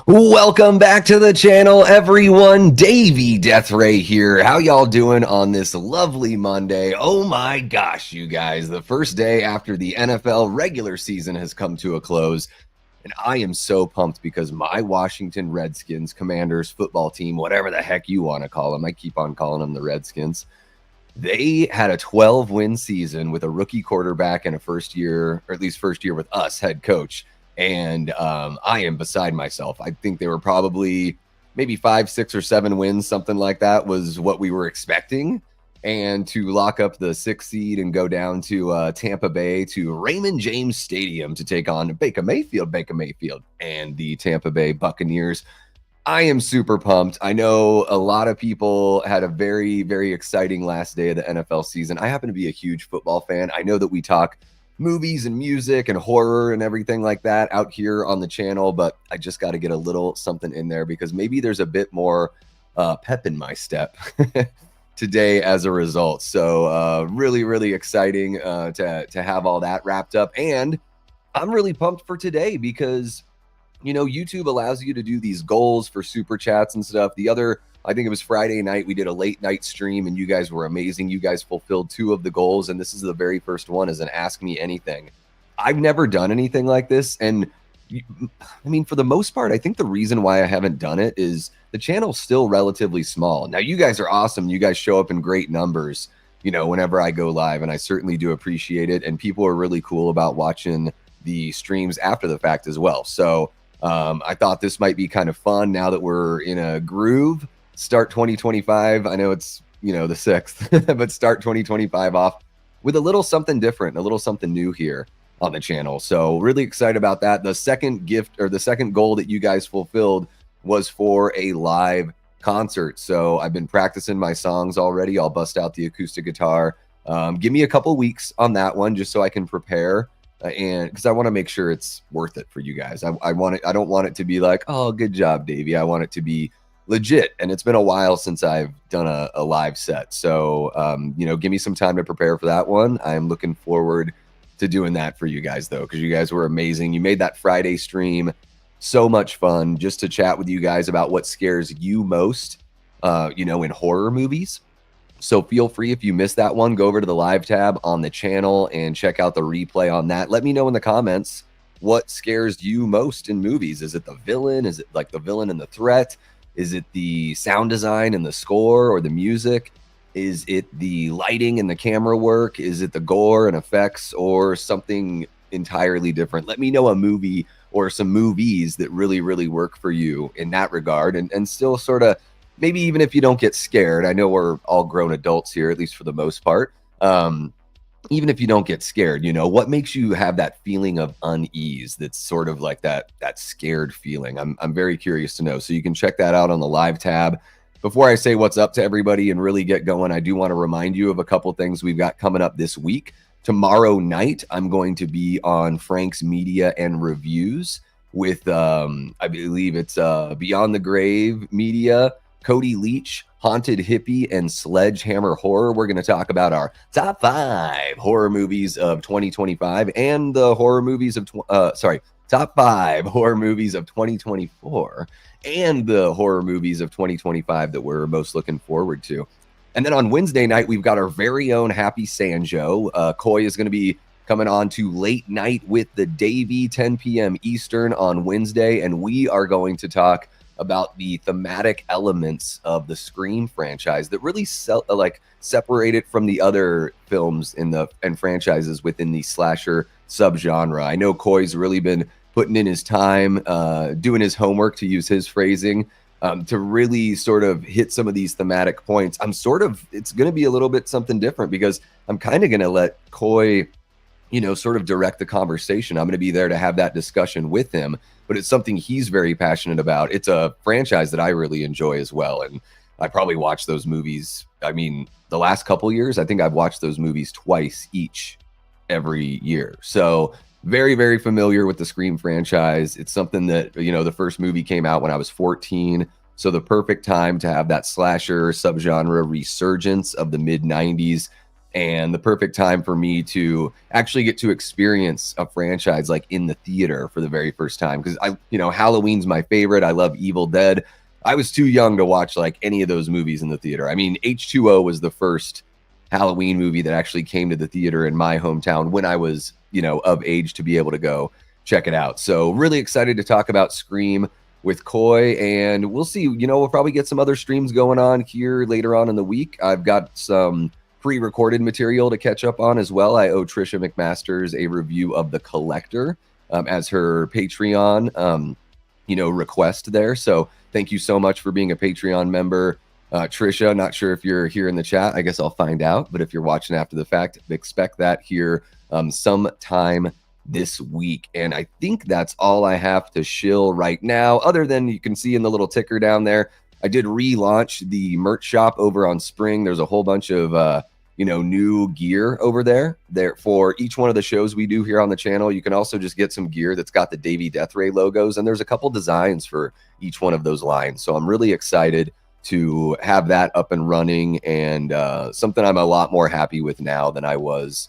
Welcome back to the channel, everyone. Davey Deathray here. How y'all doing on this lovely Monday? Oh my gosh, you guys. The first day after the NFL regular season has come to a close. And I am so pumped because my Washington Redskins Commanders football team, whatever the heck you want to call them, I keep on calling them the Redskins. They had a 12-win season with a rookie quarterback and a first year, or at least first year with us, head coach. And I am beside myself. I think they were probably maybe 5, 6, or 7 wins, something like that was what we were expecting. And to lock up the 6th seed and go down to Tampa Bay to Raymond James Stadium to take on Baker Mayfield, and the Tampa Bay Buccaneers. I am super pumped. I know a lot of people had a very, very exciting last day of the NFL season. I happen to be a huge football fan. I know that we talk movies and music and horror and everything like that out here on the channel, but I just got to get a little something in there because maybe there's a bit more pep in my step today as a result. So really, really exciting to have all that wrapped up. And I'm really pumped for today because, you know, YouTube allows you to do these goals for super chats and stuff. I think it was Friday night, we did a late night stream and you guys were amazing. You guys fulfilled 2 of the goals. And this is the very first one as an Ask Me Anything. I've never done anything like this. And I mean, for the most part, I think the reason why I haven't done it is the channel's still relatively small. Now, you guys are awesome. You guys show up in great numbers, you know, whenever I go live, and I certainly do appreciate it. And people are really cool about watching the streams after the fact as well. So I thought this might be kind of fun now that we're in a groove. Start 2025. I know it's, you know, the 6th, but start 2025 off with a little something different, a little something new here on the channel. So really excited about that. The second gift, or the second goal that you guys fulfilled, was for a live concert. So I've been practicing my songs already. I'll bust out the acoustic guitar. Give me a couple weeks on that one just so I can prepare. And because I want to make sure it's worth it for you guys. I don't want it to be like, oh, good job, Davey. I want it to be legit. And it's been a while since I've done a live set. So, you know, give me some time to prepare for that one. I'm looking forward to doing that for you guys, though, because you guys were amazing. You made that Friday stream so much fun just to chat with you guys about what scares you most, you know, in horror movies. So feel free, if you missed that one, go over to the live tab on the channel and check out the replay on that. Let me know in the comments what scares you most in movies. Is it the villain? Is it like the villain and the threat? Is it the sound design and the score or the music? Is it the lighting and the camera work? Is it the gore and effects or something entirely different? Let me know a movie or some movies that really, really work for you in that regard, and still sort of, maybe even if you don't get scared, I know we're all grown adults here, at least for the most part. Even if you don't get scared, you know, what makes you have that feeling of unease that's sort of like that scared feeling? I'm very curious to know. So you can check that out on the live tab. Before I say what's up to everybody and really get going, I do want to remind you of a couple things we've got coming up this week. Tomorrow night, I'm going to be on Frank's Media and Reviews with, I believe it's Beyond the Grave Media, Cody Leach, Haunted Hippie, and Sledgehammer Horror. We're going to talk about our top 5 horror movies of 2025 and the horror movies of, top 5 horror movies of 2024 and the horror movies of 2025 that we're most looking forward to. And then on Wednesday night, we've got our very own Happy Sanjo. Coy is going to be coming on to Late Night with the Davey, 10 p.m. Eastern on Wednesday, and we are going to talk about the thematic elements of the Scream franchise that really separate it from the other films and franchises within the slasher subgenre. I know Coy's really been putting in his time, doing his homework, to use his phrasing, to really sort of hit some of these thematic points. It's going to be a little bit something different because I'm kind of going to let Coy, you know, sort of direct the conversation. I'm going to be there to have that discussion with him, but it's something he's very passionate about. It's a franchise that I really enjoy as well. And I probably watched those movies. I mean, the last couple years, I think I've watched those movies twice each every year. So very, very familiar with the Scream franchise. It's something that, you know, the first movie came out when I was 14. So the perfect time to have that slasher subgenre resurgence of the mid 90s. and the perfect time for me to actually get to experience a franchise like in the theater for the very first time. Because Halloween's my favorite. I love Evil Dead. I was too young to watch like any of those movies in the theater. I mean, H2O was the first Halloween movie that actually came to the theater in my hometown when I was, of age to be able to go check it out. So really excited to talk about Scream with Coy, and we'll see. We'll probably get some other streams going on here later on in the week. I've got some pre-recorded material to catch up on as well. I owe Trisha McMasters a review of The Collector as her Patreon, request there. So thank you so much for being a Patreon member. Trisha, not sure if you're here in the chat. I guess I'll find out. But if you're watching after the fact, expect that here sometime this week. And I think that's all I have to shill right now, other than you can see in the little ticker down there, I did relaunch the merch shop over on Spring. There's a whole bunch of new gear over there for each one of the shows we do here on the channel. You can also just get some gear that's got the Davey Death Ray logos, and there's a couple designs for each one of those lines. So I'm really excited to have that up and running, and something I'm a lot more happy with now than I was,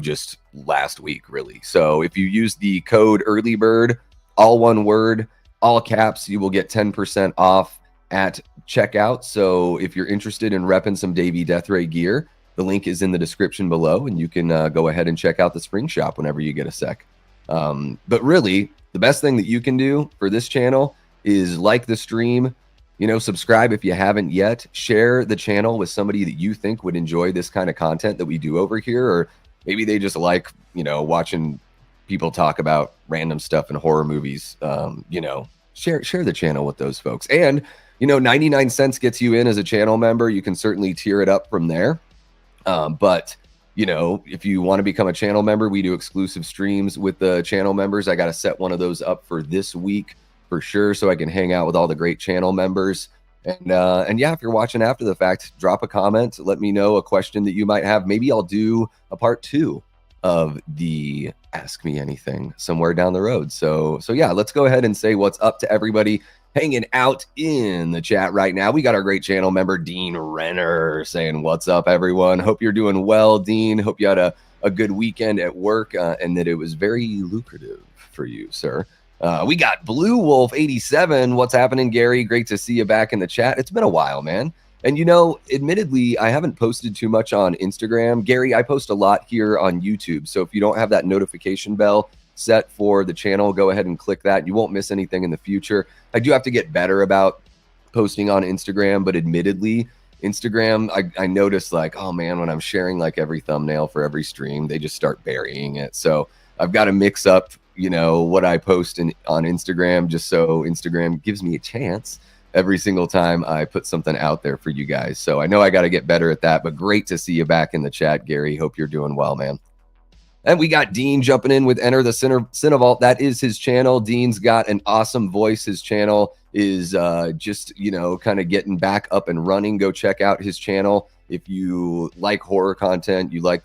just last week, really. So if you use the code EARLYBIRD, all one word, all caps, you will get 10% off at checkout. So if you're interested in repping some Davey Death Ray gear, the link is in the description below, and you can go ahead and check out the Spring Shop whenever you get a sec. But really, the best thing that you can do for this channel is like the stream, subscribe if you haven't yet, share the channel with somebody that you think would enjoy this kind of content that we do over here, or maybe they just like, watching people talk about random stuff in horror movies. Share the channel with those folks. And, 99 cents gets you in as a channel member. You can certainly tier it up from there. But if you want to become a channel member, we do exclusive streams with the channel members. I got to set one of those up for this week for sure, so I can hang out with all the great channel members. And yeah, if you're watching after the fact, drop a comment. Let me know a question that you might have. Maybe I'll do a part 2 of the Ask Me Anything somewhere down the road. So yeah, let's go ahead and say what's up to everybody hanging out in the chat right now. We got our great channel member, Dean Renner, saying what's up, everyone. Hope you're doing well, Dean. Hope you had a good weekend at work and that it was very lucrative for you, sir. We got Blue Wolf 87. What's happening, Gary? Great to see you back in the chat. It's been a while, man. And admittedly, I haven't posted too much on Instagram. Gary, I post a lot here on YouTube. So if you don't have that notification bell set for the channel, go ahead and click that. You won't miss anything in the future. I do have to get better about posting on Instagram, but admittedly, Instagram, I noticed like, oh man, when I'm sharing like every thumbnail for every stream, they just start burying it. So I've got to mix up, what I post on Instagram, just so Instagram gives me a chance every single time I put something out there for you guys. So I know I got to get better at that, but great to see you back in the chat, Gary. Hope you're doing well, man. And we got Dean jumping in with Enter the Cinevault. That is his channel. Dean's got an awesome voice. His channel is just, kind of getting back up and running. Go check out his channel. If you like horror content, you like,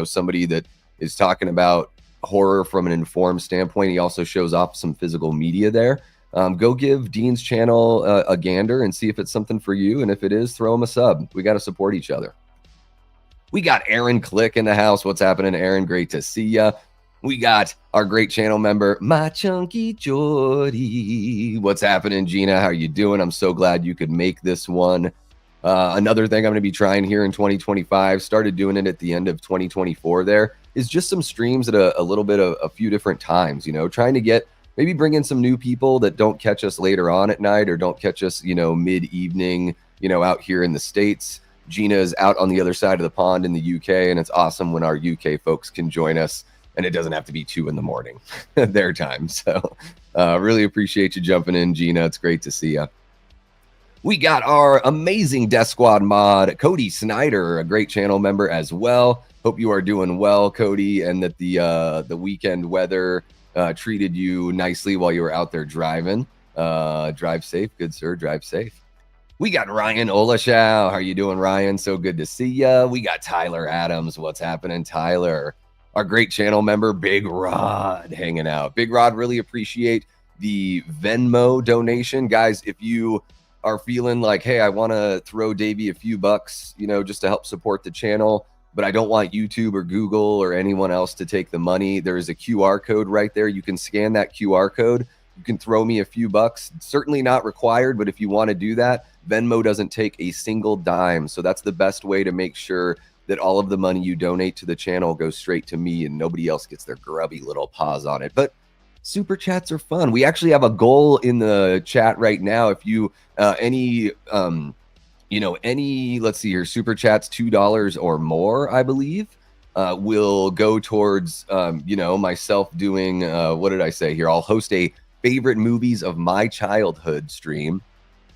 somebody that is talking about horror from an informed standpoint. He also shows off some physical media there. Go give Dean's channel a gander and see if it's something for you. And if it is, throw him a sub. We got to support each other. We got Aaron Click in the house. What's happening, Aaron? Great to see ya. We got our great channel member, My Chunky Jordy. What's happening, Gina? How are you doing? I'm so glad you could make this one. Another thing I'm going to be trying here in 2025, started doing it at the end of 2024 there, is just some streams at a little bit of a few different times, trying to maybe bring in some new people that don't catch us later on at night or don't catch us, mid-evening, out here in the States. Gina is out on the other side of the pond in the UK, and it's awesome when our UK folks can join us, and it doesn't have to be 2 a.m. their time. So really appreciate you jumping in, Gina. It's great to see you. We got our amazing Death Squad mod, Cody Snyder, a great channel member as well. Hope you are doing well, Cody, and that the weekend weather treated you nicely while you were out there driving. Drive safe, good sir, drive safe. We got Ryan Olashow. How are you doing, Ryan? So good to see ya. We got Tyler Adams. What's happening, Tyler? Our great channel member, Big Rod, hanging out. Big Rod, really appreciate the Venmo donation. Guys, if you are feeling like, hey, I want to throw Davey a few bucks, just to help support the channel, but I don't want YouTube or Google or anyone else to take the money. There is a QR code right there. You can scan that QR code. You can throw me a few bucks. Certainly not required, but if you want to do that, Venmo doesn't take a single dime. So that's the best way to make sure that all of the money you donate to the channel goes straight to me and nobody else gets their grubby little paws on it. But super chats are fun. We actually have a goal in the chat right now. If you any let's see here, super chats $2 or more, I believe, will go towards myself doing what did I say here? I'll host a favorite movies of my childhood stream,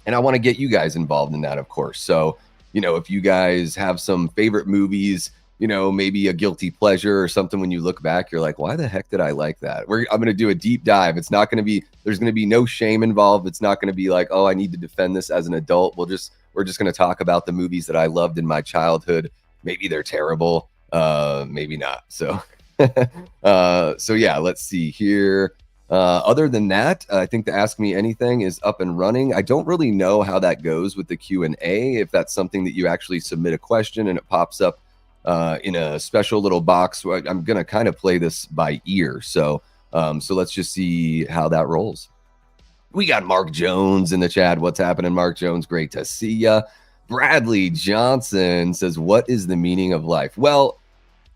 and I want to get you guys involved in that, of course. So if you guys have some favorite movies, maybe a guilty pleasure or something, when you look back, you're like, why the heck did I like that? I'm going to do a deep dive. It's not going to be, there's going to be no shame involved. It's not going to be like, oh, I need to defend this as an adult. We're just going to talk about the movies that I loved in my childhood. Maybe they're terrible. Maybe not. So, yeah, let's see here. Other than that, I think the Ask Me Anything is up and running. I don't really know how that goes with the Q&A, if that's something that you actually submit a question and it pops up in a special little box. I'm going to kind of play this by ear. So let's just see how that rolls. We got Mark Jones in the chat. What's happening, Mark Jones? Great to see ya. Bradley Johnson says, what is the meaning of life? Well,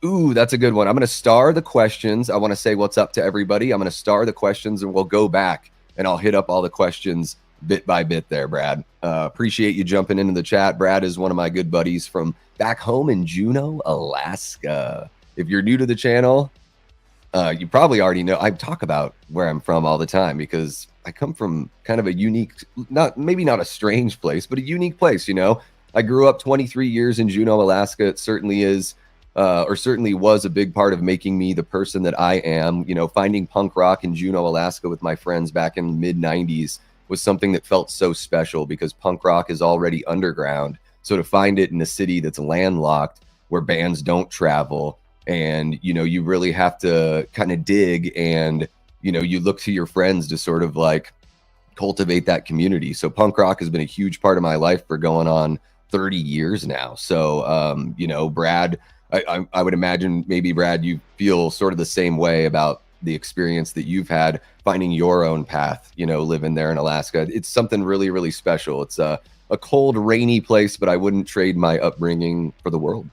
that's a good one. I'm going to star the questions. I want to say what's up to everybody. I'm going to star the questions and we'll go back and I'll hit up all the questions bit by bit there, Brad. Appreciate you jumping into the chat. Brad is one of my good buddies from back home in Juneau, Alaska. If you're new to the channel, you probably already know I talk about where I'm from all the time because I come from kind of a unique, maybe not a strange place, but a unique place. I grew up 23 years in Juneau, Alaska. It certainly is, or certainly was, a big part of making me the person that I am. Finding punk rock in Juneau, Alaska with my friends back in the mid 90s was something that felt so special because punk rock is already underground. So to find it in a city that's landlocked where bands don't travel, and you really have to kind of dig, and you look to your friends to sort of like cultivate that community. So punk rock has been a huge part of my life for going on 30 years now. So Brad, I would imagine maybe, Brad, you feel sort of the same way about the experience that you've had finding your own path, living there in Alaska. It's something really, really special. It's a cold, rainy place, but I wouldn't trade my upbringing for the world.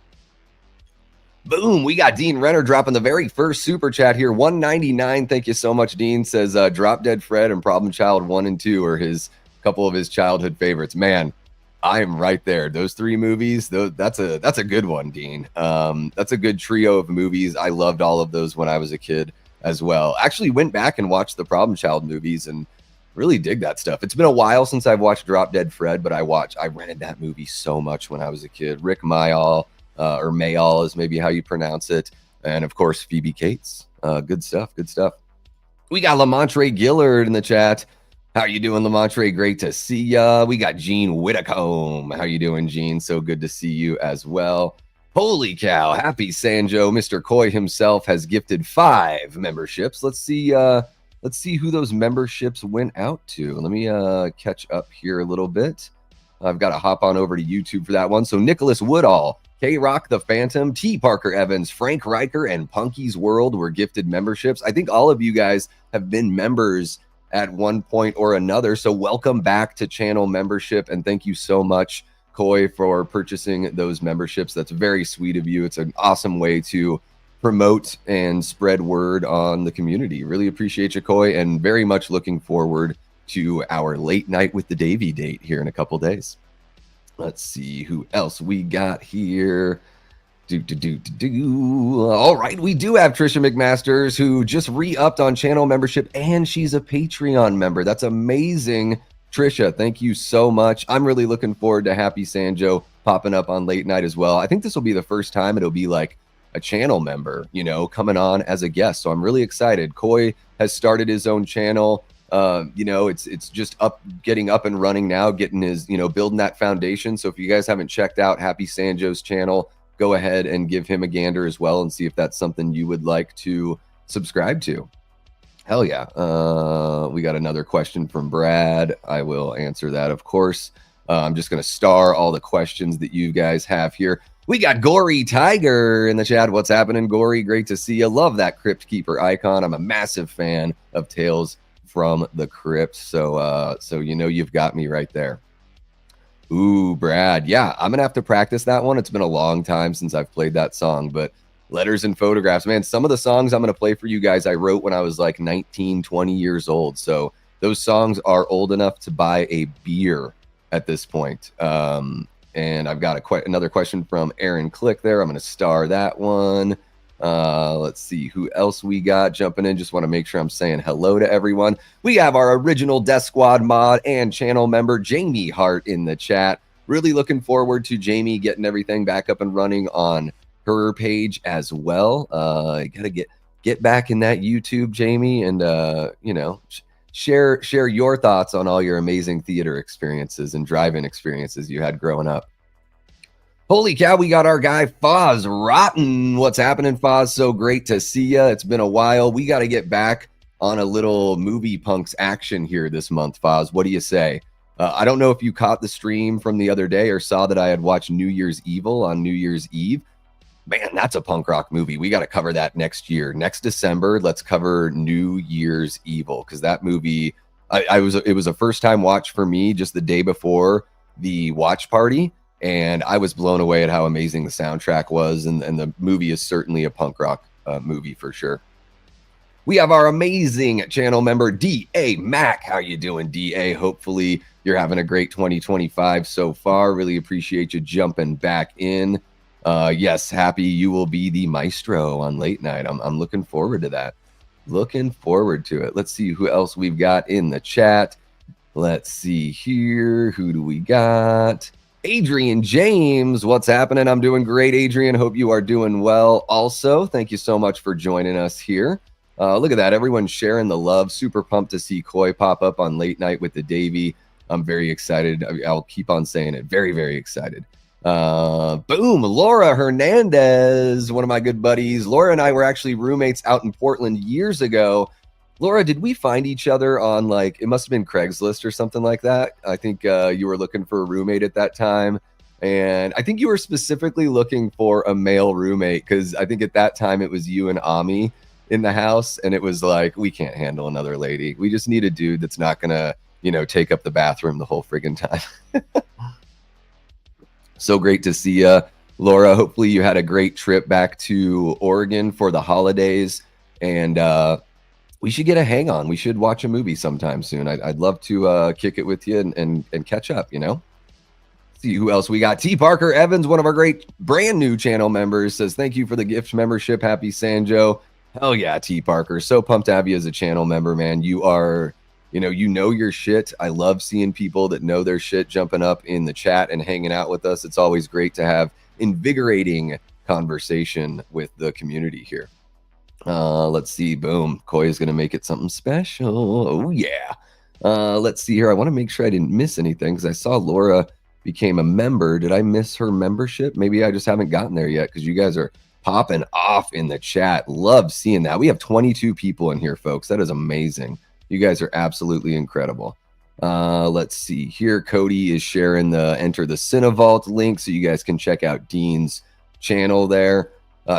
Boom, we got Dean Renner dropping the very first super chat here, 199. Thank you so much, Dean. Says Drop Dead Fred and Problem Child 1 and 2 are his couple of his childhood favorites. Man, I am right there. Those three movies, that's a good one, Dean. That's a good trio of movies. I loved all of those when I was a kid as well. Actually went back and watched the Problem Child movies and really dig that stuff. It's been a while since I've watched Drop Dead Fred, but I rented that movie so much when I was a kid. Rick Mayall, or Mayall is maybe how you pronounce it. And of course, Phoebe Cates. Good stuff. We got Lamontre Gillard in the chat. How you doing, Lamontre? Great to see ya. We got Gene Whitacombe. How you doing, Gene? So good to see you as well. Holy cow. Happy Sanjo. Mr. Coy himself has gifted 5 memberships. Let's see who those memberships went out to. Let me catch up here a little bit. I've got to hop on over to YouTube for that one. So Nicholas Woodall, K-Rock the Phantom, T. Parker Evans, Frank Riker, and Punky's World were gifted memberships. I think all of you guys have been members at one point or another. So welcome back to channel membership. And thank you so much, Coy, for purchasing those memberships. That's very sweet of you. It's an awesome way to promote and spread word on the community. Really appreciate you, Coy, and very much looking forward to our late night with the Davey date here in a couple days. Let's see who else we got here. All right, we do have Trisha McMasters, who just re-upped on channel membership, and she's a Patreon member. That's amazing, Trisha. Thank you so much. I'm really looking forward to Happy Sanjo popping up on late night as well. I think this will be the first time it'll be like a channel member, coming on as a guest. So I'm really excited. Coy has started his own channel. It's just getting up and running now, getting his, building that foundation. So if you guys haven't checked out Happy Sanjo's channel, go ahead and give him a gander as well and see if that's something you would like to subscribe to. Hell yeah. We got another question from Brad. I will answer that, of course. I'm just going to star all the questions that you guys have here. We got Gory Tiger in the chat. What's happening, Gory? Great to see you. Love that Crypt Keeper icon. I'm a massive fan of Tales from the Crypt. So you know you've got me right there. Ooh, Brad. Yeah, I'm going to have to practice that one. It's been a long time since I've played that song, but Letters and Photographs, man, some of the songs I'm going to play for you guys I wrote when I was like 19, 20 years old. So those songs are old enough to buy a beer at this point. And I've got another question from Aaron Click there. I'm going to star that one. Let's see who else we got jumping in. Just want to make sure I'm saying hello to everyone. We have our original Death Squad mod and channel member Jamie Hart in the chat. Really looking forward to Jamie getting everything back up and running on her page as well. Gotta get back in that YouTube, Jamie, and you know, share your thoughts on all your amazing theater experiences and drive-in experiences you had growing up. Holy cow, we got our guy Foz Rotten. What's happening, Foz? So great to see you. It's been a while. We got to get back on a little movie punks action here this month, Foz. What do you say? I don't know if you caught the stream from the other day or saw that I had watched New Year's Evil on New Year's Eve. Man, that's a punk rock movie. We got to cover that next year. Next December, let's cover New Year's Evil, because that movie, it was a first-time watch for me just the day before the watch party. And I was blown away at how amazing the soundtrack was. And the movie is certainly a punk rock movie for sure. We have our amazing channel member, D.A. Mac. How you doing, D.A.? Hopefully you're having a great 2025 so far. Really appreciate you jumping back in. Yes, happy you will be the maestro on late night. I'm looking forward to that. Looking forward to it. Let's see who else we've got in the chat. Let's see here. Who do we got? Adrian James, what's happening? I'm doing great, Adrian. Hope you are doing well. Also, thank you so much for joining us here. Look at that. Everyone's sharing the love. Super pumped to see Coy pop up on Late Night with the Davey. I'm very excited. I'll keep on saying it. Very, very excited. Boom. Laura Hernandez, one of my good buddies. Laura and I were actually roommates out in Portland years ago. Laura, did we find each other on, like, it must have been Craigslist or something like that? I think you were looking for a roommate at that time. And I think you were specifically looking for a male roommate because I think at that time it was you and Ami in the house. And it was like, we can't handle another lady. We just need a dude that's not going to, you know, take up the bathroom the whole friggin' time. So great to see you, Laura. Hopefully you had a great trip back to Oregon for the holidays. And we should get a hang on. We should watch a movie sometime soon. I'd love to kick it with you and catch up, you know? See who else we got. T. Parker Evans, one of our great brand new channel members, says, thank you for the gift membership. Happy Sanjo. Hell yeah, T. Parker. So pumped to have you as a channel member, man. You are, you know your shit. I love seeing people that know their shit jumping up in the chat and hanging out with us. It's always great to have invigorating conversation with the community here. Let's see. Boom. Koi is going to make it something special. Oh, yeah. Let's see here. I want to make sure I didn't miss anything because I saw Laura became a member. Did I miss her membership? Maybe I just haven't gotten there yet because you guys are popping off in the chat. Love seeing that. We have 22 people in here, folks. That is amazing. You guys are absolutely incredible. Let's see here. Cody is sharing the Enter the Cinevault link so you guys can check out Dean's channel there.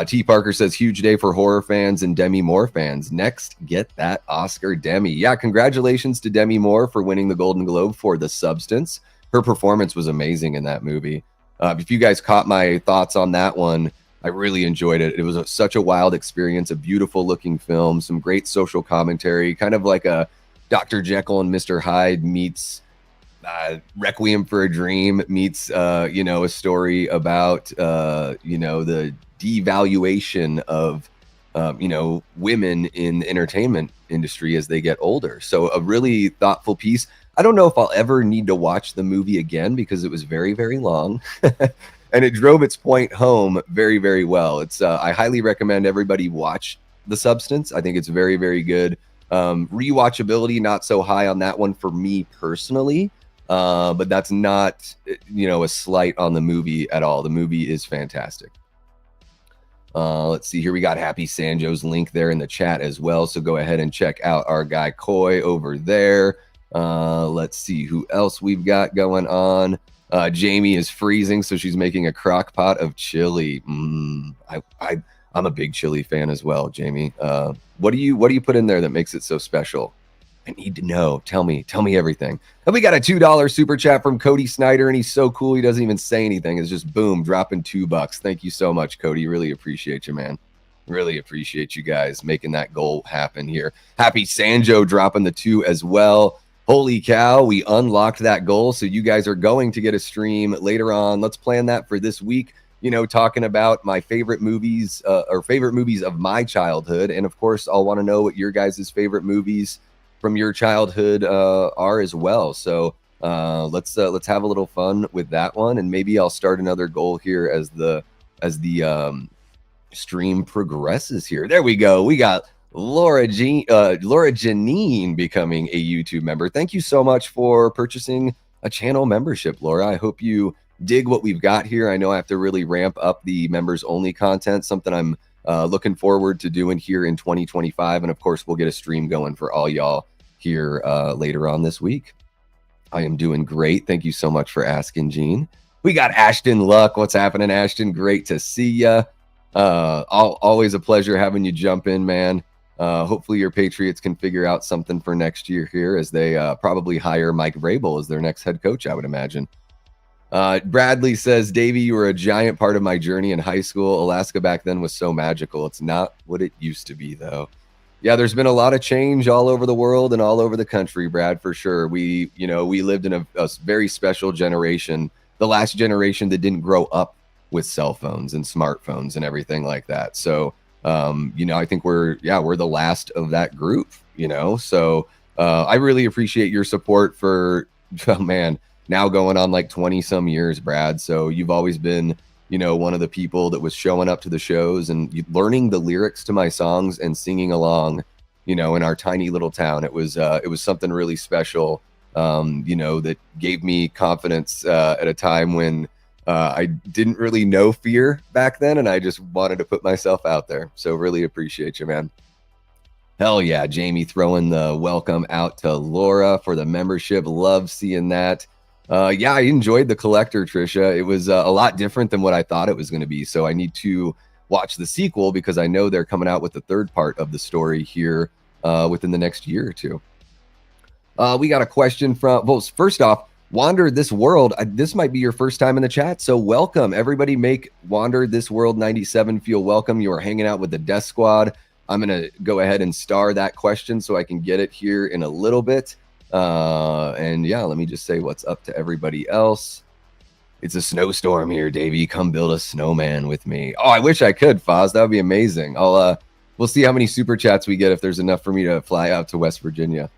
T. Parker says, huge day for horror fans and Demi Moore fans. Next, get that Oscar Demi. Yeah, congratulations to Demi Moore for winning the Golden Globe for The Substance. Her performance was amazing in that movie. If you guys caught my thoughts on that one, I really enjoyed it. It was such a wild experience, a beautiful looking film, some great social commentary, kind of like a Dr. Jekyll and Mr. Hyde meets Requiem for a Dream meets, a story about, the devaluation of, women in the entertainment industry as they get older. So a really thoughtful piece. I don't know if I'll ever need to watch the movie again because it was very, very long and it drove its point home very, very well. It's I highly recommend everybody watch The Substance. I think it's very, very good. Rewatchability, not so high on that one for me personally. But that's not, a slight on the movie at all. The movie is fantastic. Let's see here. We got Happy Sanjo's link there in the chat as well. So go ahead and check out our guy Coy over there. Let's see who else we've got going on. Jamie is freezing, so she's making a crock pot of chili. I'm a big chili fan as well, Jamie. What do you put in there that makes it so special? I need to know. Tell me everything. And we got a $2 super chat from Cody Snyder, and he's so cool. He doesn't even say anything. It's just boom, dropping $2. Thank you so much, Cody. Really appreciate you, man. Really appreciate you guys making that goal happen here. Happy Sanjo dropping the 2 as well. Holy cow, we unlocked that goal. So you guys are going to get a stream later on. Let's plan that for this week. You know, talking about my favorite movies or favorite movies of my childhood. And of course, I'll want to know what your guys' favorite movies from your childhood are as well. So let's have a little fun with that one, and maybe I'll start another goal here as the stream progresses here. There we go. We got Laura Janine becoming a YouTube member. Thank you so much for purchasing a channel membership, Laura. I hope you dig what we've got here. I know I have to really ramp up the members only content, something I'm looking forward to doing here in 2025. And of course, we'll get a stream going for all y'all here later on this week. I am doing great. Thank you so much for asking, Gene. We got Ashton Luck. What's happening, Ashton? Great to see you. Always a pleasure having you jump in, man. Hopefully your Patriots can figure out something for next year here, as they probably hire Mike Vrabel as their next head coach, I would imagine. Bradley says, Davey, you were a giant part of my journey in high school. Alaska back then was so magical. It's not what it used to be, though. Yeah, there's been a lot of change all over the world and all over the country, Brad, for sure. We lived in a very special generation, the last generation that didn't grow up with cell phones and smartphones and everything like that. So, I think we're the last of that group, So I really appreciate your support for, oh man, now going on like 20 some years, Brad. So you've always been, one of the people that was showing up to the shows and learning the lyrics to my songs and singing along, in our tiny little town. It was something really special, that gave me confidence at a time when I didn't really know fear back then, and I just wanted to put myself out there. So really appreciate you, man. Hell yeah, Jamie throwing the welcome out to Laura for the membership. Love seeing that. Yeah, I enjoyed the collector, Trisha. It was a lot different than what I thought it was going to be. So I need to watch the sequel because I know they're coming out with the third part of the story here within the next year or two. We got a question from, well, first off, Wander This World. This might be your first time in the chat, so welcome. Everybody make Wander This World 97 feel welcome. You are hanging out with the Death Squad. I'm going to go ahead and star that question so I can get it here in a little bit. And yeah, let me just say what's up to everybody else. It's a snowstorm here, Davey. Come build a snowman with me. Oh, I wish I could, Foz. That would be amazing. We'll see how many super chats we get if there's enough for me to fly out to West Virginia.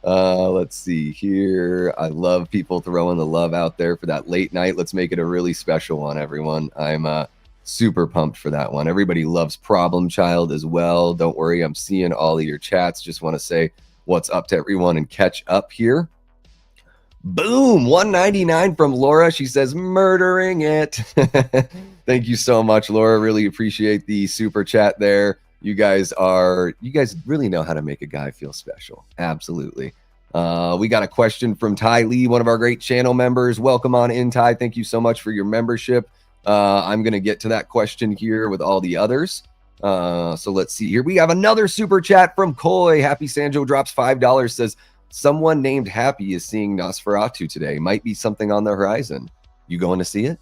Let's see here. I love people throwing the love out there for that late night. Let's make it a really special one, everyone. I'm super pumped for that one. Everybody loves Problem Child as well. Don't worry, I'm seeing all of your chats. Just want to say what's up to everyone and catch up here. Boom, 199 from Laura. She says, murdering it. Thank you so much, Laura. Really appreciate the super chat there. You guys really know how to make a guy feel special. Absolutely. We got a question from Ty Lee, one of our great channel members. Welcome on in, Ty. Thank you so much for your membership. I'm going to get to that question here with all the others. So let's see here. We have another super chat from Coy. Happy Sanjo drops $5, says, someone named Happy is seeing Nosferatu today. Might be something on the horizon. You going to see it?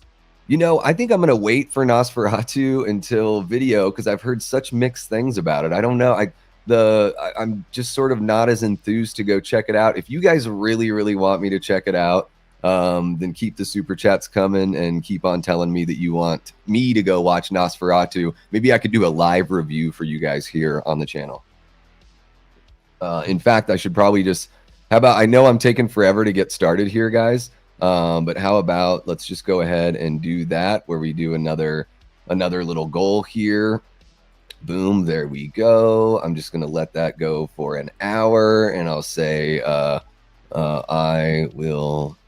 I think I'm going to wait for Nosferatu until video because I've heard such mixed things about it. I don't know. I'm just sort of not as enthused to go check it out. If you guys really, really want me to check it out, then keep the super chats coming and keep on telling me that you want me to go watch Nosferatu. Maybe I could do a live review for you guys here on the channel. In fact, I should probably I know I'm taking forever to get started here, guys. But how about let's just go ahead and do that where we do another little goal here. Boom, there we go. I'm just going to let that go for an hour and I'll say I will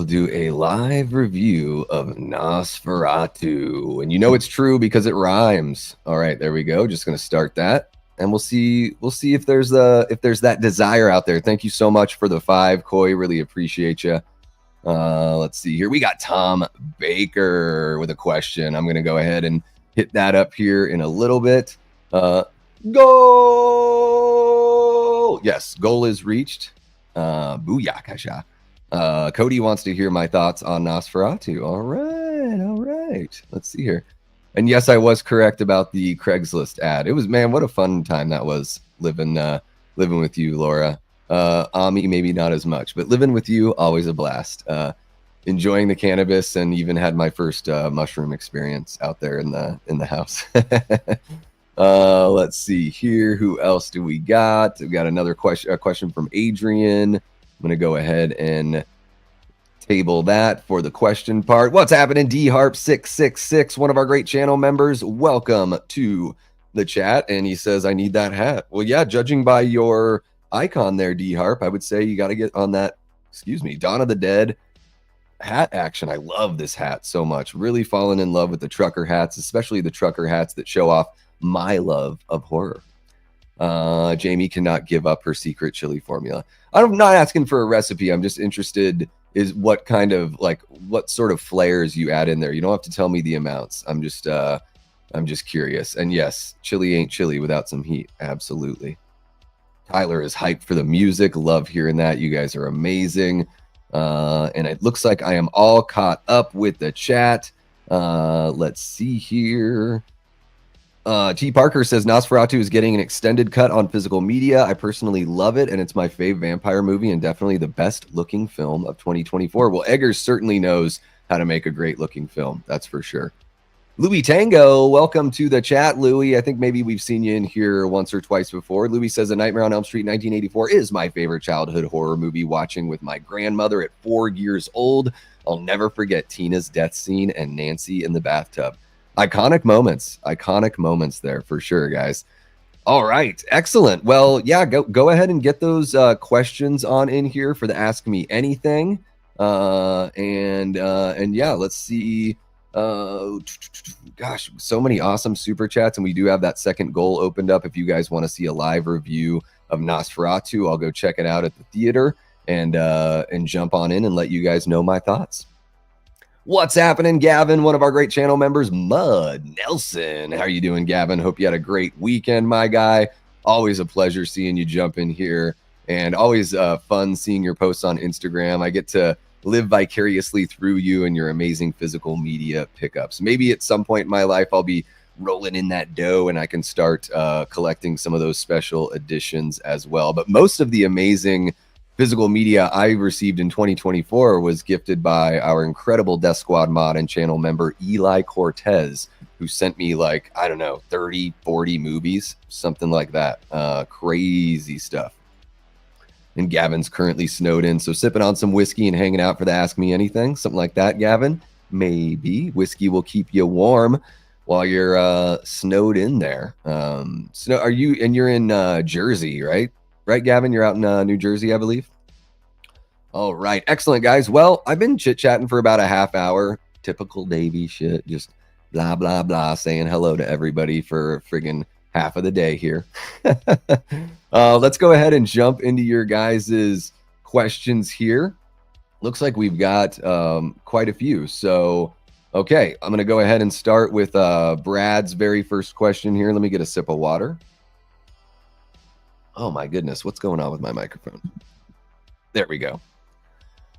do a live review of Nosferatu. And it's true because it rhymes. All right, there we go. Just going to start that. and we'll see if there's that desire out there. Thank you so much for the 5, Koi. Really appreciate you. Let's see here. We got Tom Baker with a question. I'm going to go ahead and hit that up here in a little bit. Goal! Yes, goal is reached. Booyakasha. Cody wants to hear my thoughts on Nosferatu. All right. Let's see here. And yes, I was correct about the Craigslist ad. It was, man, what a fun time that was living with you, Laura. Ami, maybe not as much, but living with you, always a blast. Enjoying the cannabis, and even had my first mushroom experience out there in the house. Let's see here. Who else do we got? We've got another question from Adrian. I'm going to go ahead and table that for the question part. What's happening? DHarp666, one of our great channel members. Welcome to the chat. And he says, I need that hat. Well, yeah, judging by your icon there, DHarp, I would say you got to get on that, Dawn of the Dead hat action. I love this hat so much. Really fallen in love with the trucker hats, especially the trucker hats that show off my love of horror. Jamie cannot give up her secret chili formula. I'm not asking for a recipe. I'm just interested is what sort of flavors you add in there. You don't have to tell me the amounts. I'm just curious. And yes, chili ain't chili without some heat. Absolutely. Tyler is hyped for the music. Love hearing that. You guys are amazing. And it looks like I am all caught up with the chat. Let's see here. T. Parker says Nosferatu is getting an extended cut on physical media. I personally love it, and it's my fave vampire movie and definitely the best looking film of 2024. Well, Eggers certainly knows how to make a great looking film. That's for sure. Louis Tango, welcome to the chat, Louis. I think maybe we've seen you in here once or twice before. Louis says A Nightmare on Elm Street 1984 is my favorite childhood horror movie, watching with my grandmother at 4 years old. I'll never forget Tina's death scene and Nancy in the bathtub. Iconic moments there for sure, guys. All right, excellent. Well, yeah, go ahead and get those questions on in here for the Ask Me Anything. And yeah, let's see. Gosh, so many awesome super chats, and we do have that second goal opened up. If you guys want to see a live review of Nosferatu, I'll go check it out at the theater and jump on in and let you guys know my thoughts. What's happening, Gavin? One of our great channel members, Mud Nelson. How are you doing, Gavin? Hope you had a great weekend, my guy. Always a pleasure seeing you jump in here, and always fun seeing your posts on Instagram. I get to live vicariously through you and your amazing physical media pickups. Maybe at some point in my life, I'll be rolling in that dough and I can start collecting some of those special editions as well. But most of the amazing physical media I received in 2024 was gifted by our incredible Death Squad mod and channel member, Eli Cortez, who sent me 30, 40 movies, something like that. Crazy stuff. And Gavin's currently snowed in, so sipping on some whiskey and hanging out for the Ask Me Anything, something like that, Gavin. Maybe whiskey will keep you warm while you're snowed in there. Are you? And you're in Jersey, right? Right, Gavin? You're out in New Jersey, I believe. All right, excellent, guys. Well, I've been chit-chatting for about a half hour. Typical Davey shit, just blah blah blah, saying hello to everybody for friggin' half of the day here. Let's go ahead and jump into your guys's questions here. Looks like we've got quite a few. So, okay, I'm going to go ahead and start with Brad's very first question here. Let me get a sip of water. Oh my goodness, what's going on with my microphone? There we go.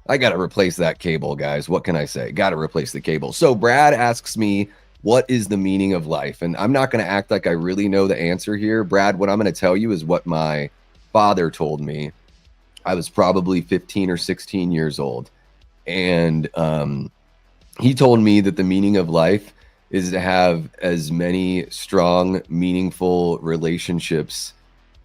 I got to replace that cable, guys. What can I say? Got to replace the cable. So Brad asks me, what is the meaning of life? And I'm not going to act like I really know the answer here. Brad, what I'm going to tell you is what my father told me. I was probably 15 or 16 years old. And he told me that the meaning of life is to have as many strong, meaningful relationships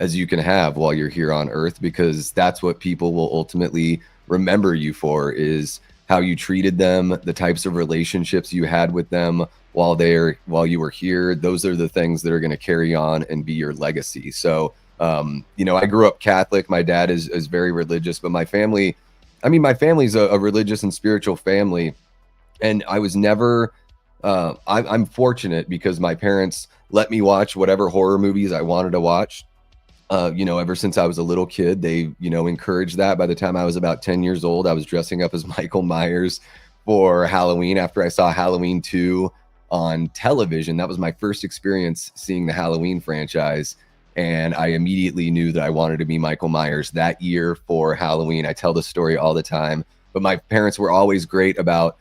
as you can have while you're here on Earth, because that's what people will ultimately remember you for, is how you treated them, the types of relationships you had with them while you were here. Those are the things that are going to carry on and be your legacy. So, I grew up Catholic. My dad is very religious, but my family's a religious and spiritual family. And I was never, I'm fortunate because my parents let me watch whatever horror movies I wanted to watch. Ever since I was a little kid, they, encouraged that. By the time I was about 10 years old, I was dressing up as Michael Myers for Halloween after I saw Halloween 2 on television. That was my first experience seeing the Halloween franchise. And I immediately knew that I wanted to be Michael Myers that year for Halloween. I tell the story all the time, but my parents were always great about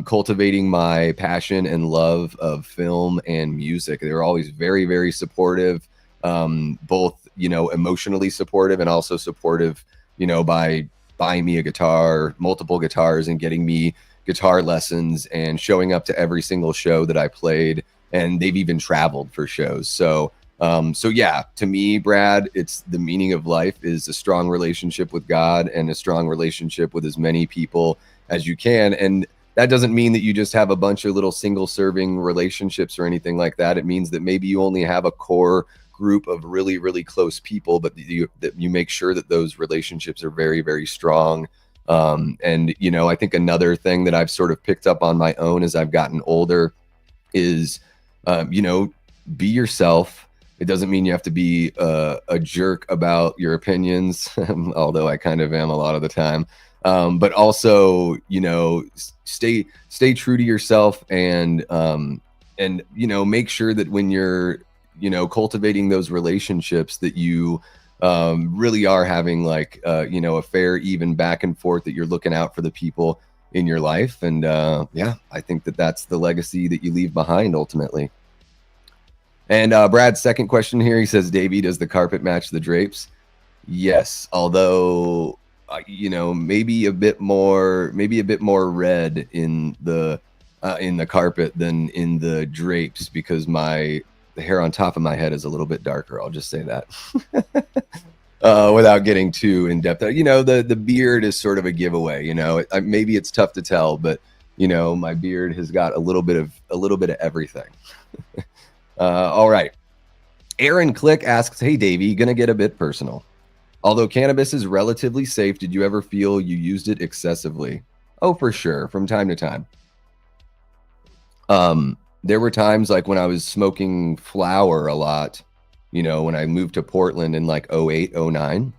cultivating my passion and love of film and music. They were always very, very supportive, both, emotionally supportive and also supportive, by buying me a guitar, multiple guitars, and getting me guitar lessons and showing up to every single show that I played. And they've even traveled for shows. So yeah, to me, Brad, it's the meaning of life is a strong relationship with God and a strong relationship with as many people as you can. And that doesn't mean that you just have a bunch of little single serving relationships or anything like that. It means that maybe you only have a core group of really, really close people, but that you make sure that those relationships are very, very strong. I think another thing that I've sort of picked up on my own as I've gotten older is, be yourself. It doesn't mean you have to be a jerk about your opinions, although I kind of am a lot of the time. But also, stay true to yourself and make sure that when you're, cultivating those relationships that you really are having a fair, even back and forth, that you're looking out for the people in your life. And I think that that's the legacy that you leave behind ultimately. And Brad's second question here, he says, Davey, does the carpet match the drapes? Yes, although maybe a bit more red in the carpet than in the drapes, because the hair on top of my head is a little bit darker. I'll just say that. Without getting too in depth. The beard is sort of a giveaway. Maybe it's tough to tell, but my beard has got a little bit of everything. All right. Aaron Click asks, hey, Davey, gonna get a bit personal. Although cannabis is relatively safe, did you ever feel you used it excessively? Oh, for sure. From time to time. There were times like when I was smoking flower a lot, when I moved to Portland in like 08, 09.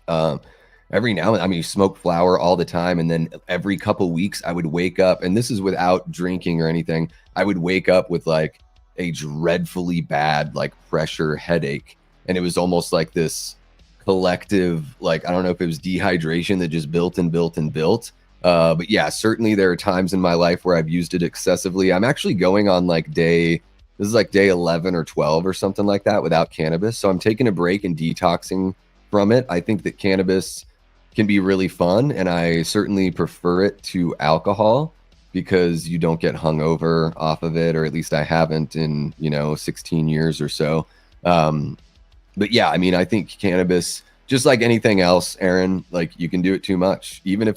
Every now and then, you smoke flower all the time. And then every couple weeks I would wake up, and this is without drinking or anything. I would wake up with like a dreadfully bad, like pressure headache. And it was almost like this collective, I don't know if it was dehydration that just built and built and built. But yeah, certainly there are times in my life where I've used it excessively. I'm actually going on this is like day 11 or 12 or something like that without cannabis. So I'm taking a break and detoxing from it. I think that cannabis can be really fun, and I certainly prefer it to alcohol because you don't get hungover off of it, or at least I haven't in, 16 years or so. But yeah, I think cannabis, just like anything else, Aaron, you can do it too much. Even if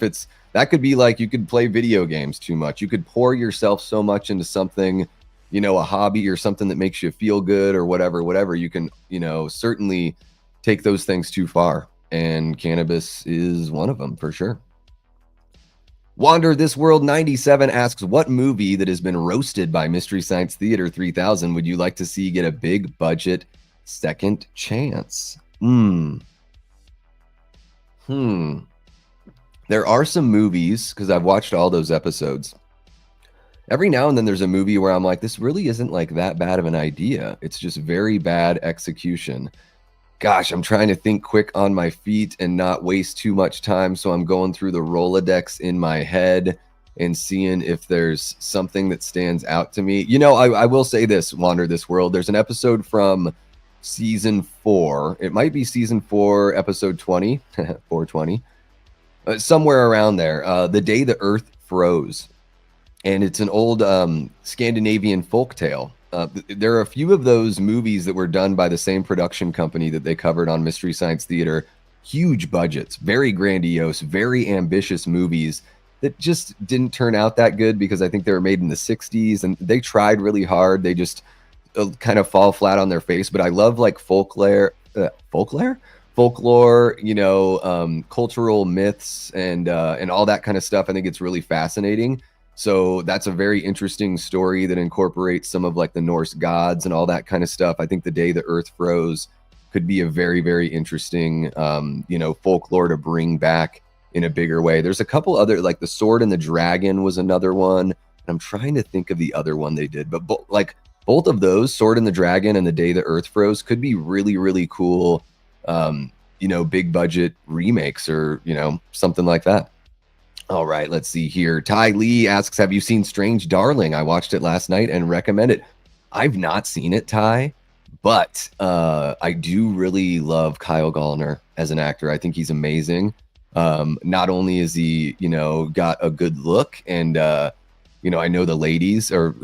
that could be you could play video games too much. You could pour yourself so much into something, a hobby or something that makes you feel good or whatever. You can, certainly take those things too far. And cannabis is one of them for sure. Wander This World 97 asks, what movie that has been roasted by Mystery Science Theater 3000 would you like to see get a big budget second chance? There are some movies, because I've watched all those episodes. Every now and then there's a movie where I'm like, this really isn't that bad of an idea. It's just very bad execution. Gosh, I'm trying to think quick on my feet and not waste too much time. So I'm going through the Rolodex in my head and seeing if there's something that stands out to me. I will say this, Wander This World. There's an episode from season 4. It might be season 4, episode 20, 420. Somewhere around there, The Day the Earth Froze. And it's an old Scandinavian folktale. There are a few of those movies that were done by the same production company that they covered on Mystery Science Theater. Huge budgets, very grandiose, very ambitious movies that just didn't turn out that good because I think they were made in the 60s and they tried really hard. They just kind of fall flat on their face. But I love folklore, cultural myths and all that kind of stuff. I think it's really fascinating. So that's a very interesting story that incorporates some of like the Norse gods and all that kind of stuff. I think The Day the Earth Froze could be a very, very interesting, folklore to bring back in a bigger way. There's a couple other, like The Sword and the Dragon was another one. I'm trying to think of the other one they did, but both of those, Sword and the Dragon and The Day the Earth Froze, could be really, really cool, big budget remakes or, something like that. All right, let's see here. Ty Lee asks, have you seen Strange Darling? I watched it last night and recommend it. I've not seen it, Ty, but I do really love Kyle Gallner as an actor. I think he's amazing. Not only is he, got a good look and, I know the ladies or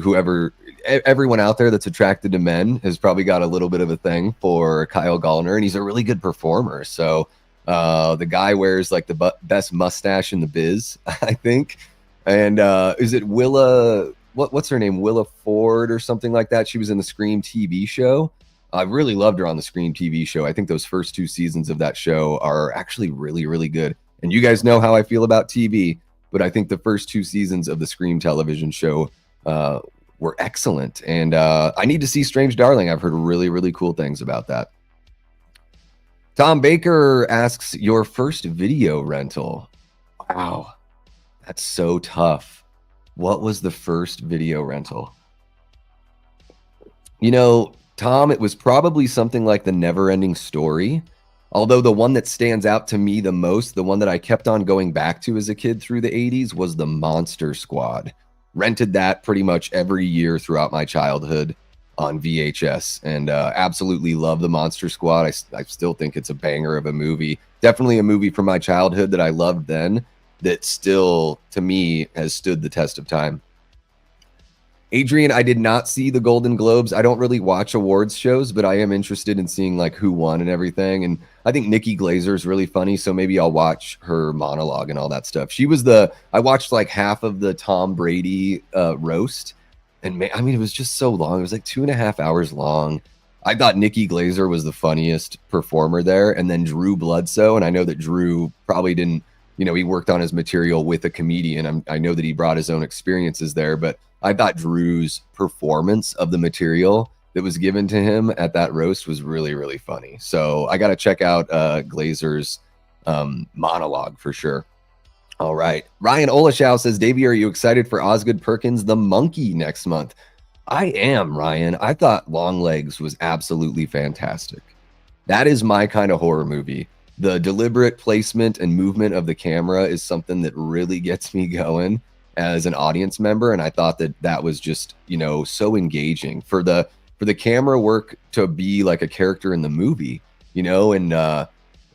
everyone out there that's attracted to men has probably got a little bit of a thing for Kyle Gallner, and he's a really good performer. So the guy wears like the best mustache in the biz, I think. And is it Willa? What's her name? Willa Ford or something like that. She was in the Scream TV show. I really loved her on the Scream TV show. I think those first 2 seasons of that show are actually really, really good. And you guys know how I feel about TV, but I think the first 2 seasons of the Scream television show were excellent. And I need to see Strange Darling. I've heard really, really cool things about that. Tom Baker asks, your first video rental. Wow, that's so tough. What was the first video rental? Tom, it was probably something like The Neverending Story. Although the one that stands out to me the most, the one that I kept on going back to as a kid through the 80s, was The Monster Squad. Rented that pretty much every year throughout my childhood on VHS, and absolutely love The Monster Squad. I still think it's a banger of a movie. Definitely a movie from my childhood that I loved then that still, to me, has stood the test of time. Adrian, I did not see the Golden Globes. I don't really watch awards shows, but I am interested in seeing like who won and everything. And I think Nikki Glaser is really funny, so maybe I'll watch her monologue and all that stuff. I watched like half of the Tom Brady roast, and it was just so long. It was like 2.5 hours long. I thought Nikki Glaser was the funniest performer there, and then Drew Bledsoe. And I know that Drew probably didn't, he worked on his material with a comedian. I know that he brought his own experiences there, but I thought Drew's performance of the material that was given to him at that roast was really, really funny. So I got to check out Glaser's monologue for sure. All right. Ryan Olashow says, Davey, are you excited for Osgood Perkins, the Monkey, next month? I am, Ryan. I thought Longlegs was absolutely fantastic. That is my kind of horror movie. The deliberate placement and movement of the camera is something that really gets me going as an audience member. And I thought that was just, so engaging for the camera work to be like a character in the movie,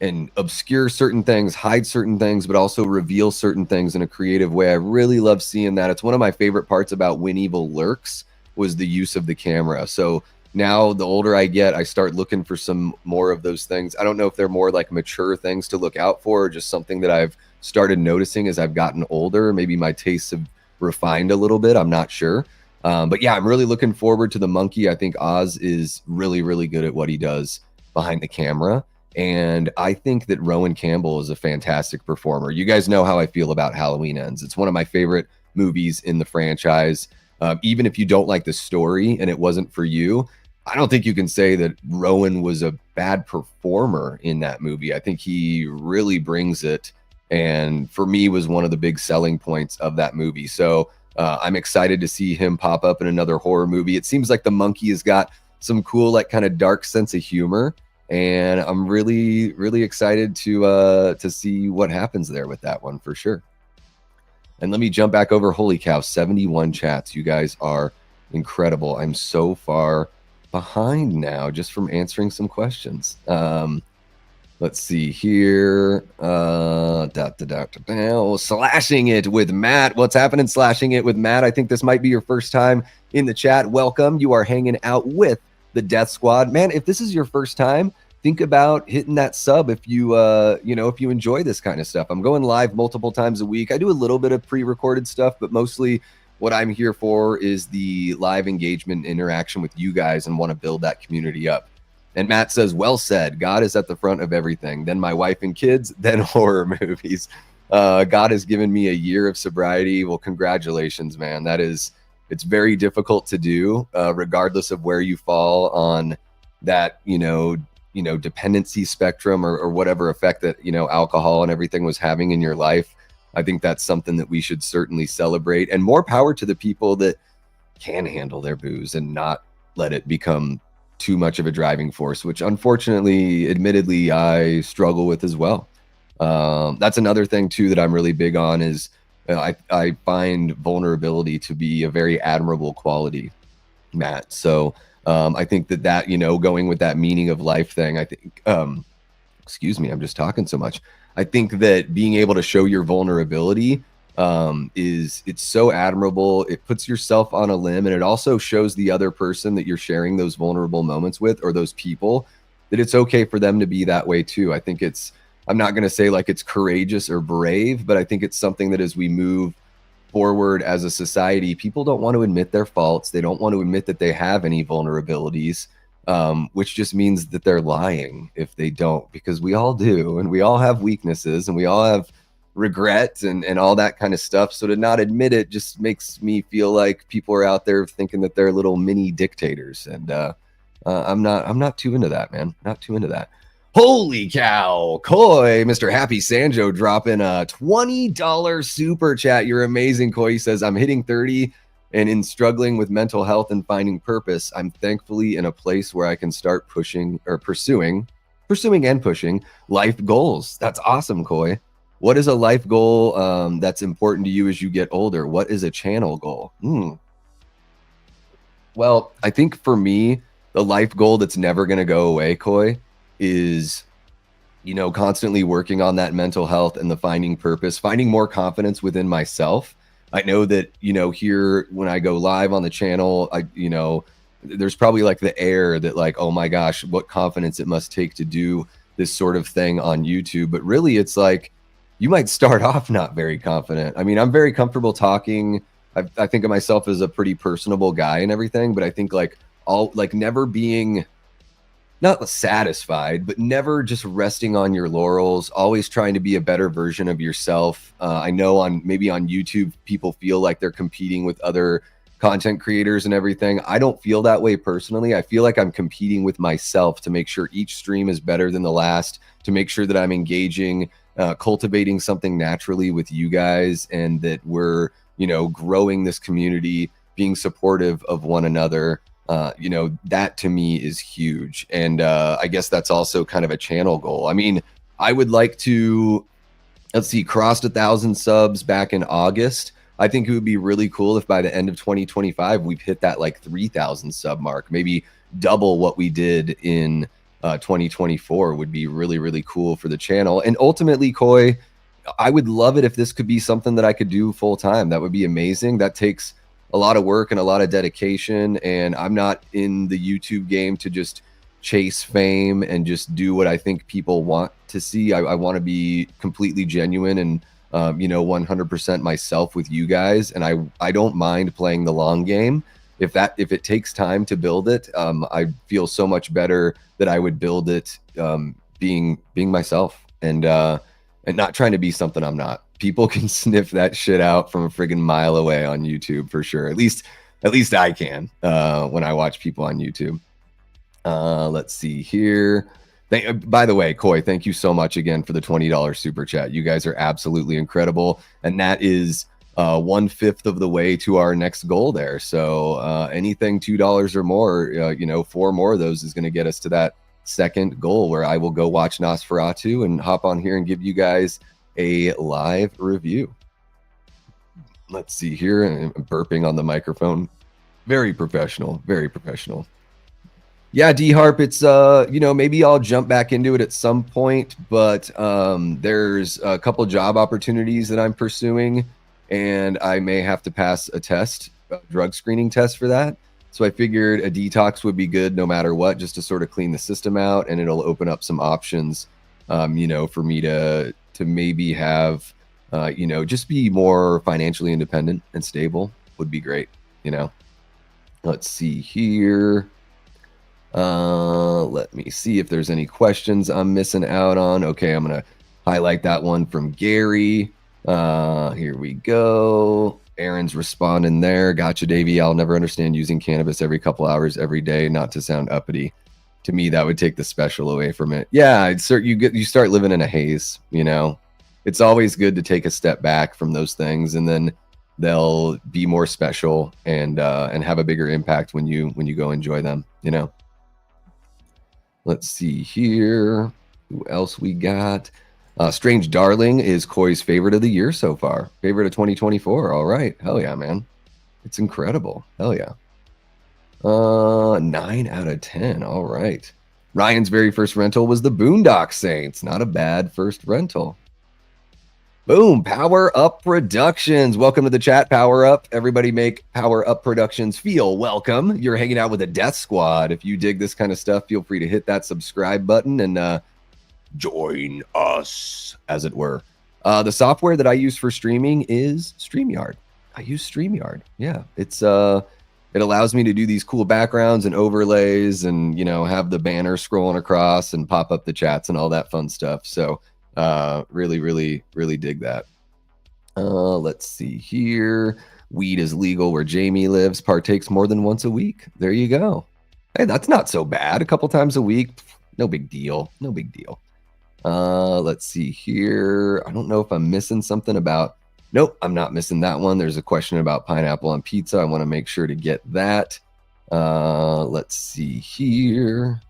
and obscure certain things, hide certain things, but also reveal certain things in a creative way. I really love seeing that. It's one of my favorite parts about When Evil Lurks was the use of the camera. So now the older I get, I start looking for some more of those things. I don't know if they're more like mature things to look out for, or just something that I've started noticing as I've gotten older. Maybe my tastes have refined a little bit. I'm not sure. But yeah, I'm really looking forward to The Monkey. I think Oz is really, really good at what he does behind the camera. And I think that Rowan Campbell is a fantastic performer. You guys know how I feel about Halloween Ends. It's one of my favorite movies in the franchise. Even if you don't like the story and it wasn't for you, I don't think you can say that Rowan was a bad performer in that movie. I think he really brings it, and for me was one of the big selling points of that movie. So I'm excited to see him pop up in another horror movie. It seems like The Monkey has got some cool, like kind of dark sense of humor, and I'm really, really excited to see what happens there with that one for sure. And let me jump back over. Holy cow, 71 chats. You guys are incredible. I'm so far behind now just from answering some questions. Let's see here. Slashing It with Matt. What's happening, Slashing It with Matt? I think this might be your first time in the chat. Welcome. You are hanging out with the Death Squad. Man, if this is your first time, think about hitting that sub if you if you enjoy this kind of stuff. I'm going live multiple times a week. I do a little bit of pre-recorded stuff, but mostly what I'm here for is the live engagement interaction with you guys, and want to build that community up. And Matt says, well said. God is at the front of everything. Then my wife and kids, then horror movies. God has given me a year of sobriety. Well, congratulations, man. It's very difficult to do, regardless of where you fall on that, dependency spectrum, or whatever effect that, alcohol and everything was having in your life. I think that's something that we should certainly celebrate, and more power to the people that can handle their booze and not let it become too much of a driving force, which unfortunately, admittedly, I struggle with as well. That's another thing too that I'm really big on is I find vulnerability to be a very admirable quality, Matt. So I think that going with that meaning of life thing, I think excuse me, I'm just talking so much. I think that being able to show your vulnerability it's so admirable. It puts yourself on a limb, and it also shows the other person that you're sharing those vulnerable moments with, or those people, that it's okay for them to be that way too. I think I'm not going to say like it's courageous or brave, but I think it's something that as we move forward as a society, people don't want to admit their faults. They don't want to admit that they have any vulnerabilities, which just means that they're lying if they don't, because we all do, and we all have weaknesses, and we all have regret and all that kind of stuff. So to not admit it just makes me feel like people are out there thinking that they're little mini dictators, and I'm not too into that, man. Not too into that. Holy cow, Koi, Mr. Happy Sanjo dropping a $20 super chat. You're amazing, Koi. He says, I'm hitting 30 and in struggling with mental health and finding purpose. I'm thankfully in a place where I can start pursuing and pushing life goals. That's awesome, Koi. What is a life goal that's important to you as you get older? What is a channel goal? Well, I think for me, the life goal that's never going to go away, Koi, is, constantly working on that mental health and the finding purpose, finding more confidence within myself. I know that, here when I go live on the channel, there's probably like the air that like, oh my gosh, what confidence it must take to do this sort of thing on YouTube. But really, it's like, you might start off not very confident. I mean, I'm very comfortable talking. I think of myself as a pretty personable guy and everything, but I think never being not satisfied, but never just resting on your laurels, always trying to be a better version of yourself. I know maybe on YouTube, people feel like they're competing with other content creators and everything. I don't feel that way personally. I feel like I'm competing with myself to make sure each stream is better than the last, to make sure that I'm engaging, cultivating something naturally with you guys, and that we're, growing this community, being supportive of one another. That to me is huge. And I guess that's also kind of a channel goal. I mean, I would like to, crossed 1,000 subs back in August. I think it would be really cool if by the end of 2025, we've hit that like 3,000 sub mark, maybe double what we did in 2024 would be really, really cool for the channel. And ultimately, Koi, I would love it if this could be something that I could do full time. That would be amazing. That takes a lot of work and a lot of dedication. And I'm not in the YouTube game to just chase fame and just do what I think people want to see. I want to be completely genuine and 100% myself with you guys. And I don't mind playing the long game. If it takes time to build it, I feel so much better that I would build it being myself and not trying to be something I'm not. People can sniff that shit out from a friggin' mile away on YouTube for sure. At least I can when I watch people on YouTube. Let's see here. By the way, Koi, thank you so much again for the $20 super chat. You guys are absolutely incredible. And that is 1/5 of the way to our next goal there. So anything $2 or more, 4 more of those is going to get us to that second goal, where I will go watch Nosferatu and hop on here and give you guys a live review. Let's see here. I'm burping on the microphone. Very professional. Very professional. Yeah, D-Harp, it's, maybe I'll jump back into it at some point, but there's a couple job opportunities that I'm pursuing, and I may have to pass a test, a drug screening test for that. So I figured a detox would be good no matter what, just to sort of clean the system out, and it'll open up some options, for me to maybe have, just be more financially independent and stable would be great, Let's see here. Let me see if there's any questions I'm missing out on. Okay, I'm going to highlight that one from Gary. Here we go. Aaron's responding there. Gotcha, Davey. I'll never understand using cannabis every couple hours every day. Not to sound uppity, to me that would take the special away from it. Yeah, you start living in a haze. You know, it's always good to take a step back from those things, and then they'll be more special and have a bigger impact when you go enjoy them. You know. Let's see here. Who else we got? Strange Darling is Koi's favorite of the year so far. Favorite of 2024. All right. Hell yeah, man. It's incredible. Hell yeah. 9 out of 10. All right. Ryan's very first rental was the Boondock Saints. Not a bad first rental. Boom. Power Up Productions. Welcome to the chat, Power Up. Everybody make Power Up Productions feel welcome. You're hanging out with a Death Squad. If you dig this kind of stuff, feel free to hit that subscribe button and join us, as it were. The software that I use for streaming is StreamYard. I use StreamYard. Yeah, it's it allows me to do these cool backgrounds and overlays, and have the banner scrolling across and pop up the chats and all that fun stuff. So really dig that. Let's see here. Weed is legal where Jamie lives. Partakes more than once a week. There you go. Hey, that's not so bad. A couple times a week, no big deal. No big deal. Let's see here. I don't know if I'm missing something about. Nope, I'm not missing that one. There's a question about pineapple on pizza. I want to make sure to get that. Let's see here.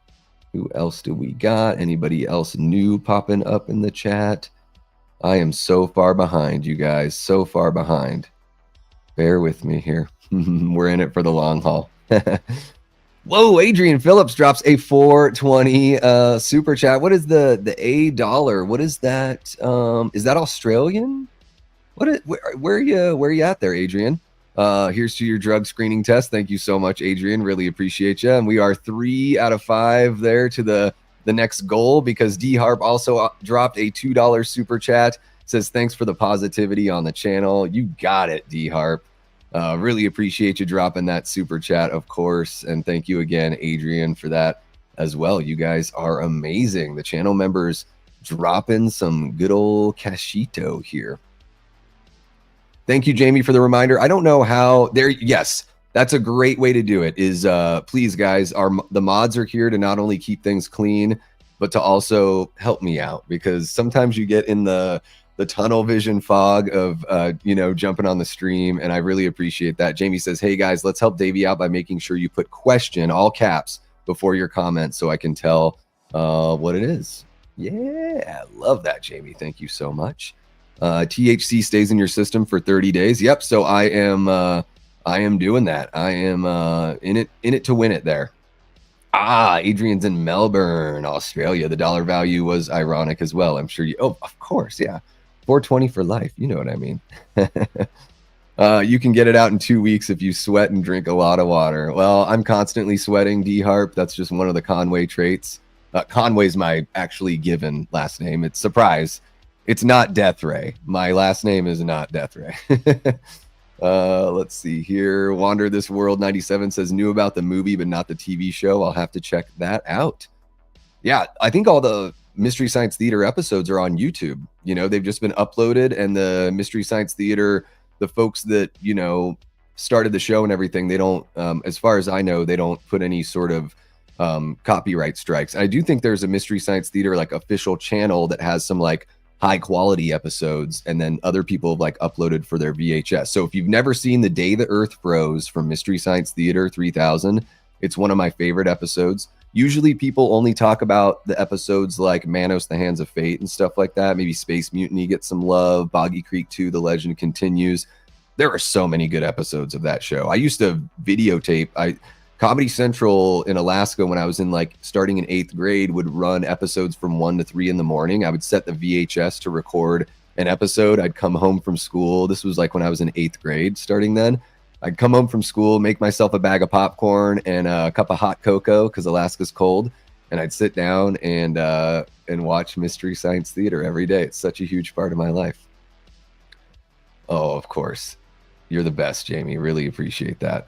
Who else do we got? Anybody else new popping up in the chat? I am so far behind, you guys. So far behind. Bear with me here. We're in it for the long haul. Whoa, Adrian Phillips drops a 420 super chat. What is the $1? What is that? Is that Australian? Where are you at there, Adrian? Here's to your drug screening test. Thank you so much, Adrian. Really appreciate you. And we are 3 out of 5 there to the next goal, because D Harp also dropped a $2 super chat. Says thanks for the positivity on the channel. You got it, D Harp. Really appreciate you dropping that super chat, of course. And thank you again, Adrian, for that as well. You guys are amazing. The channel members dropping some good old cashito here. Thank you, Jamie, for the reminder. I don't know how there. Yes, that's a great way to do it. Is please, guys, the mods are here to not only keep things clean, but to also help me out, because sometimes you get in the tunnel vision fog of jumping on the stream, and I really appreciate that. Jamie says, "Hey guys, let's help Davey out by making sure you put question all caps before your comment so I can tell what it is." Yeah, love that, Jamie. Thank you so much. THC stays in your system for 30 days. Yep. So I am doing that. I am in it to win it there. Adrian's in Melbourne, Australia. The dollar value was ironic as well. I'm sure you. Oh, of course. Yeah. 420 for life. You know what I mean? You can get it out in 2 weeks if you sweat and drink a lot of water. Well, I'm constantly sweating, D Harp. That's just one of the Conway traits. Conway's my actually given last name. It's surprise. It's not Death Ray. My last name is not Death Ray. Let's see here. Wander This World 97 says knew about the movie, but not the TV show. I'll have to check that out. Yeah, I think all the Mystery Science Theater episodes are on YouTube. They've just been uploaded, and the Mystery Science Theater, the folks that, started the show and everything, they don't, as far as I know, they don't put any sort of copyright strikes. I do think there's a Mystery Science Theater official channel that has some high quality episodes, and then other people have uploaded for their VHS. So if you've never seen The Day the Earth Froze from Mystery Science Theater 3000, it's one of my favorite episodes. Usually people only talk about the episodes like Manos, The Hands of Fate and stuff like that. Maybe Space Mutiny gets some love. Boggy Creek 2, The Legend Continues. There are so many good episodes of that show. I used to videotape. Comedy Central in Alaska, when I was in starting in 8th grade, would run episodes from 1 to 3 in the morning. I would set the VHS to record an episode. I'd come home from school. This was when I was in 8th grade, starting then. I'd come home from school, make myself a bag of popcorn and a cup of hot cocoa because Alaska's cold, and I'd sit down and watch Mystery Science Theater every day. It's such a huge part of my life. Oh, of course. You're the best, Jamie. Really appreciate that.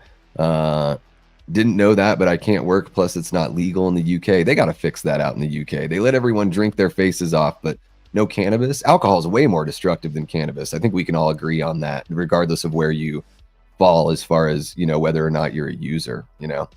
Didn't know that, but I can't work. Plus, it's not legal in the UK. They got to fix that out in the UK. They let everyone drink their faces off, but no cannabis. Alcohol is way more destructive than cannabis. I think we can all agree on that, regardless of where you fall as far as, you know, whether or not you're a user, you know.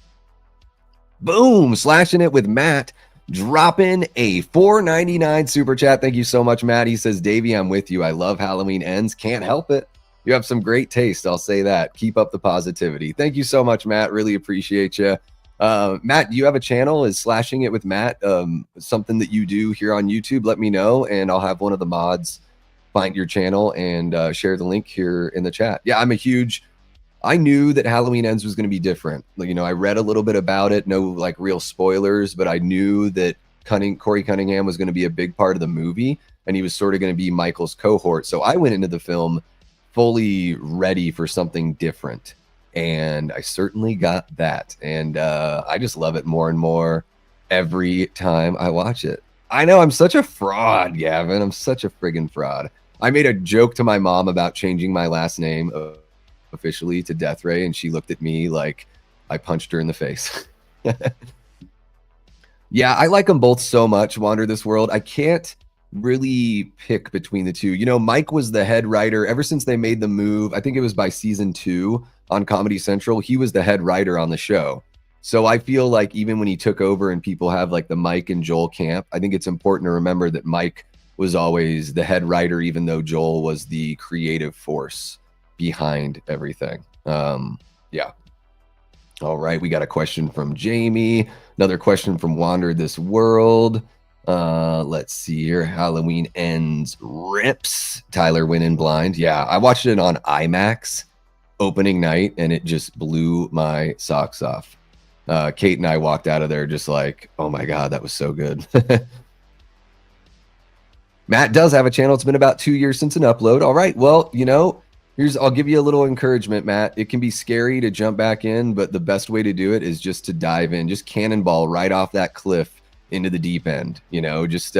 Boom, slashing it with Matt, dropping a $4.99 super chat. Thank you so much, Matt. He says, Davey, I'm with you. I love Halloween Ends. Can't help it. You have some great taste. I'll say that. Keep up the positivity. Thank you so much, Matt. Really appreciate you. Matt, do you have a channel? Is Slashing It with Matt something that you do here on YouTube? Let me know, and I'll have one of the mods find your channel and share the link here in the chat. Yeah, I knew that Halloween Ends was going to be different. You know, I read a little bit about it, no like real spoilers, but I knew that Corey Cunningham was going to be a big part of the movie, and he was sort of going to be Michael's cohort. So I went into the film fully ready for something different, and I certainly got that. And I just love it more and more every time I watch it. I know I'm such a fraud, Gavin. I'm such a friggin' fraud. I made a joke to my mom about changing my last name officially to Death Ray, and she looked at me like I punched her in the face. Yeah, I like them both so much, Wander This World. I can't really pick between the two. You know, Mike was the head writer ever since they made the move. I think it was by season 2 on Comedy Central. He was the head writer on the show. So I feel like even when he took over and people have like the Mike and Joel camp, I think it's important to remember that Mike was always the head writer, even though Joel was the creative force behind everything. Yeah. All right, we got a question from Jamie. Another question from Wander This World. Let's see here. Halloween Ends rips. Tyler went in blind. Yeah, I watched it on IMAX opening night, and it just blew my socks off. Kate and I walked out of there just like, oh my God, that was so good. Matt does have a channel. It's been about 2 years since an upload. All right, well, you know, I'll give you a little encouragement, Matt. It can be scary to jump back in, but the best way to do it is just to dive in, just cannonball right off that cliff into the deep end. You know, just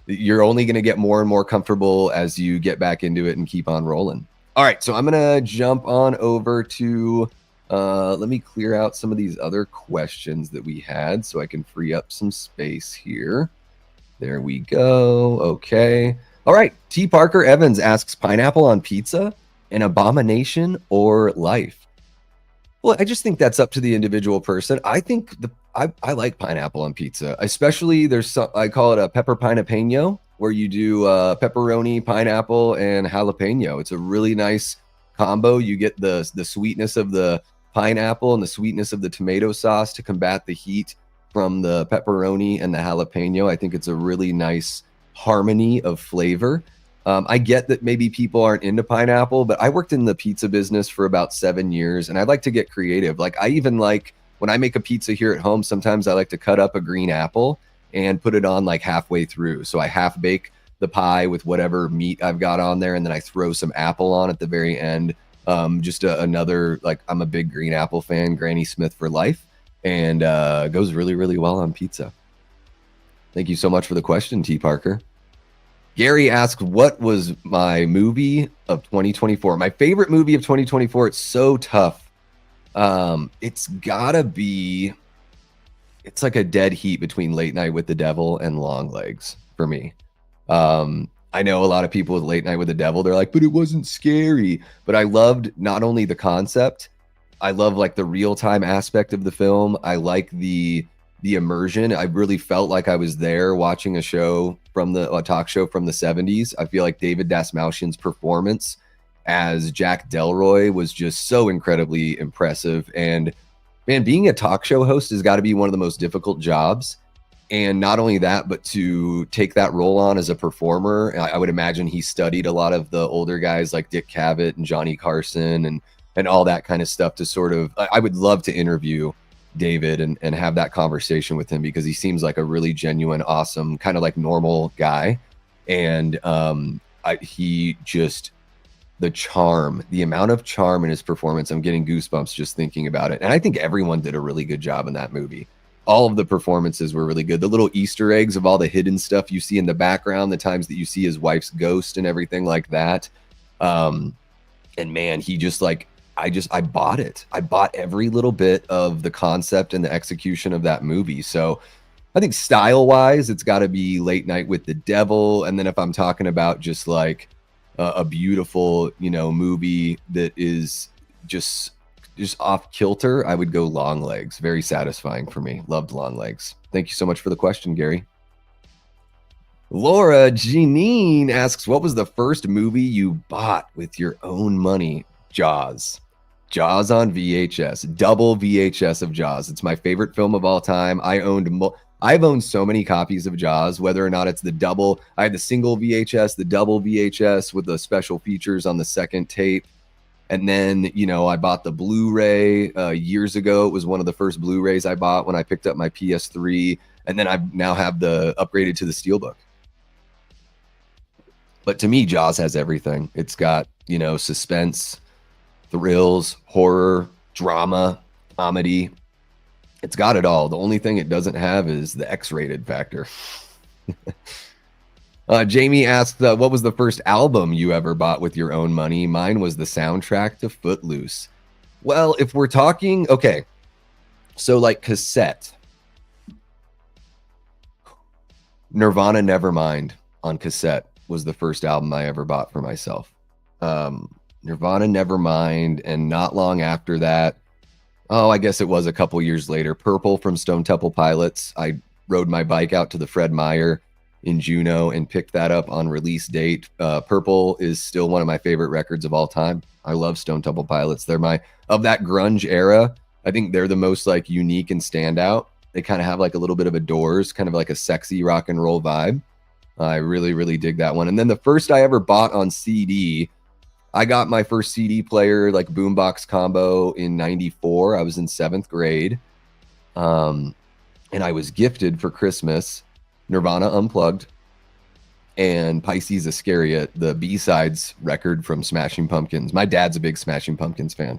you're only going to get more and more comfortable as you get back into it and keep on rolling. All right, so I'm going to jump on over to, let me clear out some of these other questions that we had so I can free up some space here. There we go. Okay. All right. T. Parker Evans asks, pineapple on pizza, an abomination or life? Well, I just think that's up to the individual person. I think I like pineapple on pizza, especially there's some, I call it a pepper pinapeno, where you do pepperoni, pineapple, and jalapeno. It's a really nice combo. You get the sweetness of the pineapple and the sweetness of the tomato sauce to combat the heat from the pepperoni and the jalapeno. I think it's a really nice harmony of flavor. I get that maybe people aren't into pineapple, but I worked in the pizza business for about 7 years, and I like to get creative. Like, I even like when I make a pizza here at home, sometimes I like to cut up a green apple and put it on like halfway through. So I half bake the pie with whatever meat I've got on there, and then I throw some apple on at the very end. Just another, like, I'm a big green apple fan, Granny Smith for life, and goes really, really well on pizza. Thank you so much for the question, T. Parker. Gary asked, what was my movie of 2024? My favorite movie of 2024. It's so tough. It's gotta be, it's like a dead heat between Late Night with the Devil and Longlegs for me. I know a lot of people with Late Night with the Devil, they're like, but it wasn't scary. But I loved not only the concept, I love like the real-time aspect of the film. I like the immersion. I really felt like I was there watching a show from a talk show from the 70s. I feel like David Dastmalchian's performance as Jack Delroy was just so incredibly impressive. And man, being a talk show host has got to be one of the most difficult jobs. And not only that, but to take that role on as a performer, I would imagine he studied a lot of the older guys like Dick Cavett and Johnny Carson and all that kind of stuff to sort of, I would love to interview David and have that conversation with him, because he seems like a really genuine, awesome, kind of like normal guy. And he just, the charm, the amount of charm in his performance, I'm getting goosebumps just thinking about it. And I think everyone did a really good job in that movie. All of the performances were really good. The little Easter eggs of all the hidden stuff you see in the background, the times that you see his wife's ghost and everything like that. And man, he just like, I bought it. I bought every little bit of the concept and the execution of that movie. So I think style wise, it's got to be Late Night with the Devil. And then if I'm talking about just like a beautiful, movie that is just off kilter, I would go Long Legs. Very satisfying for me. Loved Long Legs. Thank you so much for the question, Gary. Laura Janine asks, what was the first movie you bought with your own money? Jaws. Jaws on VHS. Double VHS of Jaws. It's my favorite film of all time. I've owned so many copies of Jaws, whether or not it's the double. I had the single VHS, the double VHS with the special features on the second tape. And then, I bought the Blu-ray years ago. It was one of the first Blu-rays I bought when I picked up my PS3. And then I now have the upgraded to the Steelbook. But to me, Jaws has everything. It's got, suspense, thrills, horror, drama, comedy. It's got it all. The only thing it doesn't have is the X-rated factor. Jamie asked, what was the first album you ever bought with your own money? Mine was the soundtrack to Footloose. Well, if we're talking, okay, so like cassette, Nirvana Nevermind on cassette was the first album I ever bought for myself. Nirvana Nevermind, and not long after that, I guess it was a couple years later, Purple from Stone Temple Pilots. I rode my bike out to the Fred Meyer in Juneau and picked that up on release date. Purple is still one of my favorite records of all time. I love Stone Temple Pilots. They're of that grunge era, I think they're the most like unique and standout. They kind of have like a little bit of a Doors, kind of like a sexy rock and roll vibe. I really, really dig that one. And then the first I ever bought on CD, I got my first CD player, like boombox combo in 94. I was in 7th grade. And I was gifted for Christmas Nirvana Unplugged and Pisces Iscariot, the B-sides record from Smashing Pumpkins. My dad's a big Smashing Pumpkins fan.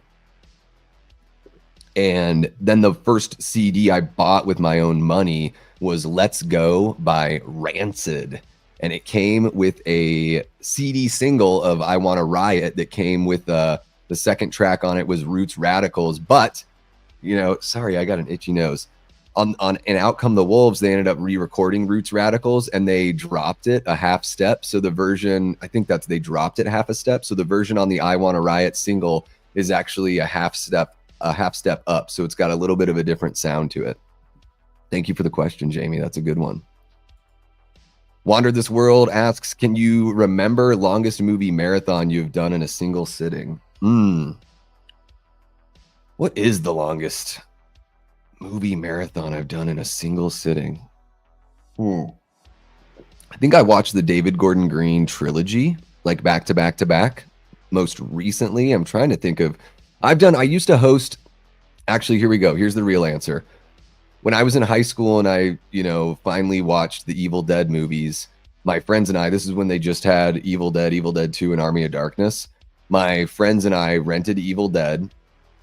And then the first CD I bought with my own money was Let's Go by Rancid. And it came with a CD single of I Wanna Riot that came with the second track on it was Roots Radicals. But, sorry, I got an itchy nose. On And Out Come the Wolves, they ended up re-recording Roots Radicals and they dropped it a half step. So the version, they dropped it half a step. So the version on the I Wanna Riot single is actually a half step up. So it's got a little bit of a different sound to it. Thank you for the question, Jamie. That's a good one. Wander This World asks, can you remember longest movie marathon you've done in a single sitting? What is the longest movie marathon I've done in a single sitting? I think I watched the David Gordon Green trilogy, like back to back to back. Most recently, I'm trying to think of, I used to host, actually, here we go. Here's the real answer. When I was in high school and I, finally watched the Evil Dead movies, my friends and I, this is when they just had Evil Dead 2, and Army of Darkness. My friends and I rented Evil Dead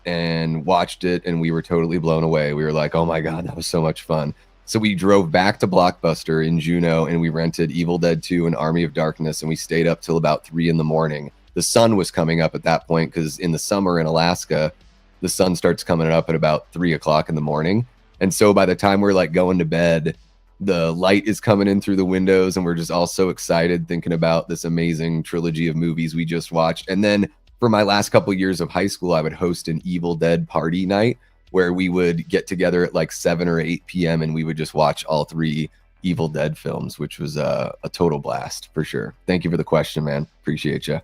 and watched it, and we were totally blown away. We were like, oh my God, that was so much fun. So we drove back to Blockbuster in Juneau and we rented Evil Dead 2 and Army of Darkness, and we stayed up till about 3 a.m. The sun was coming up at that point because in the summer in Alaska, the sun starts coming up at about 3 o'clock in the morning. And so by the time we're like going to bed, the light is coming in through the windows and we're just all so excited thinking about this amazing trilogy of movies we just watched. And then for my last couple years of high school, I would host an Evil Dead party night where we would get together at like 7 or 8 p.m. and we would just watch all 3 Evil Dead films, which was a total blast for sure. Thank you for the question, man. Appreciate you.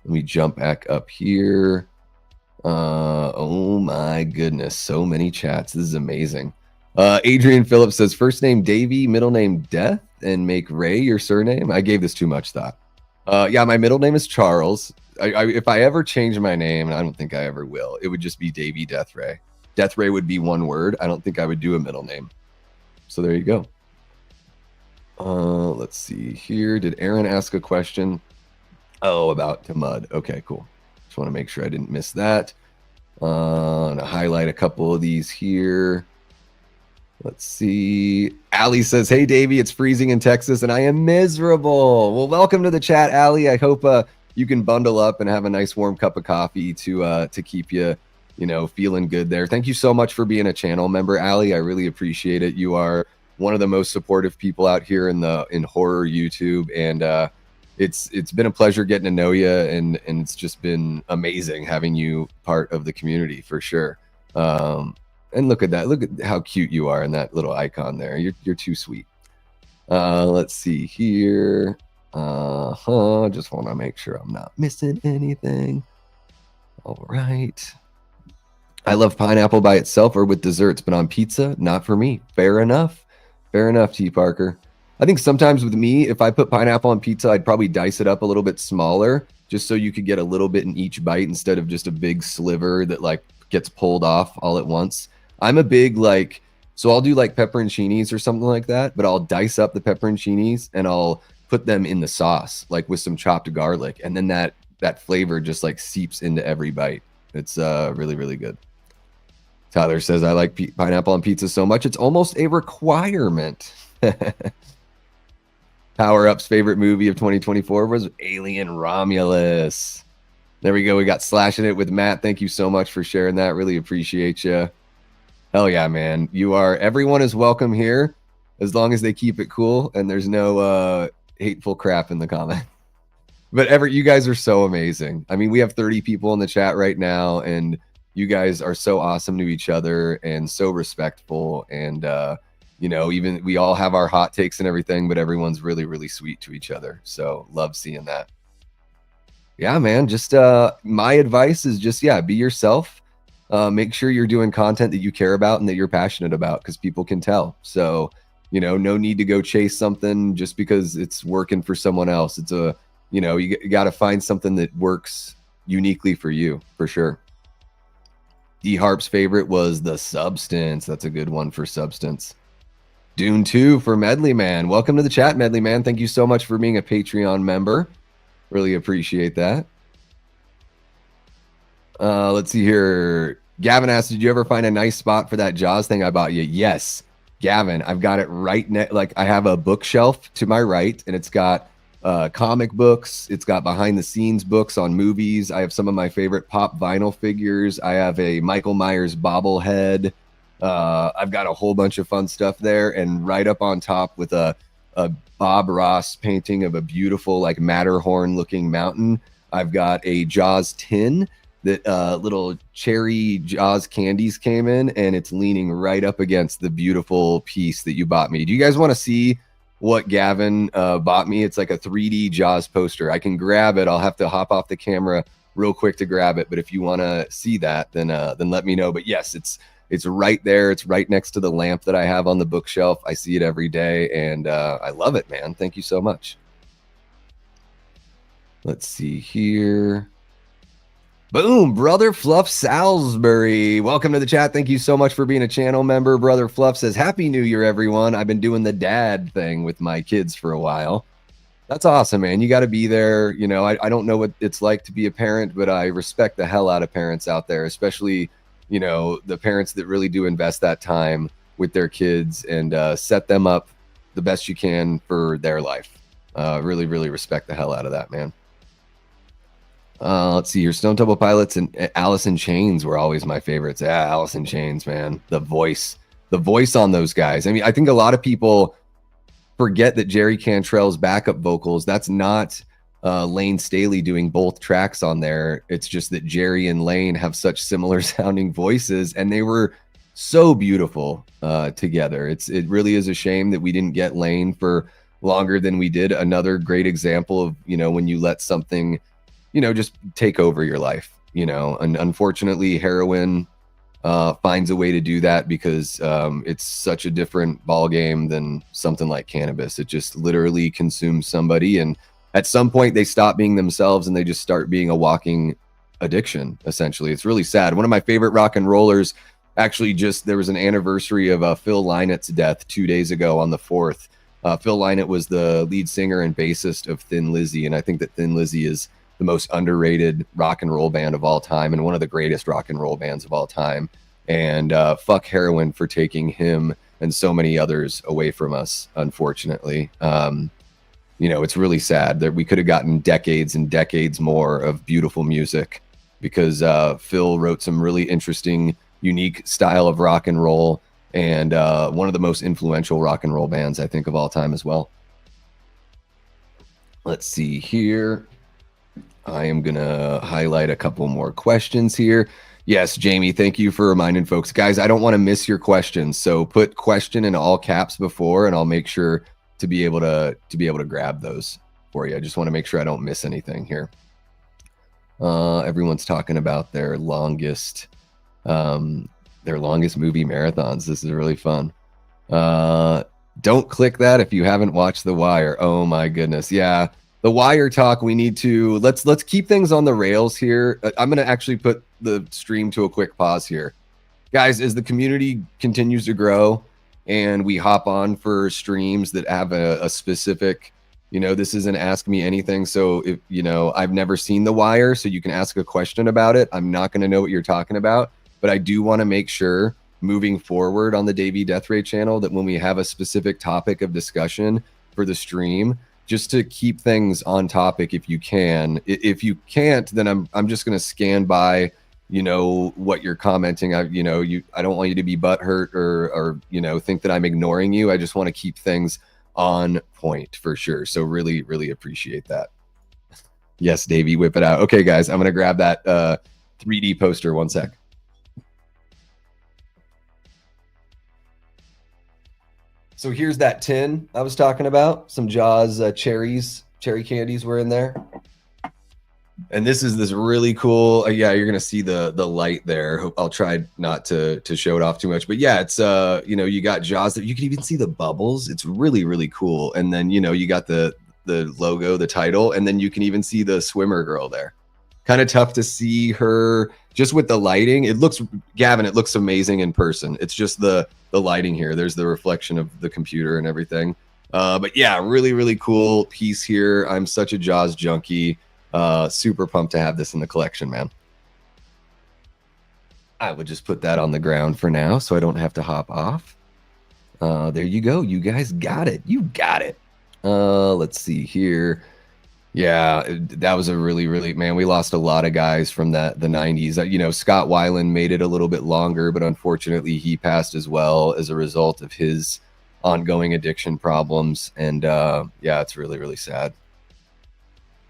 Let me jump back up here. Oh my goodness, so many chats. This is amazing. Adrian Phillips says, first name Davey, middle name Death, and make Ray your surname. I gave this too much thought. Yeah, my middle name is Charles. If I ever change my name, and I don't think I ever will, it would just be Davey Death Ray. Death Ray would be one word. I don't think I would do a middle name. So there you go. Let's see here. Did Aaron ask a question? Oh, about Tamud. Okay, cool. Just want to make sure I didn't miss that. And I'll highlight a couple of these here. Let's see. Allie says, hey, Davey, it's freezing in Texas and I am miserable. Well, welcome to the chat, Allie. I hope you can bundle up and have a nice warm cup of coffee to keep you feeling good there. Thank you so much for being a channel member, Allie. I really appreciate it. You are one of the most supportive people out here in horror YouTube, and it's been a pleasure getting to know you, and it's just been amazing having you part of the community for sure. And look at that. Look at how cute you are in that little icon there. You're too sweet. Let's see here. Just want to make sure I'm not missing anything. All right. I love pineapple by itself or with desserts, but on pizza, not for me. Fair enough. Fair enough, T. Parker. I think sometimes with me, if I put pineapple on pizza, I'd probably dice it up a little bit smaller, just so you could get a little bit in each bite instead of just a big sliver that like gets pulled off all at once. I'm a big so I'll do like pepperoncinis or something like that, but I'll dice up the pepperoncinis and I'll put them in the sauce, like with some chopped garlic, and then that flavor just like seeps into every bite. It's really, really good. Tyler says, I like pineapple on pizza so much, it's almost a requirement. Power Up's favorite movie of 2024 was Alien Romulus. There we go. We got Slashing It with Matt. Thank you so much for sharing that. Really appreciate you. Hell yeah, man. Everyone is welcome here as long as they keep it cool and there's no hateful crap in the comment. But you guys are so amazing. I mean, we have 30 people in the chat right now, and you guys are so awesome to each other and so respectful. And, even we all have our hot takes and everything, but everyone's really, really sweet to each other. So love seeing that. Yeah, man. Just my advice is just, be yourself. Make sure you're doing content that you care about and that you're passionate about, because people can tell. So, no need to go chase something just because it's working for someone else. It's you got to find something that works uniquely for you, for sure. D Harp's favorite was The Substance. That's a good one for Substance. Dune 2 for Medley Man. Welcome to the chat, Medley Man. Thank you so much for being a Patreon member. Really appreciate that. Let's see here. Gavin asked, did you ever find a nice spot for that Jaws thing I bought you? Yes, Gavin, I've got it right next. Like, I have a bookshelf to my right, and it's got comic books. It's got behind the scenes books on movies. I have some of my favorite pop vinyl figures. I have a Michael Myers bobblehead. I've got a whole bunch of fun stuff there, and right up on top with a Bob Ross painting of a beautiful, like, Matterhorn looking mountain, I've got a Jaws tin that little cherry Jaws candies came in, and it's leaning right up against the beautiful piece that you bought me. Do you guys want to see what Gavin bought me? It's like a 3D Jaws poster. I can grab it. I'll have to hop off the camera real quick to grab it, but if you want to see that, then let me know. But yes, it's right there. It's right next to the lamp that I have on the bookshelf. I see it every day, and I love it, man. Thank you so much. Let's see here. Boom, Brother Fluff Salisbury. Welcome to the chat. Thank you so much for being a channel member. Brother Fluff says, Happy New Year, everyone. I've been doing the dad thing with my kids for a while. That's awesome, man. You got to be there. I don't know what it's like to be a parent, but I respect the hell out of parents out there, especially, the parents that really do invest that time with their kids and set them up the best you can for their life. Really, really respect the hell out of that, man. Let's see here. Stone Temple Pilots and Alice in Chains were always my favorites. Yeah, Alice in Chains, man. The voice on those guys. I mean, I think a lot of people forget that Jerry Cantrell's backup vocals, that's not Lane Staley doing both tracks on there. It's just that Jerry and Lane have such similar sounding voices, and they were so beautiful together. It really is a shame that we didn't get Lane for longer than we did. Another great example of, when you let something just take over your life, and unfortunately heroin finds a way to do that because it's such a different ball game than something like cannabis. It just literally consumes somebody, and at some point they stop being themselves and they just start being a walking addiction. Essentially, it's really sad. One of my favorite rock and rollers, actually, there was an anniversary of Phil Lynott's death 2 days ago on the 4th. Phil Lynott was the lead singer and bassist of Thin Lizzy, and I think that Thin Lizzy is the most underrated rock and roll band of all time and one of the greatest rock and roll bands of all time. And fuck heroin for taking him and so many others away from us, unfortunately. It's really sad that we could have gotten decades and decades more of beautiful music, because Phil wrote some really interesting, unique style of rock and roll, and one of the most influential rock and roll bands, I think, of all time as well. Let's see here. I am going to highlight a couple more questions here. Yes, Jamie, thank you for reminding folks. Guys, I don't want to miss your questions, so put question in all caps before, and I'll make sure to be able to grab those for you. I just want to make sure I don't miss anything here. Everyone's talking about their longest movie marathons. This is really fun. Don't click that if you haven't watched The Wire. Oh my goodness. Yeah. The Wire talk, we need to let's keep things on the rails here. I'm going to actually put the stream to a quick pause here. Guys, as the community continues to grow and we hop on for streams that have a specific, this isn't Ask Me Anything. So if, I've never seen The Wire, so you can ask a question about it. I'm not going to know what you're talking about, but I do want to make sure moving forward on the Davey Death Ray channel that when we have a specific topic of discussion for the stream, just to keep things on topic if you can. If you can't, then I'm just going to scan by, what you're commenting. I don't want you to be butthurt or think that I'm ignoring you. I just want to keep things on point for sure. So really, really appreciate that. Yes, Davey, whip it out. Okay, guys, I'm going to grab that 3D poster. One sec. So here's that tin I was talking about. Some Jaws cherry candies were in there. And this is this really cool, yeah, you're going to see the light there. I'll try not to show it off too much. But yeah, it's, you got Jaws. You can even see the bubbles. It's really, really cool. And then, you got the logo, the title, and then you can even see the swimmer girl there. Kind of tough to see her just with the lighting. It looks amazing in person. It's just the lighting here. There's the reflection of the computer and everything. But yeah, really, really cool piece here. I'm such a Jaws junkie. Super pumped to have this in the collection, man. I would just put that on the ground for now so I don't have to hop off. There you go. You guys got it. You got it. Let's see here. Yeah, that was a really, really, man, we lost a lot of guys from the 90s. Scott Weiland made it a little bit longer, but unfortunately he passed as well as a result of his ongoing addiction problems. And yeah, it's really, really sad.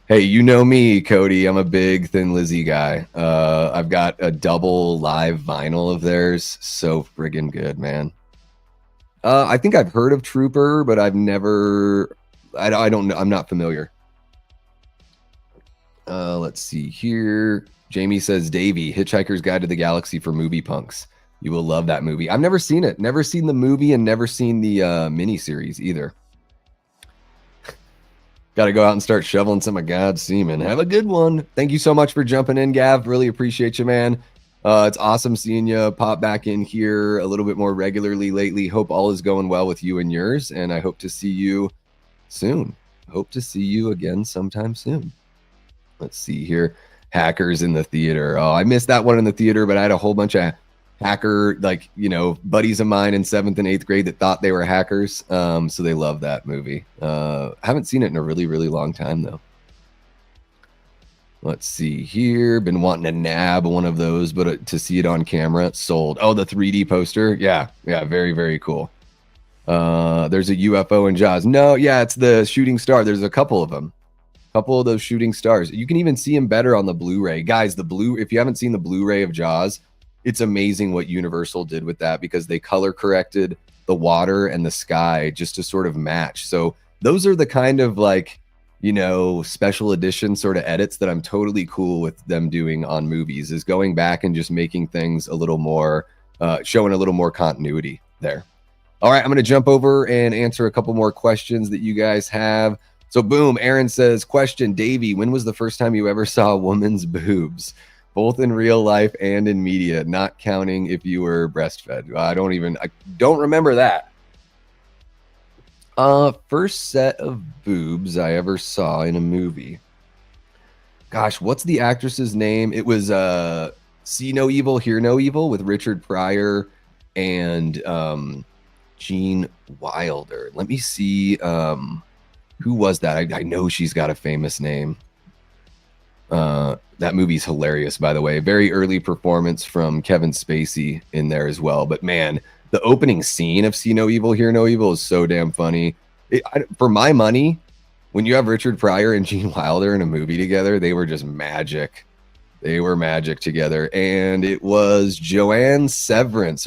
Hey, you know me, Cody. I'm a big Thin Lizzy guy. I've got a double live vinyl of theirs. So friggin' good, man. I think I've heard of Trooper, but I've never, I don't know. I'm not familiar. Let's see here. Jamie says, Davey, Hitchhiker's Guide to the Galaxy for movie punks. You will love that movie. I've never seen it. Never seen the movie and never seen the miniseries either. Got to go out and start shoveling some of God's semen. Have a good one. Thank you so much for jumping in, Gav. Really appreciate you, man. It's awesome seeing you pop back in here a little bit more regularly lately. Hope all is going well with you and yours, and I hope to see you soon. Hope to see you again sometime soon. Let's see here. Hackers in the theater. Oh, I missed that one in the theater, but I had a whole bunch of hacker, buddies of mine in 7th and 8th grade that thought they were hackers. So they love that movie. Haven't seen it in a really, really long time, though. Let's see here. Been wanting to nab one of those, but to see it on camera, sold. Oh, the 3D poster. Yeah. Very, very cool. There's a UFO in Jaws. No, yeah, it's the shooting star. There's a couple of them. Couple of those shooting stars. You can even see them better on the Blu-ray. Guys, if you haven't seen the Blu-ray of Jaws, it's amazing what Universal did with that because they color corrected the water and the sky just to sort of match. So those are the kind of special edition sort of edits that I'm totally cool with them doing on movies, is going back and just making things a little more, showing a little more continuity there. All right, I'm going to jump over and answer a couple more questions that you guys have. So boom, Aaron says, question, Davey, when was the first time you ever saw a woman's boobs? Both in real life and in media, not counting if you were breastfed. I don't remember that. First set of boobs I ever saw in a movie. Gosh, what's the actress's name? It was See No Evil, Hear No Evil with Richard Pryor and Gene Wilder. Let me see. Who was that? I know she's got a famous name. That That movie's hilarious, by the way. Very early performance from Kevin Spacey in there as well. But man, the opening scene of See No Evil, Hear No Evil is so damn funny. For my money, when you have Richard Pryor and Gene Wilder in a movie together, they were just magic. They were magic together. And it was Joan Severance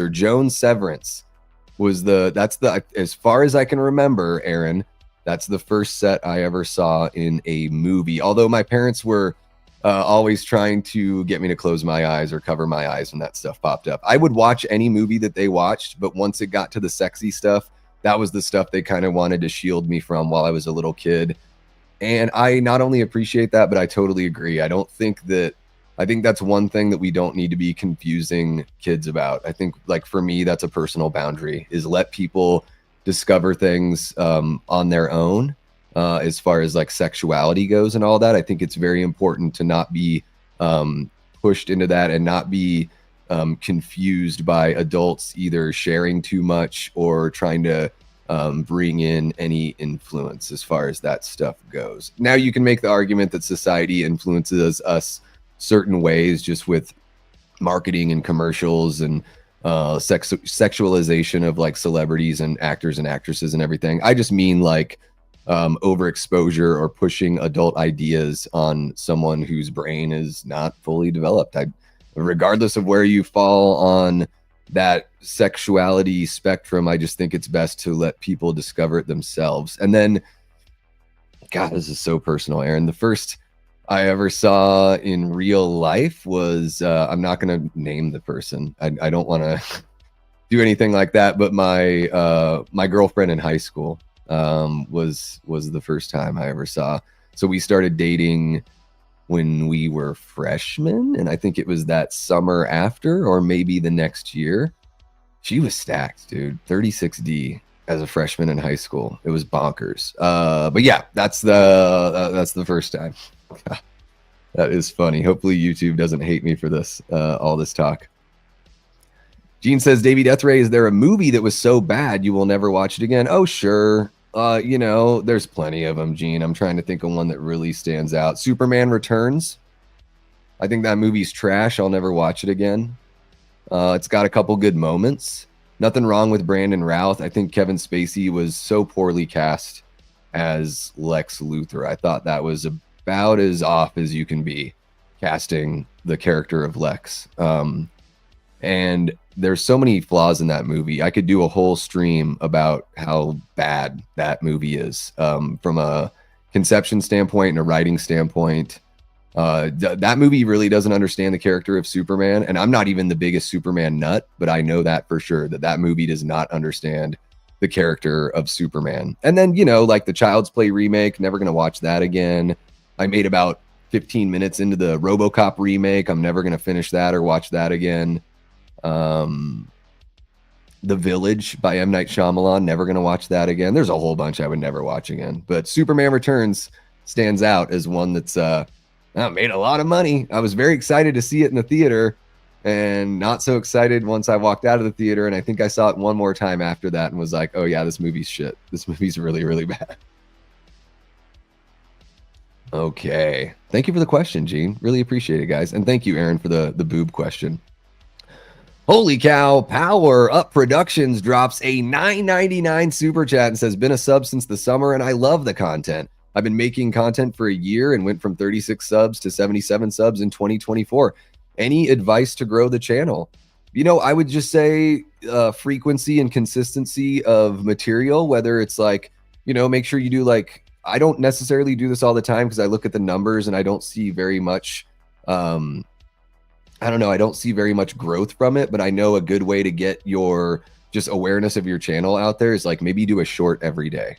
was as far as I can remember, Aaron, that's the first set I ever saw in a movie. Although my parents were always trying to get me to close my eyes or cover my eyes when that stuff popped up. I would watch any movie that they watched, but once it got to the sexy stuff, that was the stuff they kind of wanted to shield me from while I was a little kid. And I not only appreciate that, but I totally agree. I think that's one thing that we don't need to be confusing kids about. I think, like, for me, that's a personal boundary, is let people discover things on their own. As far as like sexuality goes and all that, I think it's very important to not be pushed into that and not be confused by adults either sharing too much or trying to bring in any influence as far as that stuff goes. Now, you can make the argument that society influences us certain ways just with marketing and commercials and sexualization of like celebrities and actors and actresses and everything. I just mean like overexposure or pushing adult ideas on someone whose brain is not fully developed. Regardless of where you fall on that sexuality spectrum, I just think it's best to let people discover it themselves. And then, God, this is so personal, Aaron. The first I ever saw in real life was, I'm not going to name the person. I don't want to do anything like that, but my girlfriend in high school was the first time I ever saw. So we started dating when we were freshmen, and I think it was that summer after, or maybe the next year. She was stacked, dude. 36D as a freshman in high school. It was bonkers. But yeah, that's the first time. That is funny. Hopefully YouTube doesn't hate me for this, all this talk. Gene says, Davey Deathray, is there a movie that was so bad you will never watch it again? Oh, sure. There's plenty of them, Gene. I'm trying to think of one that really stands out. Superman Returns. I think that movie's trash. I'll never watch it again. It's got a couple good moments. Nothing wrong with Brandon Routh. I think Kevin Spacey was so poorly cast as Lex Luthor. I thought that was about as off as you can be casting the character of Lex. And there's so many flaws in that movie. I could do a whole stream about how bad that movie is, from a conception standpoint and a writing standpoint. That movie really doesn't understand the character of Superman. And I'm not even the biggest Superman nut, but I know that for sure, that movie does not understand the character of Superman. And then, like the Child's Play remake, never going to watch that again. I made about 15 minutes into the RoboCop remake. I'm never going to finish that or watch that again. The Village by M. Night Shyamalan, never going to watch that again. There's a whole bunch I would never watch again. But Superman Returns stands out as one that's made a lot of money. I was very excited to see it in the theater and not so excited once I walked out of the theater. And I think I saw it one more time after that and was like, oh yeah, this movie's shit. This movie's really, really bad. Okay. Thank you for the question, Gene. Really appreciate it, guys. And thank you, Aaron, for the boob question. Holy cow, Power Up Productions drops a $9.99 super chat and says, been a sub since the summer and I love the content. I've been making content for a year and went from 36 subs to 77 subs in 2024. Any advice to grow the channel? I would just say frequency and consistency of material, whether it's like, make sure you do like, I don't necessarily do this all the time because I look at the numbers and I don't see very much, I don't see very much growth from it, but I know a good way to get your just awareness of your channel out there is like maybe do a short every day.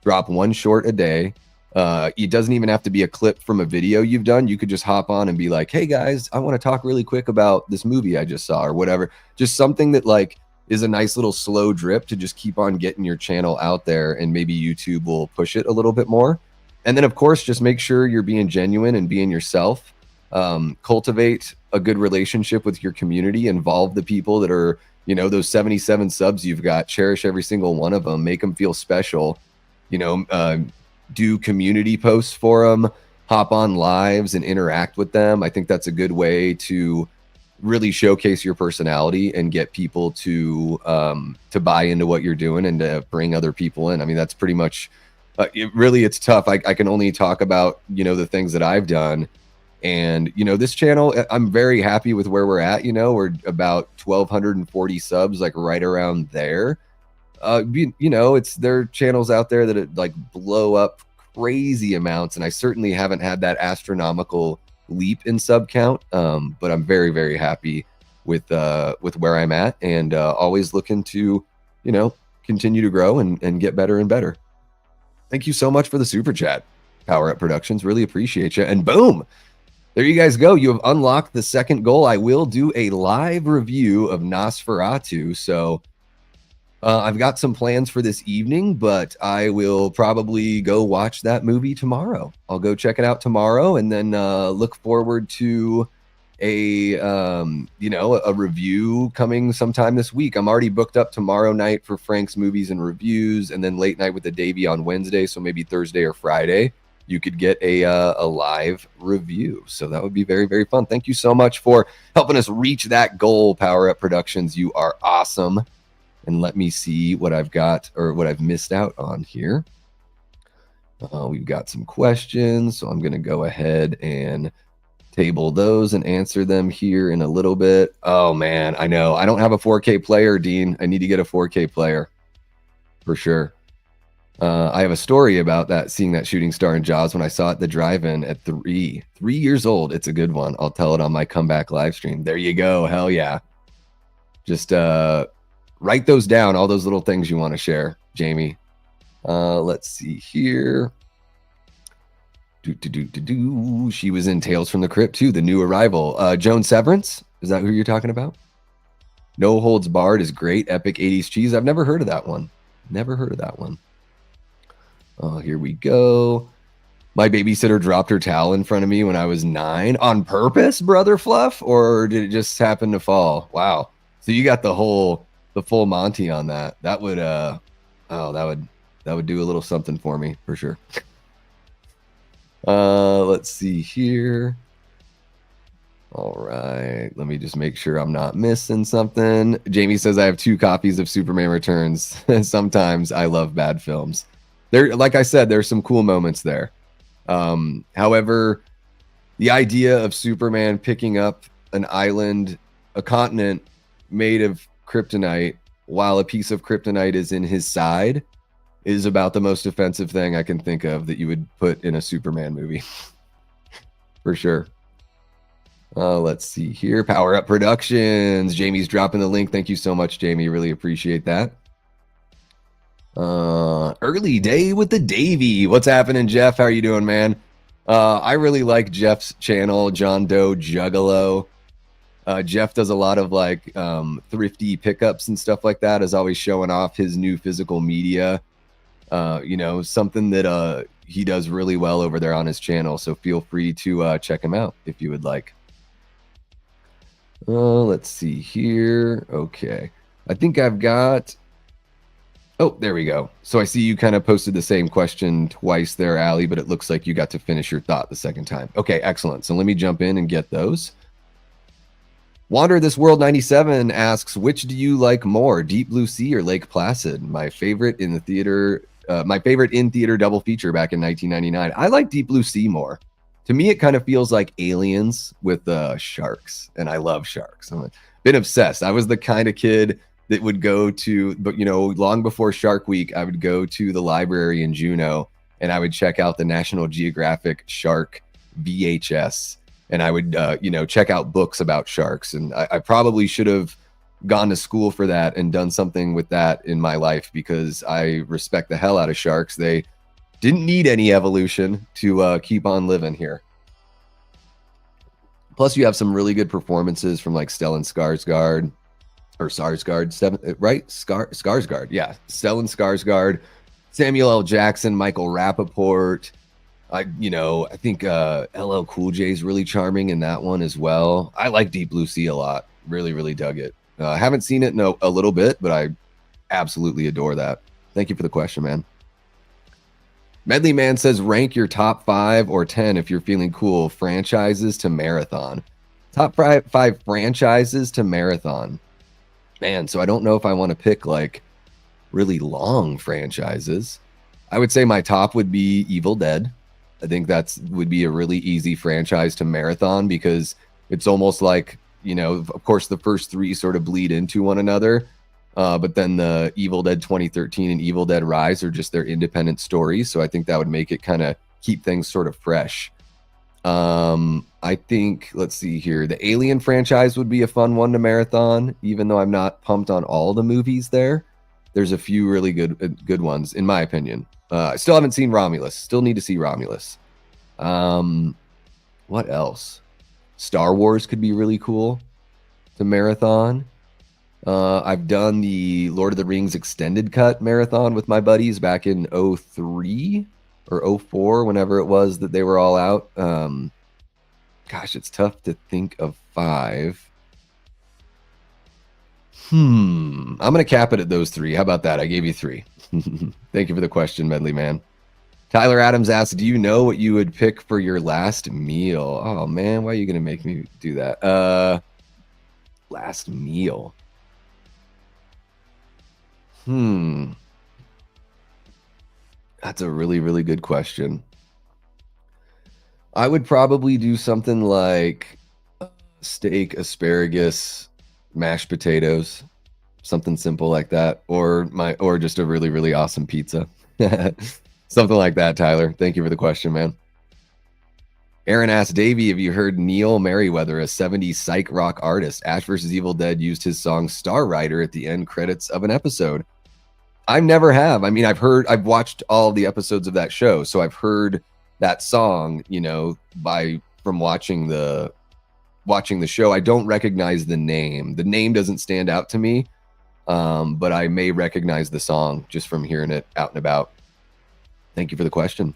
Drop one short a day. It doesn't even have to be a clip from a video you've done. You could just hop on and be like, hey guys, I want to talk really quick about this movie I just saw or whatever. Just something that like is a nice little slow drip to just keep on getting your channel out there, and maybe YouTube will push it a little bit more. And then of course, just make sure you're being genuine and being yourself. Cultivate a good relationship with your community, involve the people that are, those 77 subs you've got, cherish every single one of them, make them feel special, do community posts for them, hop on lives and interact with them. I think that's a good way to really showcase your personality and get people to buy into what you're doing and to bring other people in. I mean, that's pretty much it's tough. I can only talk about, the things that I've done. And, this channel, I'm very happy with where we're at. We're about 1,240 subs, like right around there. There are channels out there that like blow up crazy amounts. And I certainly haven't had that astronomical leap in sub count. But I'm very, very happy with where I'm at, and always looking to, continue to grow and get better and better. Thank you so much for the super chat, Power Up Productions. Really appreciate you. And boom, there you guys go. You have unlocked the second goal. I will do a live review of Nosferatu. So I've got some plans for this evening, but I will probably go watch that movie tomorrow. I'll go check it out tomorrow, and then look forward to a review coming sometime this week. I'm already booked up tomorrow night for Frank's Movies and Reviews, and then late night with the Davey on Wednesday. So maybe Thursday or Friday, you could get a live review. So that would be very, very fun. Thank you so much for helping us reach that goal, Power Up Productions. You are awesome. And let me see what I've got or what I've missed out on here. We've got some questions, so I'm going to go ahead and table those and answer them here in a little bit. Oh, man, I know. I don't have a 4K player, Dean. I need to get a 4K player for sure. I have a story about that, seeing that shooting star in Jaws when I saw it at the drive-in at 3 years old. It's a good one. I'll tell it on my comeback live stream. There you go. Hell yeah. Just write those down, all those little things you want to share, Jamie. Let's see here. She was in Tales from the Crypt too, the new arrival. Joan Severance, is that who you're talking about? No Holds Barred is great. Epic 80s cheese. I've never heard of that one. Never heard of that one. Oh, here we go. My babysitter dropped her towel in front of me when I was 9 on purpose, Brother Fluff, or did it just happen to fall? Wow. So you got the full Monty on that. That would that would do a little something for me for sure. Let's see here. All right, let me just make sure I'm not missing something. Jamie says I have 2 copies of Superman Returns. Sometimes I love bad films. There, like I said, there's some cool moments there. However, the idea of Superman picking up an island, a continent made of kryptonite, while a piece of kryptonite is in his side, is about the most offensive thing I can think of that you would put in a Superman movie. For sure. Let's see here. Power Up Productions. Jamie's dropping the link. Thank you so much, Jamie. Really appreciate that. Early day with the Davey. What's happening, Jeff? How are you doing, man? I really like Jeff's channel, John Doe Juggalo. Jeff does a lot of like thrifty pickups and stuff like that, is always showing off his new physical media. Something that he does really well over there on his channel. So feel free to check him out if you would like. Let's see here. Okay. I think I've got... Oh, there we go. So I see you kind of posted the same question twice there, Allie, but it looks like you got to finish your thought the second time. Okay, excellent. So let me jump in and get those. Wander This World 97 asks, which do you like more, Deep Blue Sea or Lake Placid? My favorite in the theater, my favorite in-theater double feature back in 1999. I like Deep Blue Sea more. To me, it kind of feels like Aliens with sharks, and I love sharks. I've been obsessed. I was the kind of kid that would go to, but long before Shark Week, I would go to the library in Juneau, and I would check out the National Geographic Shark VHS, and I would, check out books about sharks. And I probably should have gone to school for that and done something with that in my life, because I respect the hell out of sharks. They didn't need any evolution to keep on living here. Plus, you have some really good performances from like Stellan Skarsgård, or Skarsgård, right? Skarsgård, yeah. Stellan Skarsgård, Samuel L. Jackson, Michael Rappaport. I think LL Cool J is really charming in that one as well. I like Deep Blue Sea a lot. Really, really dug it. Haven't seen it in a little bit, but I absolutely adore that. Thank you for the question, man. Medley Man says rank your top 5 or 10 if you're feeling cool franchises to marathon. Top five franchises to marathon. Man, so I don't know if I want to pick like really long franchises. I would say my top would be Evil Dead. I think would be a really easy franchise to marathon because it's almost like, you know, of course the first 3 sort of bleed into one another. But then the Evil Dead 2013 and Evil Dead Rise are just their independent stories. So I think that would make it kind of keep things sort of fresh. I think, let's see here, the Alien franchise would be a fun one to marathon, even though I'm not pumped on all the movies there. There's a few really good ones, in my opinion. I still haven't seen Romulus. Still need to see Romulus. What else? Star Wars could be really cool to marathon. I've done the Lord of the Rings extended cut marathon with my buddies back in 03 or 04, whenever it was that they were all out. Gosh, it's tough to think of 5. I'm going to cap it at those 3. How about that? I gave you 3. Thank you for the question, Medley Man. Tyler Adams asks, do you know what you would pick for your last meal? Oh, man, why are you going to make me do that? Last meal. That's a really, really good question. I would probably do something like steak, asparagus, mashed potatoes, something simple like that, or just a really, really awesome pizza. Something like that, Tyler. Thank you for the question, man. Aaron asked, Davey, have you heard Neil Merriweather, a 70s psych rock artist? Ash vs. Evil Dead used his song Star Rider at the end credits of an episode. I never have. I mean, I've watched all the episodes of that show, so I've heard that song, you know, from watching the show. I don't recognize the name. The name doesn't stand out to me, but I may recognize the song just from hearing it out and about. Thank you for the question.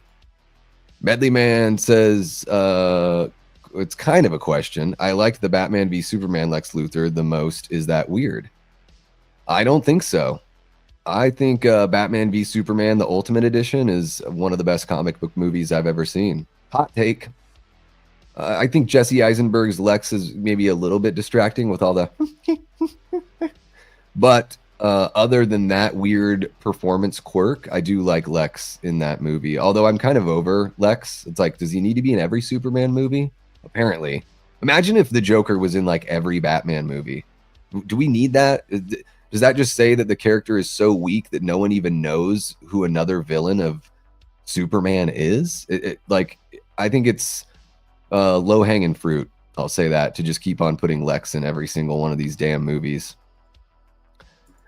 Medley Man says, it's kind of a question. I liked the Batman v Superman Lex Luthor the most. Is that weird? I don't think so. I think Batman v Superman, the Ultimate Edition, is one of the best comic book movies I've ever seen. Hot take. I think Jesse Eisenberg's Lex is maybe a little bit distracting with all the... But other than that weird performance quirk, I do like Lex in that movie. Although I'm kind of over Lex. It's like, does he need to be in every Superman movie? Apparently. Imagine if the Joker was in like every Batman movie. Do we need that? Does that just say that the character is so weak that no one even knows who another villain of Superman is? I think it's low-hanging fruit, I'll say that, to just keep on putting Lex in every single one of these damn movies.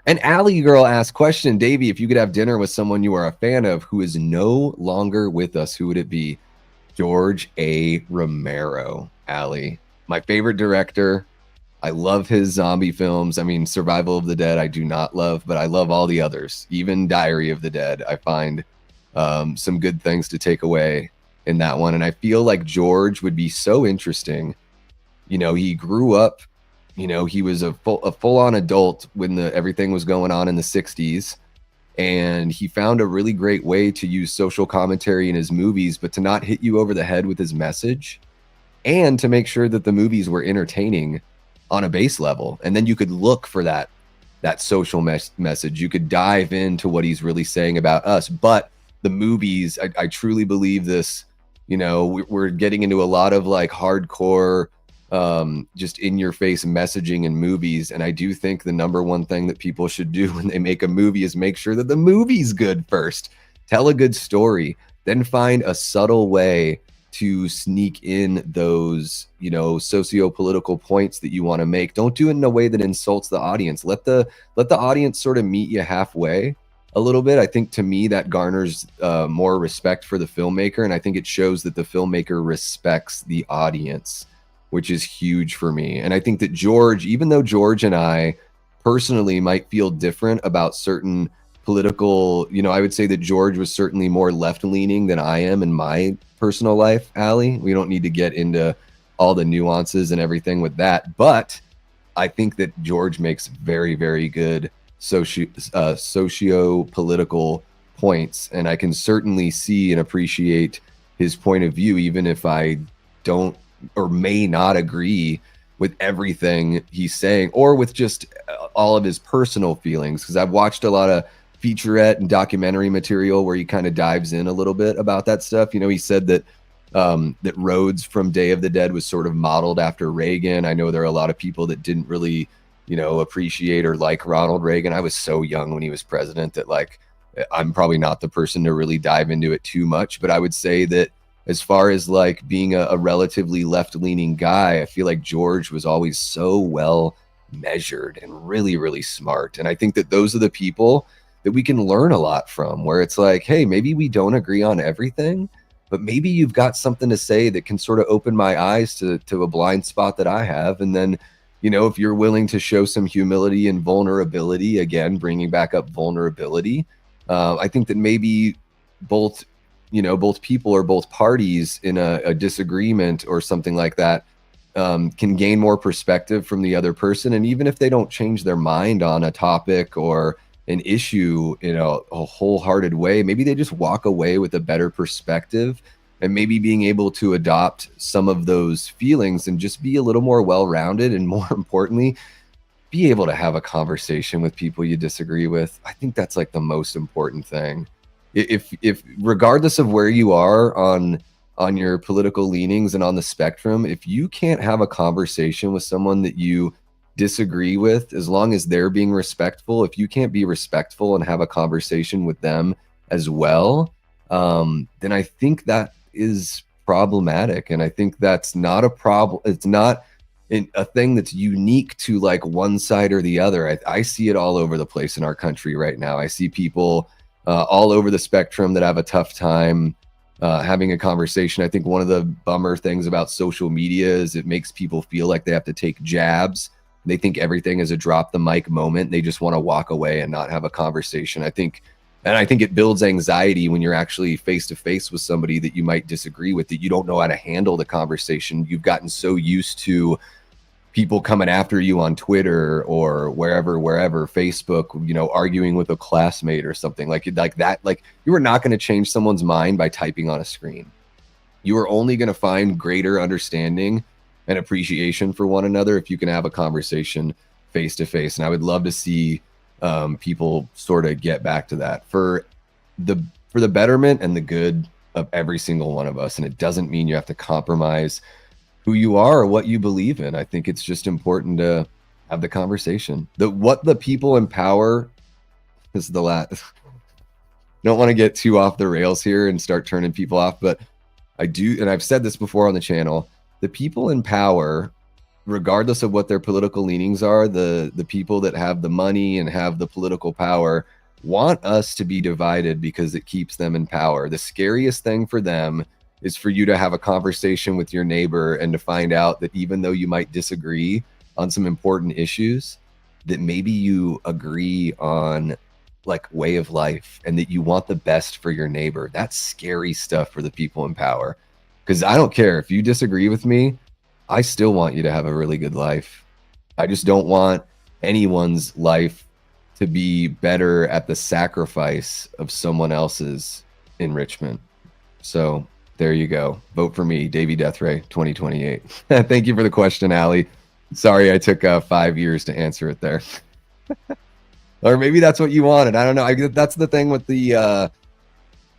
And Allie Girl asked, question, Davey, if you could have dinner with someone you are a fan of who is no longer with us, who would it be? George A. Romero, Allie. My favorite director. I love his zombie films. I mean, Survival of the Dead I do not love, but I love all the others. Even Diary of the Dead, I find some good things to take away in that one. And I feel like George would be so interesting. You know, he grew up, you know, he was a full-on adult when everything was going on in the 60s. And he found a really great way to use social commentary in his movies, but to not hit you over the head with his message, and to make sure that the movies were entertaining on a base level. And then you could look for that social message. You could dive into what he's really saying about us. But the movies, I truly believe this, you know, we're getting into a lot of like hardcore, just in your face messaging in movies. And I do think the number one thing that people should do when they make a movie is make sure that the movie's good first. Tell a good story, then find a subtle way to sneak in those, you know, socio-political points that you want to make. Don't do it in a way that insults the audience. Let the audience sort of meet you halfway a little bit. I think to me that garners more respect for the filmmaker, and I think it shows that the filmmaker respects the audience, which is huge for me. And I think that George, even though George and I personally might feel different about certain political, you know, I would say that George was certainly more left-leaning than I am in my personal life, Allie. We don't need to get into all the nuances and everything with that, but I think that George makes very, very good socio-political points, and I can certainly see and appreciate his point of view, even if I don't or may not agree with everything he's saying or with just all of his personal feelings. Because I've watched a lot of featurette and documentary material where he kind of dives in a little bit about that stuff. You know, he said that that Rhodes from Day of the Dead was sort of modeled after Reagan. I know there are a lot of people that didn't really, you know, appreciate or like Ronald Reagan. I was so young when he was president that, like, I'm probably not the person to really dive into it too much, but I would say that as far as like being a relatively left-leaning guy, I feel like George was always so well measured and really, really smart. And I think that those are the people that we can learn a lot from, where it's like, hey, maybe we don't agree on everything, but maybe you've got something to say that can sort of open my eyes to a blind spot that I have. And then, you know, if you're willing to show some humility and vulnerability, again, bringing back up vulnerability, I think that maybe both people or both parties in a disagreement or something like that can gain more perspective from the other person. And even if they don't change their mind on a topic or an issue in a wholehearted way, maybe they just walk away with a better perspective, and maybe being able to adopt some of those feelings and just be a little more well-rounded, and more importantly, be able to have a conversation with people you disagree with. I think that's like the most important thing. If regardless of where you are on your political leanings and on the spectrum, if you can't have a conversation with someone that you disagree with, as long as they're being respectful, if you can't be respectful and have a conversation with them as well, then I think that is problematic. And I think that's not a problem. It's not a thing that's unique to like one side or the other. I see it all over the place in our country right now. I see people all over the spectrum that have a tough time having a conversation. I think one of the bummer things about social media is it makes people feel like they have to take jabs. They think everything is a drop the mic moment. They just want to walk away and not have a conversation. I think it builds anxiety when you're actually face to face with somebody that you might disagree with, that you don't know how to handle the conversation. You've gotten so used to people coming after you on Twitter or wherever, Facebook, you know, arguing with a classmate or something like that. Like, you are not going to change someone's mind by typing on a screen. You are only going to find greater understanding and appreciation for one another if you can have a conversation face to face. And I would love to see people sort of get back to that for the betterment and the good of every single one of us. And it doesn't mean you have to compromise who you are or what you believe in. I think it's just important to have the conversation. What the people in power is the last. Don't want to get too off the rails here and start turning people off, but I do, and I've said this before on the channel, the people in power, regardless of what their political leanings are, the people that have the money and have the political power want us to be divided because it keeps them in power. The scariest thing for them is for you to have a conversation with your neighbor and to find out that even though you might disagree on some important issues, that maybe you agree on like way of life and that you want the best for your neighbor. That's scary stuff for the people in power. Because I don't care if you disagree with me, I still want you to have a really good life. I just don't want anyone's life to be better at the sacrifice of someone else's enrichment. So there you go. Vote for me, Davey Deathray, 2028. Thank you for the question, Allie. Sorry I took 5 years to answer it there. Or maybe that's what you wanted. I don't know. That's the thing with the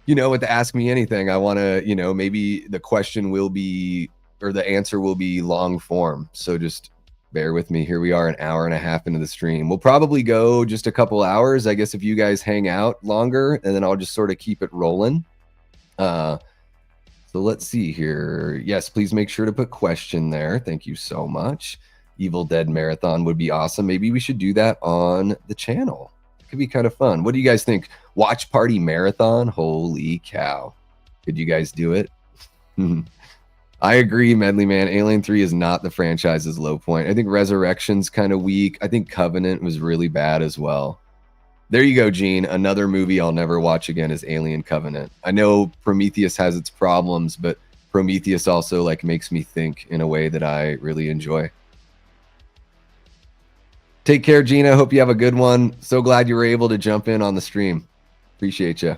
with the Ask Me Anything. I want to, maybe the question will be, or the answer will be long form. So just bear with me. Here we are, an hour and a half into the stream. We'll probably go just a couple hours, I guess, if you guys hang out longer, and then I'll just sort of keep it rolling. So let's see here. Yes, please make sure to put question there. Thank you so much. Evil Dead Marathon would be awesome. Maybe we should do that on the channel. It could be kind of fun. What do you guys think? Watch Party Marathon? Holy cow. Could you guys do it? I agree, Medley Man. Alien 3 is not the franchise's low point. I think Resurrection's kind of weak. I think Covenant was really bad as well. There you go, Gene. Another movie I'll never watch again is Alien Covenant. I know Prometheus has its problems, but Prometheus also like makes me think in a way that I really enjoy. Take care, Gina. Hope you have a good one. So glad you were able to jump in on the stream. Appreciate you.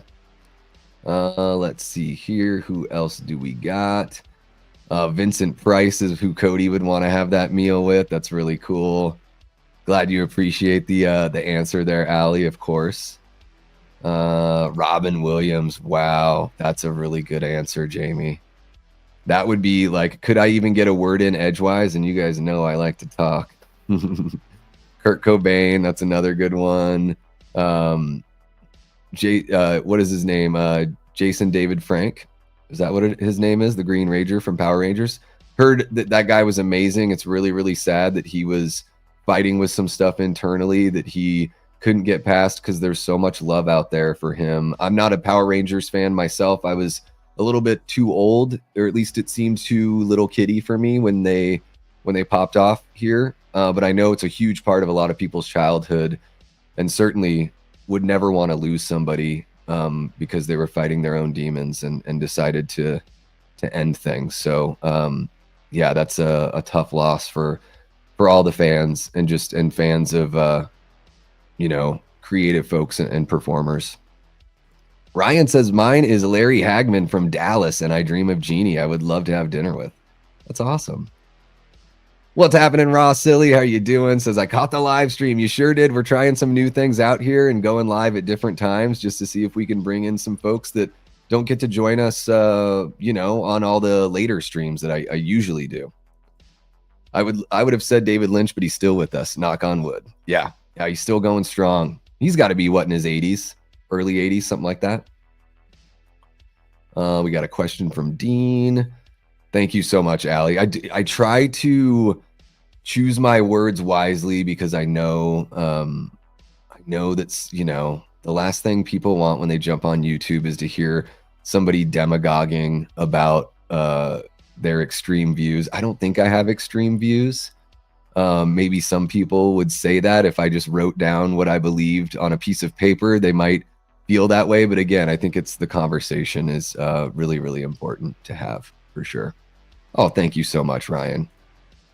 Let's see here. Who else do we got? Vincent Price is who Cody would want to have that meal with. That's really cool. Glad you appreciate the answer there, Allie, of course. Robin Williams. Wow, that's a really good answer, Jamie. That would be like, could I even get a word in edgewise? And you guys know I like to talk. Kurt Cobain, that's another good one. What is his name? Jason David Frank. Is that what his name is? The Green Ranger from Power Rangers. Heard that guy was amazing. It's really, really sad that he was fighting with some stuff internally that he couldn't get past because there's so much love out there for him. I'm not a Power Rangers fan myself. I was a little bit too old, or at least it seemed too little kiddie for me when they popped off here. But I know it's a huge part of a lot of people's childhood, and certainly would never want to lose somebody because they were fighting their own demons and decided to end things. So yeah, that's a tough loss for all the fans and fans of creative folks and performers. Ryan says mine is Larry Hagman from Dallas, and I dream of Jeannie. I would love to have dinner with. That's awesome. What's happening, Raw Silly? How you doing? Says, I caught the live stream. You sure did. We're trying some new things out here and going live at different times just to see if we can bring in some folks that don't get to join us, on all the later streams that I usually do. I would have said David Lynch, but he's still with us. Knock on wood. Yeah, he's still going strong. He's got to be, in his 80s? Early 80s, something like that. We got a question from Dean. Thank you so much, Allie. I try to choose my words wisely because I know that's, the last thing people want when they jump on YouTube is to hear somebody demagoguing about their extreme views. I don't think I have extreme views. Maybe some people would say that if I just wrote down what I believed on a piece of paper, they might feel that way. But again, I think it's the conversation is really, really important to have for sure. Oh, thank you so much, Ryan.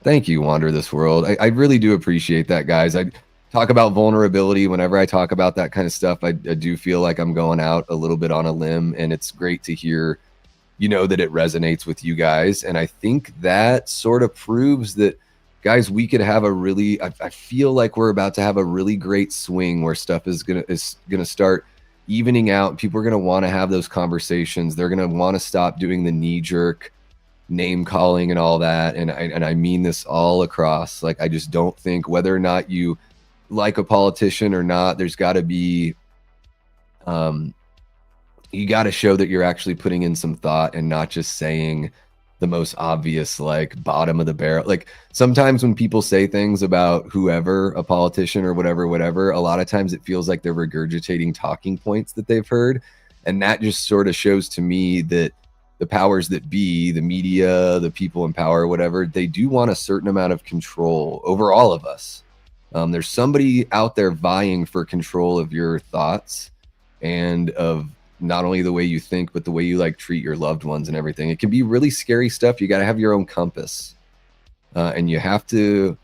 Thank you, Wander This World. I really do appreciate that, guys. I talk about vulnerability. Whenever I talk about that kind of stuff, I do feel like I'm going out a little bit on a limb, and it's great to hear, that it resonates with you guys. And I think that sort of proves that, guys, we could have I feel like we're about to have a really great swing where stuff is gonna start evening out. People are gonna want to have those conversations. They're gonna want to stop doing the knee-jerk name calling and all that. And I mean this all across. Like, I just don't think, whether or not you like a politician or not, there's got to be, you got to show that you're actually putting in some thought and not just saying the most obvious, like, bottom of the barrel. Like, sometimes when people say things about whoever, a politician or whatever, a lot of times it feels like they're regurgitating talking points that they've heard. And that just sort of shows to me that the powers that be, the media, the people in power, whatever, they do want a certain amount of control over all of us. There's somebody out there vying for control of your thoughts and of not only the way you think, but the way you treat your loved ones and everything. It can be really scary stuff. You got to have your own compass, and you have to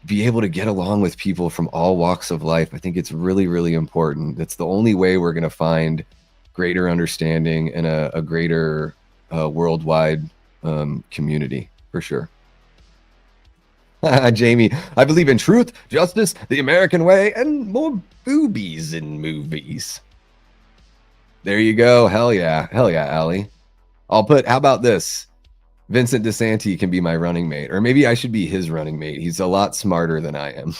be able to get along with people from all walks of life. I think it's really, really important. It's the only way we're going to find greater understanding and a greater worldwide community, for sure. Jamie, I believe in truth, justice, the American way, and more boobies in movies. There you go. Hell yeah, Allie. How about this? Vincent DeSantis can be my running mate, or maybe I should be his running mate. He's a lot smarter than I am.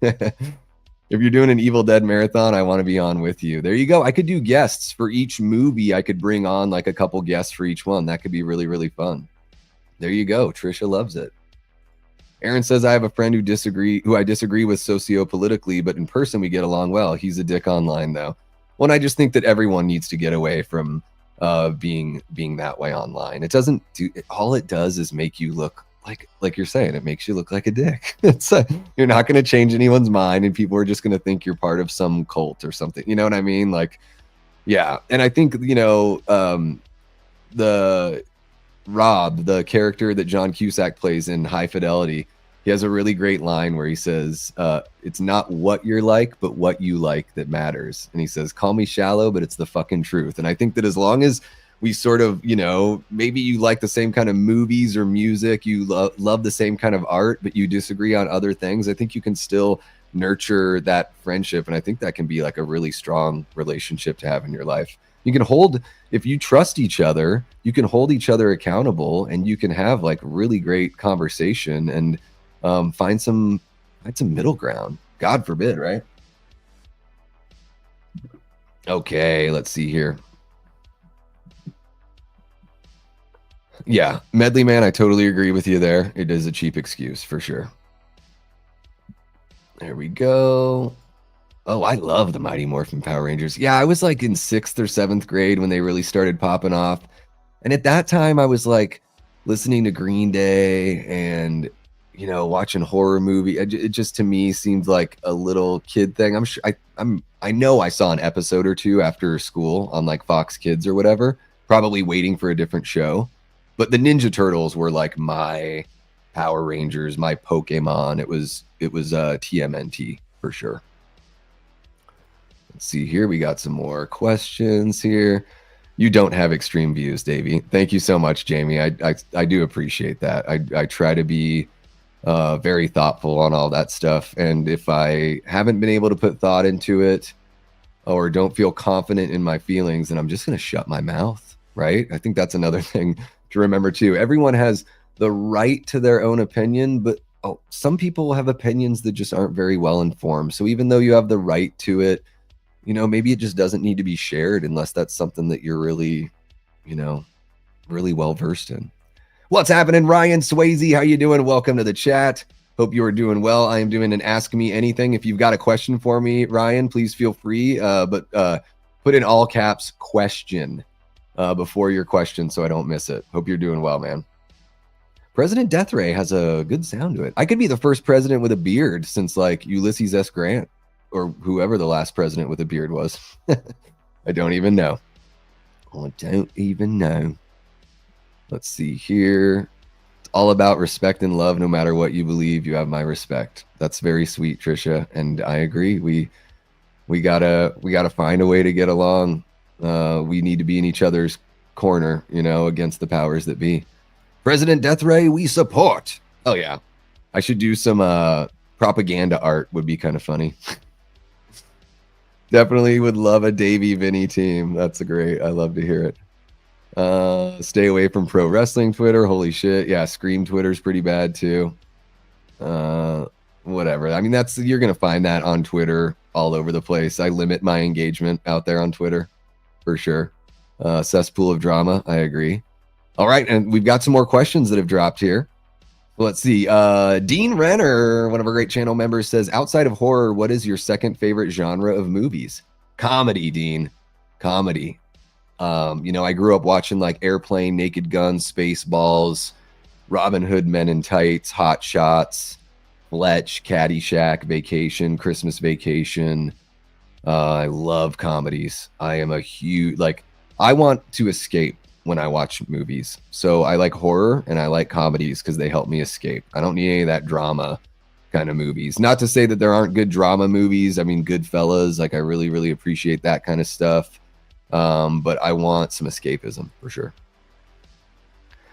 If you're doing an Evil Dead marathon, I want to be on with you. There you go. I could do guests for each movie. I could bring on a couple guests for each one. That could be really, really fun. There you go. Trisha loves it. Aaron says, I have a friend who I disagree with sociopolitically, but in person we get along well. He's a dick online, though. Well, and I just think that everyone needs to get away from being that way online. It doesn't do, all it does is make you look like you're saying, it makes you look like a dick. You're not going to change anyone's mind, and people are just going to think you're part of some cult or something. You know what I mean? Yeah. And I think, the Rob, the character that John Cusack plays in High Fidelity, He has a really great line where he says, it's not what you're like, but what you like that matters. And he says, call me shallow, but it's the fucking truth. And I think that as long as we sort of, maybe you like the same kind of movies or music, you love the same kind of art, but you disagree on other things, I think you can still nurture that friendship. And I think that can be like a really strong relationship to have in your life. You can hold, if you trust each other, you can hold each other accountable, and you can have like really great conversation and find some middle ground. God forbid, right? Okay, let's see here. Yeah, Medley Man, I totally agree with you there. It is a cheap excuse for sure. There we go. Oh, I love the Mighty Morphin Power Rangers. Yeah, I was like in 6th or 7th grade when they really started popping off. And at that time, I was like listening to Green Day and, watching horror movie. It just to me seemed like a little kid thing. I'm sure I know I saw an episode or two after school on like Fox Kids or whatever, probably waiting for a different show. But the Ninja Turtles were like my Power Rangers, my Pokemon. It was TMNT for sure. Let's see here. We got some more questions here. You don't have extreme views, Davey. Thank you so much, Jamie. I do appreciate that. I try to be very thoughtful on all that stuff. And if I haven't been able to put thought into it or don't feel confident in my feelings, then I'm just going to shut my mouth, right? I think that's another thing to remember too. Everyone has the right to their own opinion, but some people have opinions that just aren't very well informed. So even though you have the right to it, maybe it just doesn't need to be shared unless that's something that you're really, really well versed in. What's happening, Ryan Swayze? How you doing? Welcome to the chat. Hope you are doing well. I am doing an Ask Me Anything. If you've got a question for me, Ryan, please feel free. But put in all caps question before your question so I don't miss it. Hope you're doing well, man. President Death Ray has a good sound to it. I could be the first president with a beard since like Ulysses S. Grant or whoever the last president with a beard was. I don't even know. Let's see here. It's all about respect and love. No matter what you believe, you have my respect. That's very sweet, Trisha. And I agree. We gotta find a way to get along. We need to be in each other's corner, against the powers that be. President Death Ray, we support. Oh yeah. I should do some propaganda art. Would be kind of funny. Definitely would love a Davey Vinny team. That's great. I love to hear it. Stay away from pro wrestling Twitter. Holy shit. Yeah, Scream Twitter's pretty bad too. Whatever. I mean, you're gonna find that on Twitter all over the place. I limit my engagement out there on Twitter for sure. Cesspool of drama. I agree. All right, and we've got some more questions that have dropped here. Let's see. Dean Renner, one of our great channel members, says, outside of horror, what is your second favorite genre of movies? Comedy, Dean. Comedy. I grew up watching like Airplane, Naked Gun, Spaceballs, Robin Hood, Men in Tights, Hot Shots, Fletch, Caddyshack, Vacation, Christmas Vacation. I love comedies. I am a huge, I want to escape when I watch movies. So I like horror and I like comedies because they help me escape. I don't need any of that drama kind of movies. Not to say that there aren't good drama movies. I mean, Goodfellas, I really, really appreciate that kind of stuff. But I want some escapism for sure.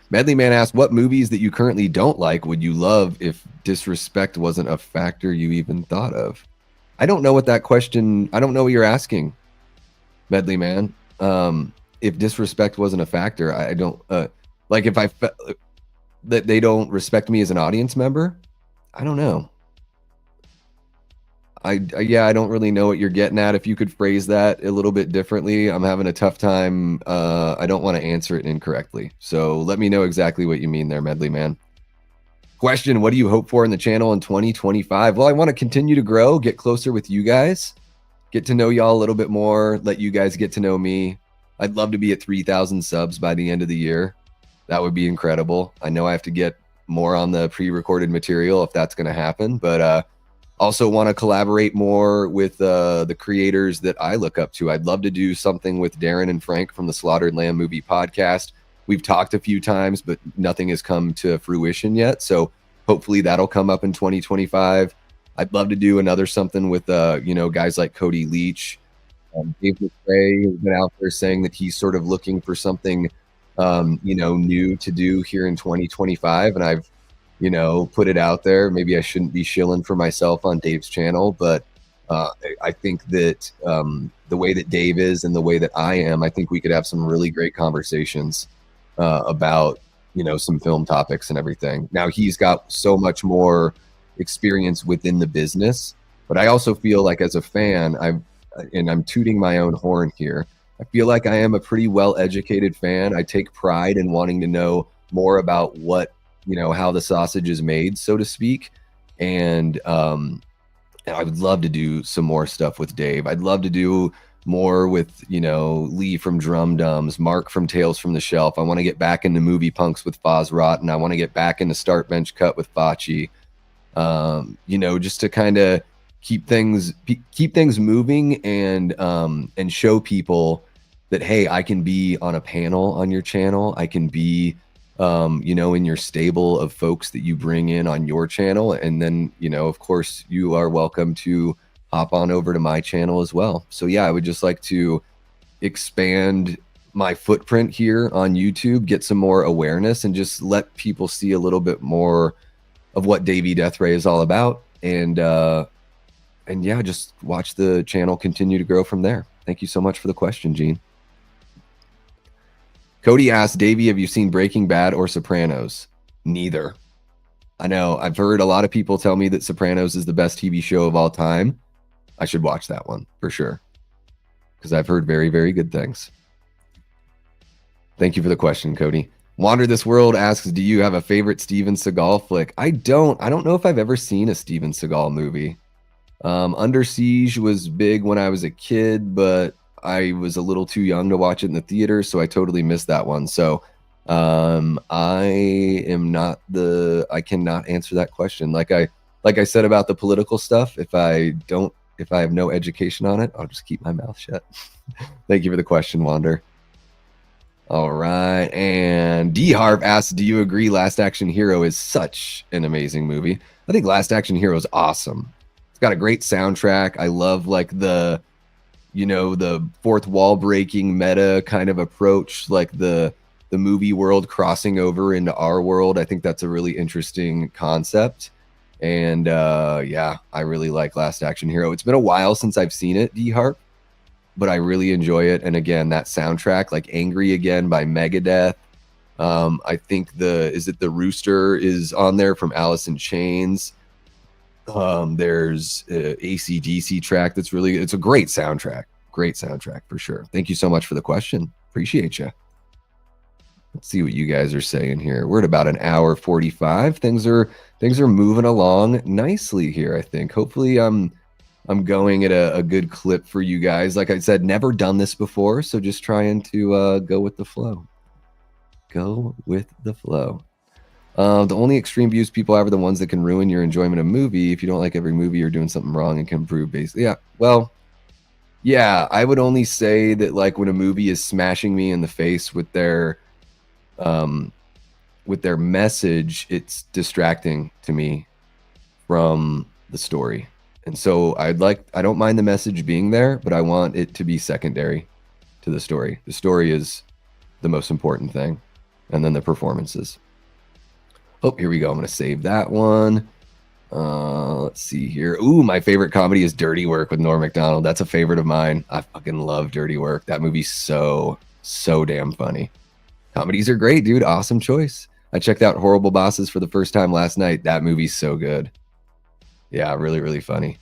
Medley Man asked, what movies that you currently don't like would you love if disrespect wasn't a factor you even thought of? I don't know what that question, I don't know what you're asking, Medley Man. If disrespect wasn't a factor, I don't, if I felt that they don't respect me as an audience member, I don't know. I don't really know what you're getting at. If you could phrase that a little bit differently, I'm having a tough time. I don't want to answer it incorrectly. So let me know exactly what you mean there, Medley Man. Question, what do you hope for in the channel in 2025? Well, I want to continue to grow, get closer with you guys, get to know y'all a little bit more, let you guys get to know me. I'd love to be at 3,000 subs by the end of the year. That would be incredible. I know I have to get more on the pre-recorded material if that's going to happen, but also want to collaborate more with the creators that I look up to. I'd love to do something with Darren and Frank from the Slaughtered Lamb Movie Podcast. We've talked a few times, but nothing has come to fruition yet. So hopefully that'll come up in 2025. I'd love to do another something with guys like Cody Leach. Dave McRae has been out there saying that he's sort of looking for something new to do here in 2025, and I've put it out there. Maybe I shouldn't be shilling for myself on Dave's channel, but I think that the way that Dave is and the way that I am, I think we could have some really great conversations about some film topics and everything. Now, he's got so much more experience within the business, but I also feel like as a fan, I'm tooting my own horn here, I feel like I am a pretty well-educated fan. I take pride in wanting to know more about what how the sausage is made, so to speak. And I would love to do some more stuff with Dave. I'd love to do more with Lee from Drum Dums, Mark from Tales from the Shelf. I want to get back into Movie Punks with Foz Rotten. I want to get back into Start Bench Cut with Fachi. Just to kind of keep things moving and show people that, hey, I can be on a panel on your channel. I can be in your stable of folks that you bring in on your channel. And then, of course, you are welcome to hop on over to my channel as well. So yeah, I would just like to expand my footprint here on YouTube, get some more awareness, and just let people see a little bit more of what Davey Death Ray is all about. And yeah, just watch the channel continue to grow from there. Thank you so much for the question, Gene. Cody asked, Davey, have you seen Breaking Bad or Sopranos? Neither. I know. I've heard a lot of people tell me that Sopranos is the best TV show of all time. I should watch that one for sure, because I've heard very, very good things. Thank you for the question, Cody. Wander This World asks, do you have a favorite Steven Seagal flick? I don't know if I've ever seen a Steven Seagal movie. Under Siege was big when I was a kid, but I was a little too young to watch it in the theater, so I totally missed that one. So I cannot answer that question. Like I said about the political stuff, if I have no education on it, I'll just keep my mouth shut. Thank you for the question, Wander. All right. And D Harp asks, do you agree Last Action Hero is such an amazing movie? I think Last Action Hero is awesome. It's got a great soundtrack. I love like the fourth wall breaking meta kind of approach, like the movie world crossing over into our world. I think that's a really interesting concept. And yeah, I really like Last Action Hero. It's been a while since I've seen it, D Harp, but I really enjoy it. And again, that soundtrack, like Angry Again by Megadeth. I think the Rooster is on there from Alice in Chains. There's AC/DC track that's it's a great soundtrack for sure. Thank you so much for the question. Appreciate you. Let's see what you guys are saying here. We're at about an hour 45. Things are moving along nicely here, I think. Hopefully I'm going at a good clip for you guys. Like I said, never done this before, so just trying to go with the flow. Go with the flow. The only extreme views people have are the ones that can ruin your enjoyment of a movie. If you don't like every movie, you're doing something wrong and can improve basically. Yeah, well, yeah, I would only say that like when a movie is smashing me in the face with their message, it's distracting to me from the story. And so I don't mind the message being there, but I want it to be secondary to the story. The story is the most important thing, and then the performances. Oh, here we go. I'm going to save that one. Let's see here. Ooh, my favorite comedy is Dirty Work with Norm Macdonald. That's a favorite of mine. I fucking love Dirty Work. That movie's so damn funny. Comedies are great, dude. Awesome choice. I checked out Horrible Bosses for the first time last night. That movie's so good. Yeah, really, really funny.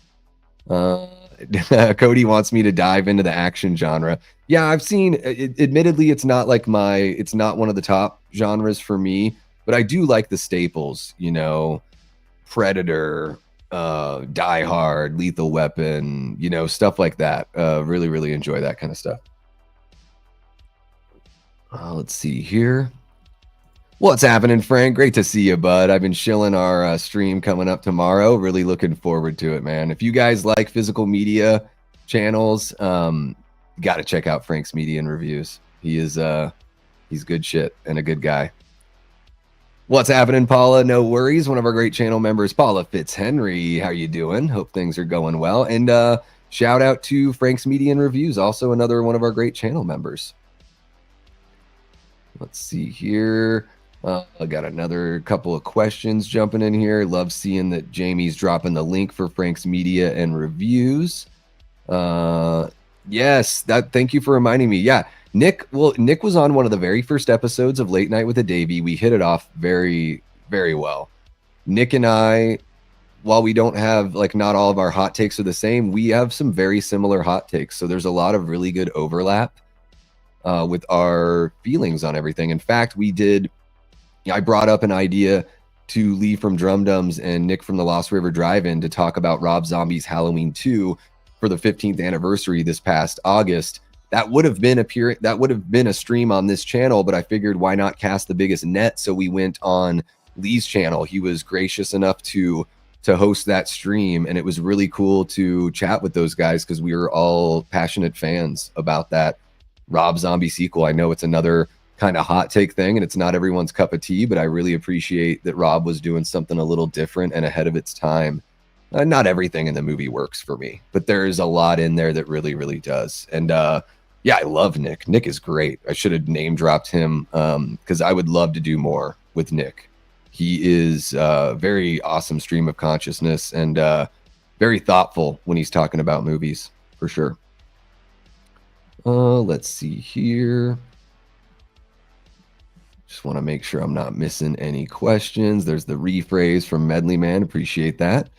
Cody wants me to dive into the action genre. Yeah, I've seen it. Admittedly, it's not one of the top genres for me, but I do like the staples, Predator, Die Hard, Lethal Weapon, stuff like that. Really, really enjoy that kind of stuff. Let's see here. What's happening, Frank? Great to see you, bud. I've been shilling our stream coming up tomorrow. Really looking forward to it, man. If you guys like physical media channels, got to check out Frank's Media and Reviews. He's good shit and a good guy. What's happening, Paula? No worries. One of our great channel members, Paula Fitzhenry. How you doing? Hope things are going well. And shout out to Frank's Media and Reviews, also another one of our great channel members. Let's see here. I got another couple of questions jumping in here. Love seeing that Jamie's dropping the link for Frank's Media and Reviews. Yes, thank you for reminding me. Yeah, Nick was on one of the very first episodes of Late Night with the Davey. We hit it off very, very well. Nick and I, while we don't have, like, not all of our hot takes are the same, we have some very similar hot takes. So there's a lot of really good overlap with our feelings on everything. In fact, I brought up an idea to Lee from Drum Dums and Nick from the Lost River Drive-In to talk about Rob Zombie's Halloween 2 for the 15th anniversary this past August. That would have been a stream on this channel, but I figured why not cast the biggest net? So we went on Lee's channel. He was gracious enough to host that stream, and it was really cool to chat with those guys because we were all passionate fans about that Rob Zombie sequel. I know it's another kind of hot take thing, and it's not everyone's cup of tea, but I really appreciate that Rob was doing something a little different and ahead of its time. Not everything in the movie works for me, but there is a lot in there that really, really does. And yeah, I love Nick. Nick is great. I should have name dropped him because I would love to do more with Nick. He is a very awesome stream of consciousness and very thoughtful when he's talking about movies, for sure. Let's see here. Just want to make sure I'm not missing any questions. There's the rephrase from Medley Man. Appreciate that.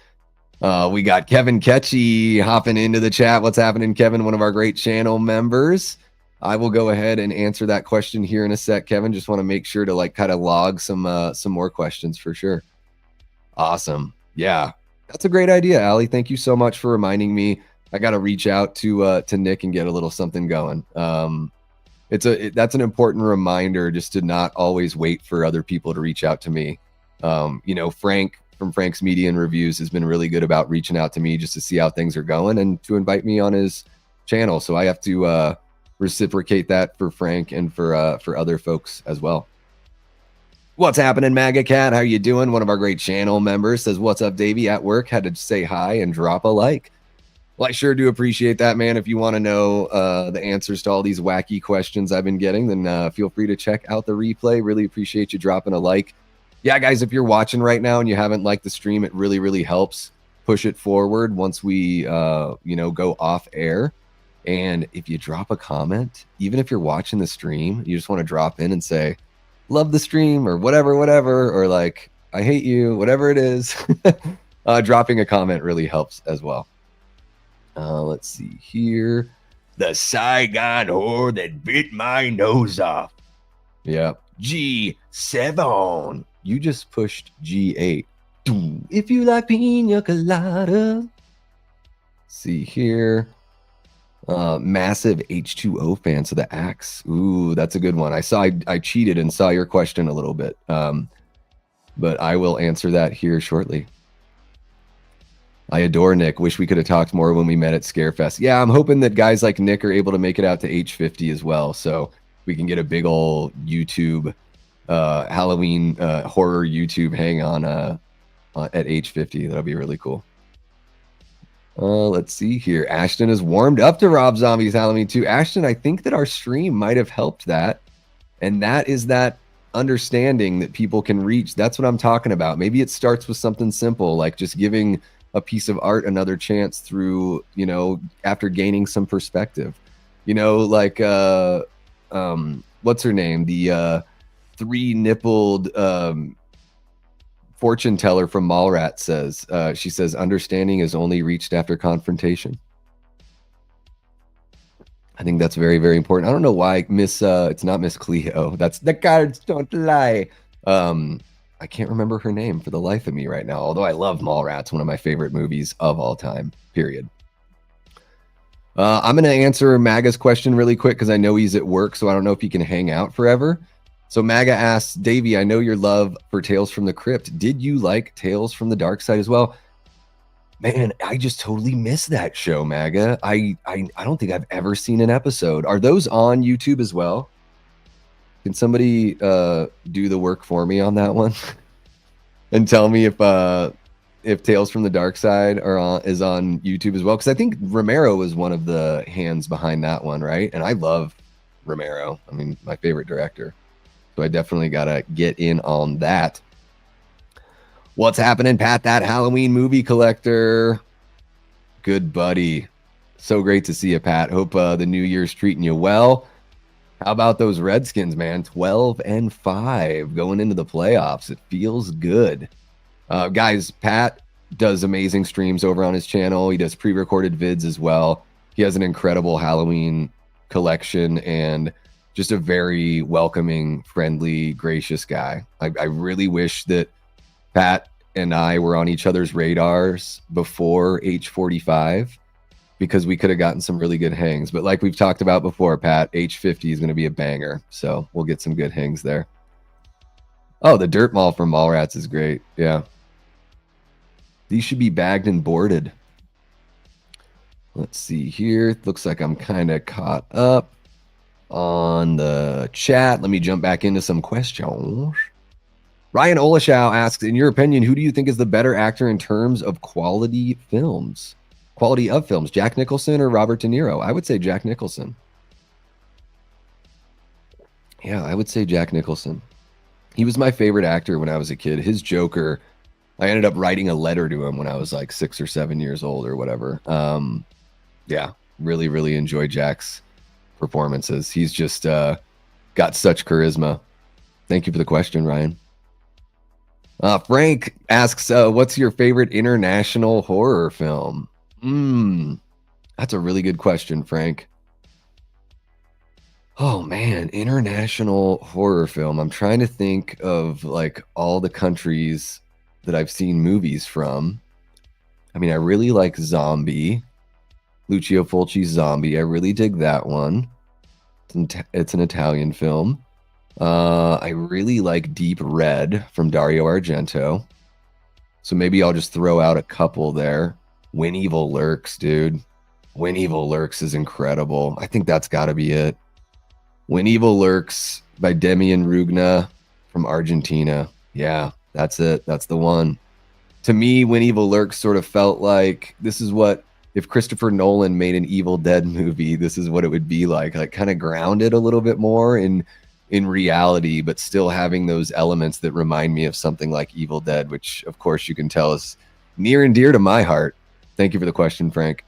We got Kevin Ketchy hopping into the chat. What's happening, Kevin? One of our great channel members. I will go ahead and answer that question here in a sec, Kevin. Just want to make sure to, like, kind of log some more questions for sure. Awesome. Yeah, that's a great idea, Allie. Thank you so much for reminding me. I got to reach out to Nick and get a little something going. That's an important reminder, just to not always wait for other people to reach out to me. Frank from Frank's Media and Reviews has been really good about reaching out to me just to see how things are going and to invite me on his channel. So I have to reciprocate that for Frank and for other folks as well. What's happening, MAGA Cat? How you doing? One of our great channel members says, "What's up, Davey? At work, had to say hi and drop a like." Well, I sure do appreciate that, man. If you want to know the answers to all these wacky questions I've been getting, then feel free to check out the replay. Really appreciate you dropping a like. Yeah, guys, if you're watching right now and you haven't liked the stream, it really, really helps push it forward once we, go off air. And if you drop a comment, even if you're watching the stream, you just want to drop in and say, "Love the stream," or whatever, or like, "I hate you," whatever it is. Dropping a comment really helps as well. Let's see here. The Saigon whore that bit my nose off. Yeah. G7. You just pushed G8. If you like pina colada. See here. Massive H2O fan. So the Axe. Ooh, that's a good one. I cheated and saw your question a little bit. But I will answer that here shortly. I adore Nick. Wish we could have talked more when we met at Scarefest. Yeah, I'm hoping that guys like Nick are able to make it out to H50 as well, so we can get a big old YouTube Halloween horror YouTube hang on at H50. That'll be really cool. Let's see here. Ashton is warmed up to Rob Zombie's Halloween 2. Ashton, I think that our stream might have helped that, and that is that understanding that people can reach. That's what I'm talking about. Maybe it starts with something simple, like just giving a piece of art another chance through, after gaining some perspective, like what's her name, the three-nippled fortune teller from Mallrat says, she says, "Understanding is only reached after confrontation." I think that's very, very important. I don't know why it's not Miss Cleo. That's "The Cards Don't Lie." I can't remember her name for the life of me right now, although I love Mallrats, one of my favorite movies of all time, period. I'm going to answer MAGA's question really quick because I know he's at work, so I don't know if he can hang out forever. So MAGA asks, "Davey, I know your love for Tales from the Crypt. Did you like Tales from the Dark Side as well?" Man, I just totally missed that show, MAGA. I don't think I've ever seen an episode. Are those on YouTube as well? Can somebody do the work for me on that one and tell me if Tales from the Dark Side is on YouTube as well? Because I think Romero was one of the hands behind that one, right? And I love Romero. I mean, my favorite director. So I definitely got to get in on that. What's happening, Pat? That Halloween movie collector. Good buddy. So great to see you, Pat. Hope the new year's treating you well. How about those Redskins, man? 12-5 going into the playoffs. It feels good. Guys, Pat does amazing streams over on his channel. He does pre-recorded vids as well. He has an incredible Halloween collection and just a very welcoming, friendly, gracious guy. I really wish that Pat and I were on each other's radars before H45 because we could have gotten some really good hangs. But like we've talked about before, Pat, H50 is going to be a banger. So we'll get some good hangs there. Oh, the Dirt Mall from Mallrats is great. Yeah. These should be bagged and boarded. Let's see here. Looks like I'm kind of caught up on the chat. Let me jump back into some questions. Ryan Olashow asks, in your opinion, who do you think is the better actor in terms of quality films? Quality of films, Jack Nicholson or Robert De Niro? I would say Jack Nicholson. Yeah, I would say Jack Nicholson. He was my favorite actor when I was a kid. His Joker, I ended up writing a letter to him when I was like 6 or 7 years old or whatever. Yeah, really, really enjoy Jack's performances. He's just got such charisma. Thank you for the question, Ryan. Frank asks, what's your favorite international horror film? That's a really good question, Frank. Oh man, international horror film. I'm trying to think of like all the countries that I've seen movies from. I mean, I really like Zombie. Lucio Fulci's Zombie. I really dig that one. It's an Italian film. I really like Deep Red from Dario Argento. So maybe I'll just throw out a couple there. When Evil Lurks, dude. When Evil Lurks is incredible. I think that's got to be it. When Evil Lurks by Demian Rugna from Argentina. Yeah, that's it. That's the one. To me, When Evil Lurks sort of felt like this is what, if Christopher Nolan made an Evil Dead movie, this is what it would be like kind of grounded a little bit more in reality, but still having those elements that remind me of something like Evil Dead, which of course you can tell is near and dear to my heart. Thank you for the question, Frank.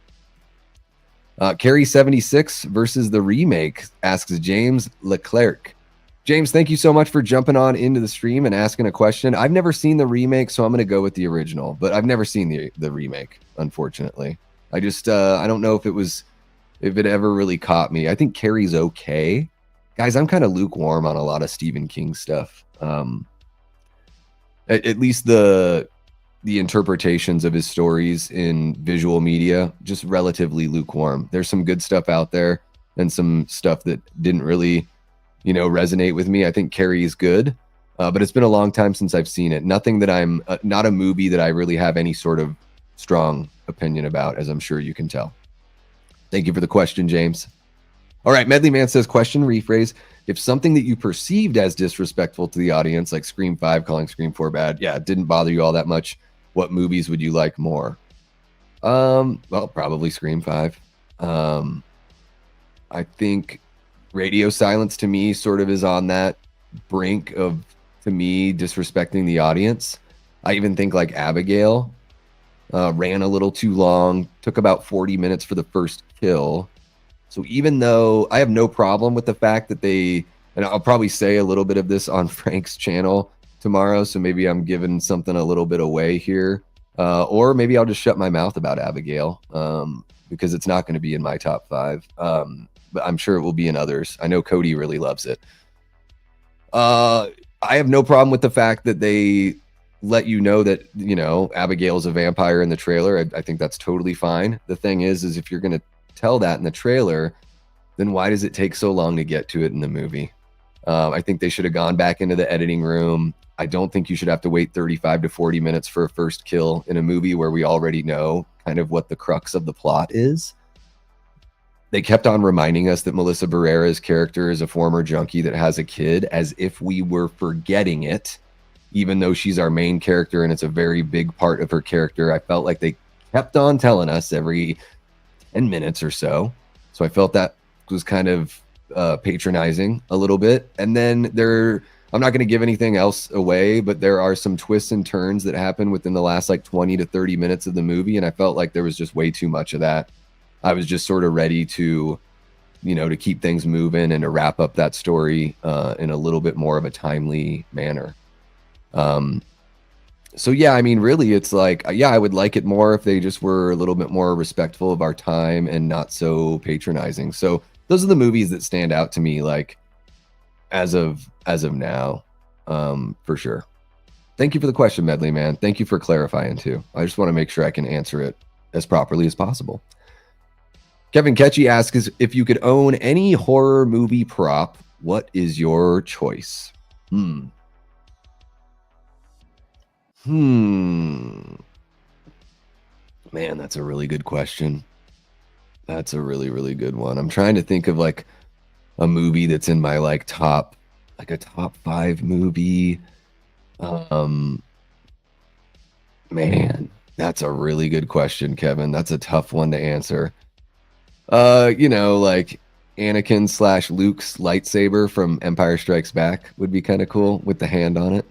Carrie 76 versus the remake, asks James Leclerc. James, thank you so much for jumping on into the stream and asking a question. I've never seen the remake, so I'm going to go with the original, but I've never seen the remake, unfortunately. I just, I don't know if it ever really caught me. I think Carrie's okay. Guys, I'm kind of lukewarm on a lot of Stephen King stuff. At least the interpretations of his stories in visual media, just relatively lukewarm. There's some good stuff out there and some stuff that didn't really, resonate with me. I think Carrie is good, but it's been a long time since I've seen it. Nothing that I'm, not a movie that I really have any sort of strong opinion about, as I'm sure you can tell. Thank you for the question, James. All right, Medley Man says, question rephrase. If something that you perceived as disrespectful to the audience, like Scream 5 calling Scream 4 bad, it didn't bother you all that much, what movies would you like more? Well, probably Scream 5. I think Radio Silence to me sort of is on that brink of, to me, disrespecting the audience. I even think like Abigail ran a little too long, took about 40 minutes for the first kill. So even though I have no problem with the fact that and I'll probably say a little bit of this on Frank's channel tomorrow, so maybe I'm giving something a little bit away here. Or maybe I'll just shut my mouth about Abigail because it's not going to be in my top 5. But I'm sure it will be in others. I know Cody really loves it. I have no problem with the fact that they let you know that, Abigail's a vampire in the trailer. I think that's totally fine. The thing is if you're going to tell that in the trailer, then why does it take so long to get to it in the movie? I think they should have gone back into the editing room. I don't think you should have to wait 35 to 40 minutes for a first kill in a movie where we already know kind of what the crux of the plot is. They kept on reminding us that Melissa Barrera's character is a former junkie that has a kid, as if we were forgetting it, even though she's our main character and it's a very big part of her character. I felt like they kept on telling us every 10 minutes or so. So I felt that was kind of patronizing a little bit. And then I'm not going to give anything else away, but there are some twists and turns that happen within the last like 20 to 30 minutes of the movie. And I felt like there was just way too much of that. I was just sort of ready to, to keep things moving and to wrap up that story in a little bit more of a timely manner. So yeah, I mean, really, it's like, I would like it more if they just were a little bit more respectful of our time and not so patronizing. So those are the movies that stand out to me, like as of now, for sure. Thank you for the question, Medley Man. Thank you for clarifying too. I just want to make sure I can answer it as properly as possible. Kevin Ketchy asks, if you could own any horror movie prop, what is your choice? Man, that's a really good question. That's a really, really good one. I'm trying to think of like a movie that's in my like top 5 movie. Man, that's a really good question, Kevin. That's a tough one to answer. Like Anakin / Luke's lightsaber from Empire Strikes Back would be kind of cool with the hand on it.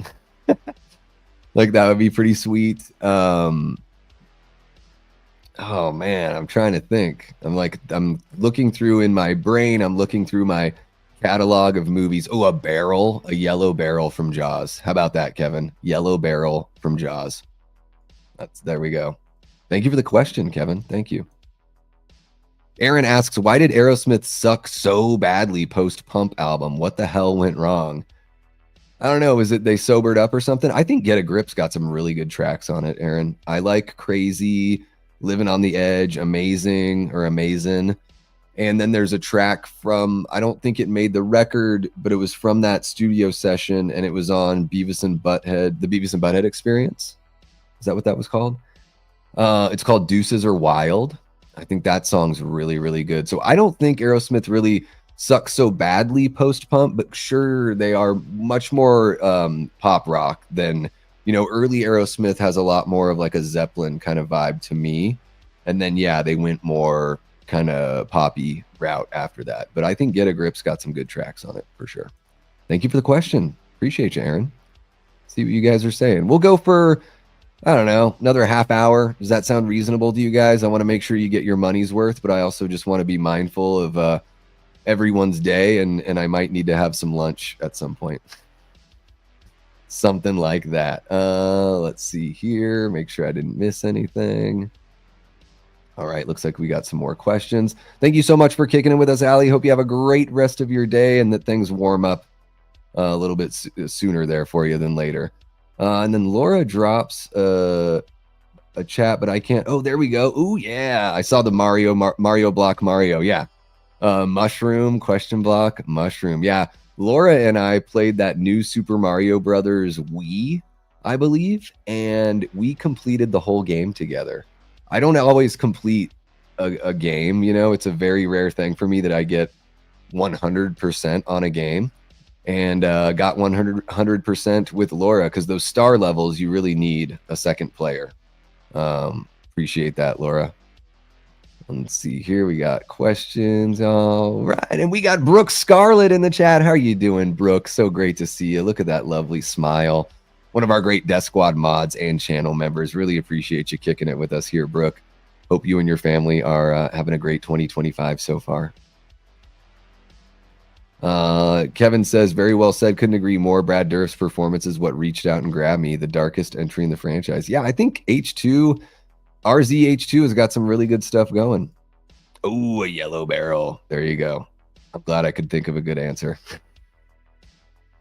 Like that would be pretty sweet. Oh man, I'm trying to think. I'm looking through in my brain. I'm looking through my catalog of movies. Oh, a yellow barrel from Jaws. How about that, Kevin? Yellow barrel from Jaws. There we go. Thank you for the question, Kevin. Thank you. Aaron asks, why did Aerosmith suck so badly post Pump album? What the hell went wrong? I don't know. Is it they sobered up or something? I think Get a Grip's got some really good tracks on it, Aaron. I like Crazy, Living on the Edge, Amazing. And then there's a track from, I don't think it made the record, but it was from that studio session, and it was on Beavis and Butthead, the Beavis and Butthead Experience. Is that what that was called? It's called Deuces Are Wild. I think that song's really, really good. So I don't think Aerosmith really sucks so badly post-Pump, but sure, they are much more pop rock than, early Aerosmith has a lot more of like a Zeppelin kind of vibe to me. And then, yeah, they went more kind of poppy route after that. But I think Get a Grip's got some good tracks on it for sure. Thank you for the question. Appreciate you, Aaron. See what you guys are saying. We'll go for, I don't know, another half hour. Does that sound reasonable to you guys? I want to make sure you get your money's worth, but I also just want to be mindful of everyone's day, and I might need to have some lunch at some point. Something like that. Let's see here. Make sure I didn't miss anything. All right, looks like we got some more questions. Thank you so much for kicking it with us, Allie. Hope you have a great rest of your day and that things warm up a little bit sooner there for you than later. And then Laura drops a chat, but I can't. Oh, there we go. Oh, yeah. I saw the Mario block Mario. Yeah. Mushroom, question block, mushroom. Yeah. Laura and I played that new Super Mario Brothers Wii, I believe, and we completed the whole game together. I don't always complete a game. It's a very rare thing for me that I get 100% on a game. And got 100% with Laura, because those star levels, you really need a second player. Appreciate that, Laura. Let's see here. We got questions. All right. And we got Brooke Scarlett in the chat. How are you doing, Brooke? So great to see you. Look at that lovely smile. One of our great Death Squad mods and channel members. Really appreciate you kicking it with us here, Brooke. Hope you and your family are having a great 2025 so far. Kevin says, very well said. Couldn't agree more. Brad Dourif's performance is what reached out and grabbed me. The darkest entry in the franchise. Yeah, I think RZH2 has got some really good stuff going. Oh, a yellow barrel. There you go. I'm glad I could think of a good answer.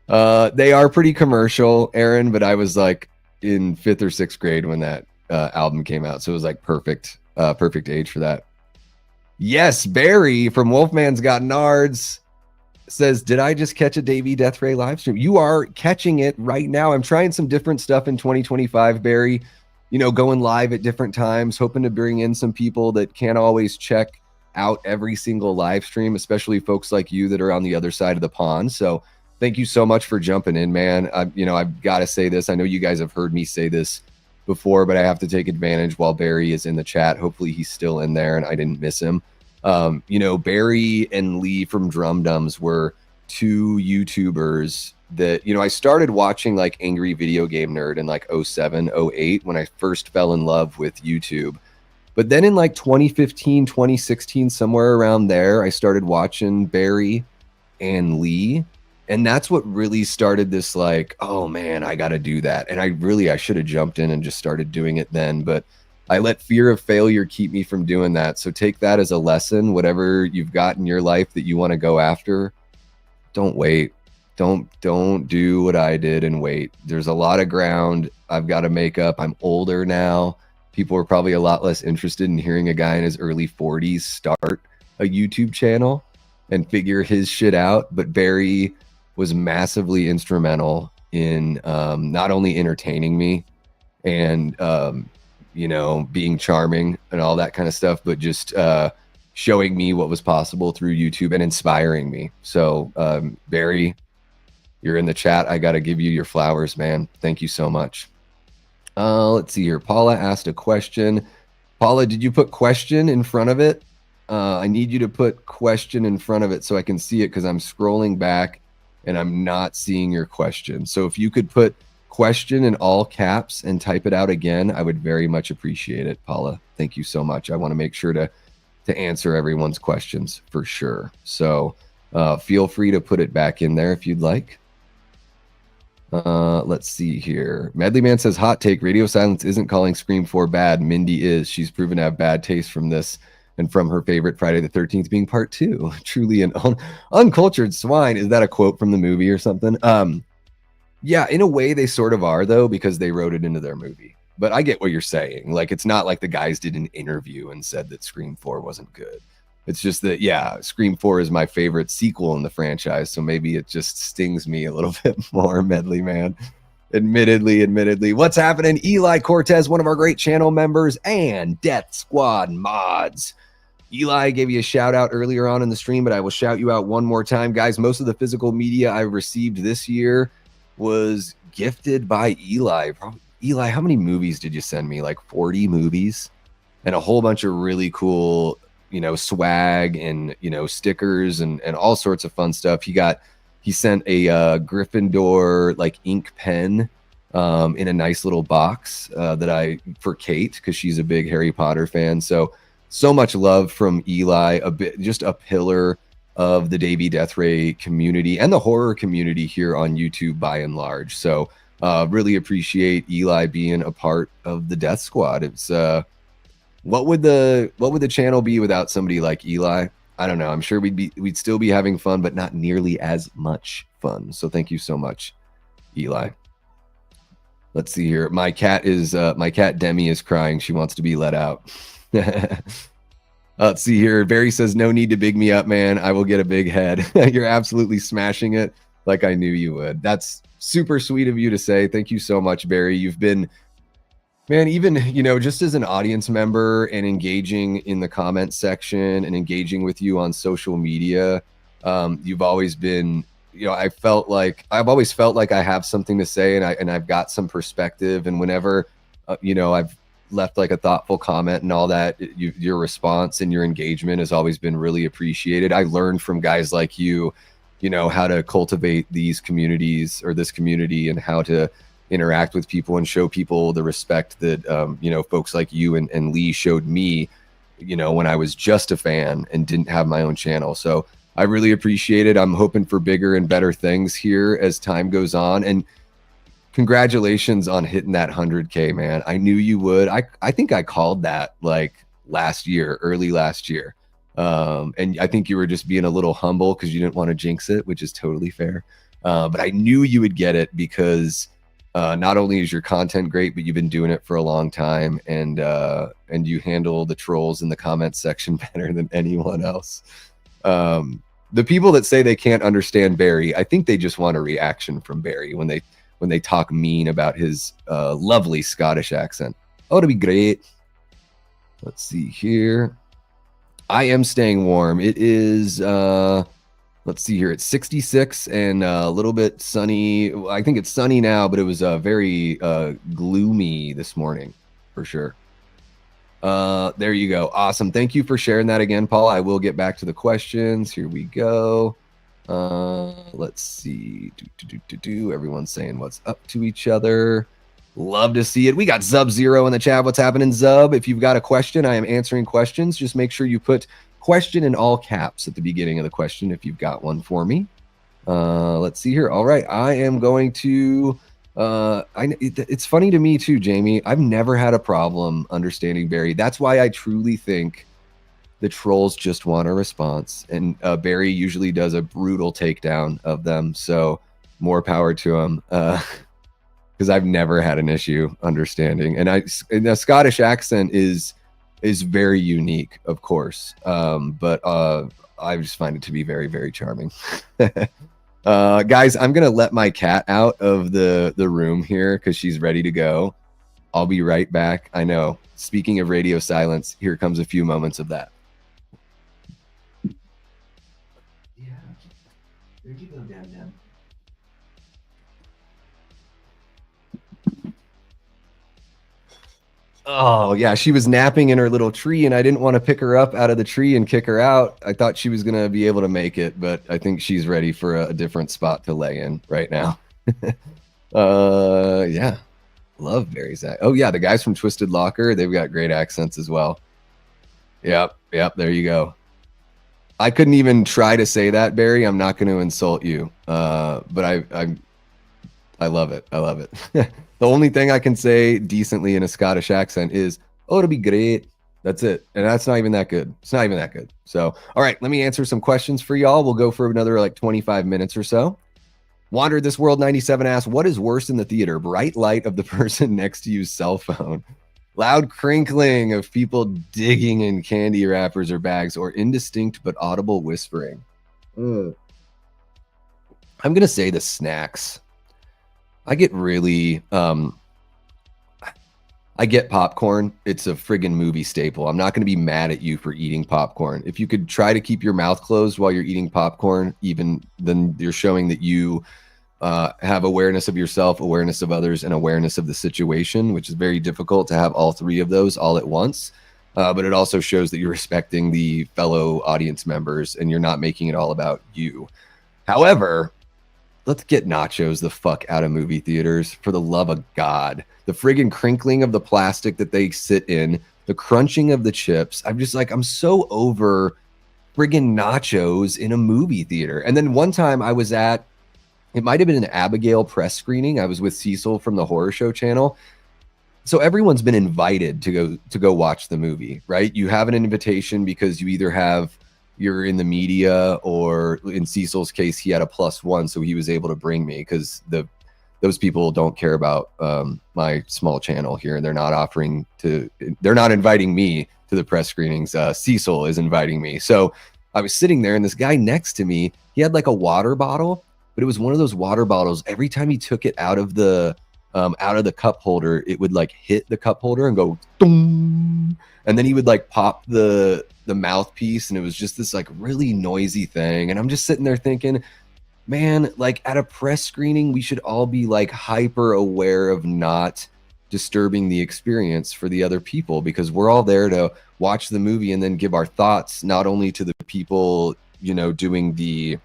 They are pretty commercial, Aaron, but I was like in 5th or 6th grade when that album came out. So it was like perfect age for that. Yes, Barry from Wolfman's Got Nards says, did I just catch a Davey Death Ray live stream? You are catching it right now. I'm trying some different stuff in 2025, Barry. Going live at different times, hoping to bring in some people that can't always check out every single live stream, especially folks like you that are on the other side of the pond. So thank you so much for jumping in, man. I've got to say this. I know you guys have heard me say this before, but I have to take advantage while Barry is in the chat. Hopefully he's still in there and I didn't miss him. Barry and Lee from Drum Dums were two YouTubers that, I started watching like Angry Video Game Nerd in like 07, 08 when I first fell in love with YouTube. But then in like 2015, 2016, somewhere around there, I started watching Barry and Lee. And that's what really started this like, oh man, I got to do that. And I should have jumped in and just started doing it then. But I let fear of failure keep me from doing that. So take that as a lesson. Whatever you've got in your life that you want to go after, don't wait. Don't do what I did and wait. There's a lot of ground I've got to make up. I'm older now. People are probably a lot less interested in hearing a guy in his early 40s start a YouTube channel and figure his shit out. But Barry was massively instrumental in not only entertaining me and being charming and all that kind of stuff, but just showing me what was possible through YouTube and inspiring me. So Barry, you're in the chat. I got to give you your flowers, man. Thank you so much. Let's see here. Paula asked a question. Paula, did you put question in front of it? I need you to put question in front of it so I can see it, because I'm scrolling back and I'm not seeing your question. So if you could put question in all caps and type it out again, I would very much appreciate it, Paula. Thank you so much. I want to make sure to answer everyone's questions for sure. So feel free to put it back in there if you'd like. Let's see here. Medleyman says, hot take, Radio Silence isn't calling Scream 4 bad. Mindy is. She's proven to have bad taste from this and from her favorite Friday the 13th being part 2. Truly an uncultured swine. Is that a quote from the movie or something? Yeah, in a way they sort of are, though, because they wrote it into their movie. But I get what you're saying. Like, it's not like the guys did an interview and said that Scream 4 wasn't good. It's just that, yeah, Scream 4 is my favorite sequel in the franchise, so maybe it just stings me a little bit more, Medley Man. Admittedly. What's happening? Eli Cortez, one of our great channel members, and Death Squad mods. Eli gave you a shout out earlier on in the stream, but I will shout you out one more time. Guys, most of the physical media I received this year was gifted by Eli. Eli, how many movies did you send me? Like 40 movies and a whole bunch of really cool, swag and, stickers and all sorts of fun stuff. He sent a Gryffindor like ink pen in a nice little box for Kate, because she's a big Harry Potter fan. So much love from Eli, just a pillar of the Davey Death Ray community and the horror community here on YouTube by and large. So really appreciate Eli being a part of the Death Squad. It's what would the channel be without somebody like Eli? I don't know. I'm sure we'd still be having fun, but not nearly as much fun. So thank you so much, Eli. Let's see here. My cat Demi is crying. She wants to be let out. Let's see here. Barry says, no need to big me up, man. I will get a big head. You're absolutely smashing it like I knew you would. That's super sweet of you to say. Thank you so much, Barry. You've been, man, even, just as an audience member and engaging in the comment section and engaging with you on social media, you've always been, I've always felt like I have something to say and I've got some perspective. And whenever, I've left like a thoughtful comment and all that, your response and your engagement has always been really appreciated. I learned from guys like you, how to cultivate these communities or this community and how to interact with people and show people the respect that, folks like you and Lee showed me, when I was just a fan and didn't have my own channel. So I really appreciate it. I'm hoping for bigger and better things here as time goes on. And congratulations on hitting that 100K, man. I knew you would. I think I called that like early last year. And I think you were just being a little humble because you didn't want to jinx it, which is totally fair. But I knew you would get it because not only is your content great, but you've been doing it for a long time, and you handle the trolls in the comments section better than anyone else. The people that say they can't understand Barry, I think they just want a reaction from Barry when they talk mean about his lovely Scottish accent. Oh, to be great. Let's see here. I am staying warm. It is, let's see here. It's 66 and a little bit sunny. I think it's sunny now, but it was very gloomy this morning for sure. There you go. Awesome. Thank you for sharing that again, Paul. I will get back to the questions. Here we go. Let's see. Everyone's saying what's up to each other. Love to see it. We got Zub Zero in the chat. What's happening, Zub? If you've got a question, I am answering questions. Just make sure you put question in all caps at the beginning of the question if you've got one for me. Let's see here. All right. I am going to... it's funny to me too, Jamie. I've never had a problem understanding Barry. That's why I truly think the trolls just want a response. And Barry usually does a brutal takedown of them. So more power to him. Because I've never had an issue understanding, and the Scottish accent is very unique, of course. But I just find it to be very, very charming. Guys, I'm gonna let my cat out of the room here because she's ready to go. I'll be right back. I know. Speaking of radio silence, here comes a few moments of that. Yeah, there you go, down. Oh, yeah. She was napping in her little tree, and I didn't want to pick her up out of the tree and kick her out. I thought she was going to be able to make it, but I think she's ready for a different spot to lay in right now. Yeah. Love Barry's act. Oh, yeah. The guys from Twisted Locker, they've got great accents as well. Yep. There you go. I couldn't even try to say that, Barry. I'm not going to insult you. But I love it. I love it. The only thing I can say decently in a Scottish accent is, oh, it'll be great. That's it. And that's not even that good. It's not even that good. So, all right, let me answer some questions for y'all. We'll go for another like 25 minutes or so. Wander This World 97 asks, what is worse in the theater? Bright light of the person next to you's cell phone, loud crinkling of people digging in candy wrappers or bags, or indistinct but audible whispering? I'm going to say the snacks. I get really, I get popcorn. It's a friggin' movie staple. I'm not going to be mad at you for eating popcorn. If you could try to keep your mouth closed while you're eating popcorn, then you're showing that you have awareness of yourself, awareness of others, and awareness of the situation, which is very difficult to have all three of those all at once. But it also shows that you're respecting the fellow audience members and you're not making it all about you. However, let's get nachos the fuck out of movie theaters, for the love of God. The friggin' crinkling of the plastic that they sit in, the crunching of the chips. I'm so over friggin' nachos in a movie theater. And then one time I was at, it might have been an Abigail press screening. I was with Cecil from the Horror Show channel. So everyone's been invited to go watch the movie, right? You have an invitation because you either you're in the media, or in Cecil's case, he had a +1, so he was able to bring me, because those people don't care about my small channel here. They're not inviting me to the press screenings. Cecil is inviting me. So I was sitting there, and this guy next to me, he had like a water bottle, but it was one of those water bottles. Every time he took it out of the cup holder, it would like hit the cup holder and go dong, and then he would like pop the mouthpiece, and it was just this like really noisy thing. And I'm just sitting there thinking, man, like at a press screening, we should all be like hyper aware of not disturbing the experience for the other people, because we're all there to watch the movie and then give our thoughts, not only to the people, doing the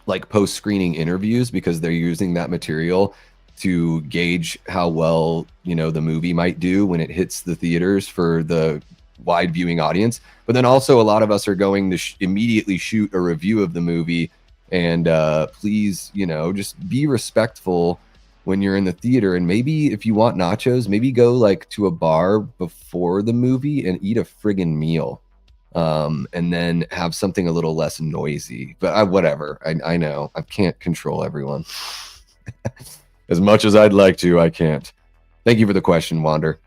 like post-screening interviews, because they're using that material to gauge how well, the movie might do when it hits the theaters for the wide viewing audience. But then also a lot of us are going to immediately shoot a review of the movie. And please, just be respectful when you're in the theater. And maybe if you want nachos, maybe go like to a bar before the movie and eat a friggin' meal. And then have something a little less noisy. But whatever. I know I can't control everyone. As much as I'd like to, I can't. Thank you for the question, Wander.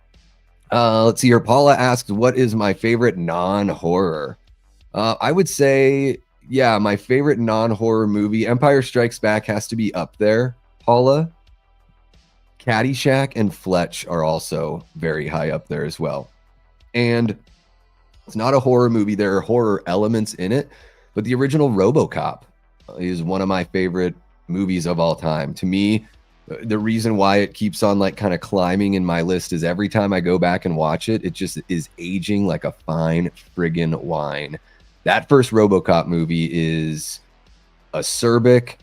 Let's see here. Paula asks, what is my favorite non-horror? I would say, yeah, my favorite non-horror movie, Empire Strikes Back, has to be up there, Paula. Caddyshack and Fletch are also very high up there as well. And It's not a horror movie. There are horror elements in it, but the original RoboCop is one of my favorite movies of all time. To me, the reason why it keeps on like kind of climbing in my list is every time I go back and watch it, it just is aging like a fine friggin' wine. That first RoboCop movie is acerbic.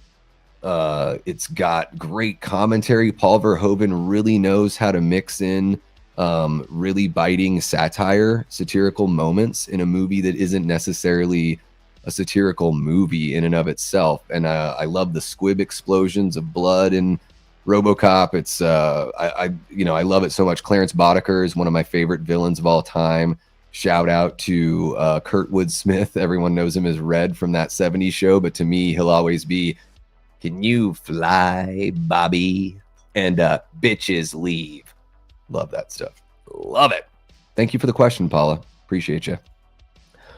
It's got great commentary. Paul Verhoeven really knows how to mix in really biting satirical moments in a movie that isn't necessarily a satirical movie in and of itself. And I love the squib explosions of blood in RoboCop. It's I love it so much. Clarence Boddicker is one of my favorite villains of all time. Shout out to Kurtwood Smith. Everyone knows him as Red from that 70s show, but to me, he'll always be, "Can you fly, Bobby?" And "Bitches leave." Love that stuff. Love it. Thank you for the question, Paula. Appreciate you.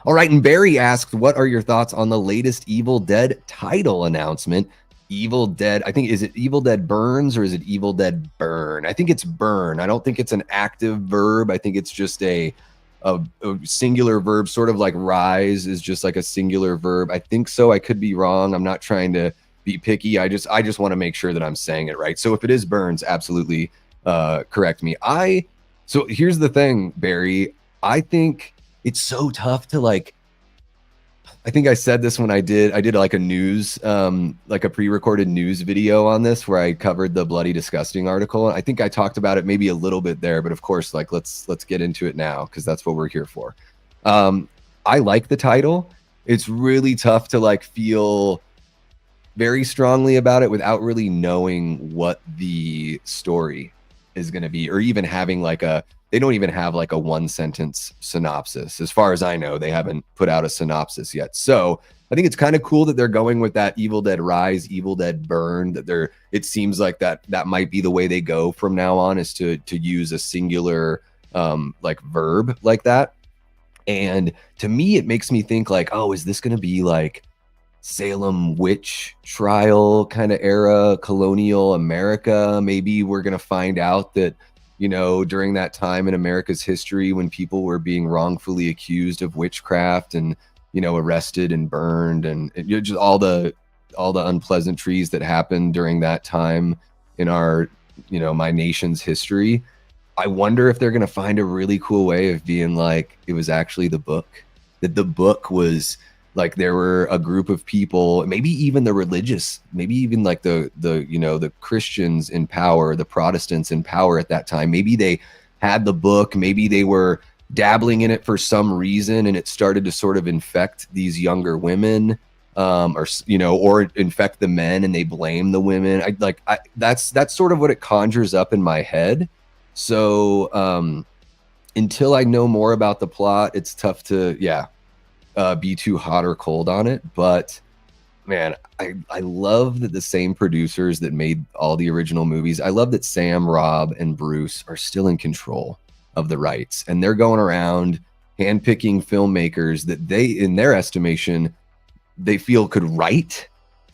All right, and Barry asked, what are your thoughts on the latest Evil Dead title announcement? Evil Dead, I think, is it Evil Dead Burns or is it Evil Dead Burn? I think it's Burn. I don't think it's an active verb. I think it's just a singular verb, sort of like rise is just like a singular verb. I think so. I could be wrong. I'm not trying to be picky. I just want to make sure that I'm saying it right. So if it is Burns, absolutely correct me. So here's the thing, Barry. I think it's so tough to like, I think I said this when I did like a news, like a pre-recorded news video on this where I covered the Bloody Disgusting article. I think I talked about it maybe a little bit there, but of course, like let's get into it now because that's what we're here for. I like the title. It's really tough to like feel very strongly about it without really knowing what the story is going to be, or even having like they don't even have like a one sentence synopsis. As far as I know, they haven't put out a synopsis yet. So I think it's kind of cool that they're going with that Evil Dead Rise, Evil Dead Burn, that it seems like that might be the way they go from now on, is to use a singular like verb like that. And to me, it makes me think like, oh, is this going to be like Salem witch trial kind of era, colonial America? Maybe we're going to find out that, you know, during that time in America's history when people were being wrongfully accused of witchcraft and, you know, arrested and burned and just all the unpleasantries that happened during that time in our, you know, my nation's history. I wonder if they're going to find a really cool way of being like, it was actually the book, that the book was like, there were a group of people, maybe even the religious, maybe even like the you know, the Christians in power, the Protestants in power at that time. Maybe they had the book, maybe they were dabbling in it for some reason, and it started to sort of infect these younger women, or, you know, or infect the men, and they blame the women. That's sort of what it conjures up in my head. So until I know more about the plot, it's tough to, be too hot or cold on it. But man, I love that the same producers that made all the original movies, I love that Sam, Rob, and Bruce are still in control of the rights, and they're going around handpicking filmmakers that they, in their estimation, they feel could write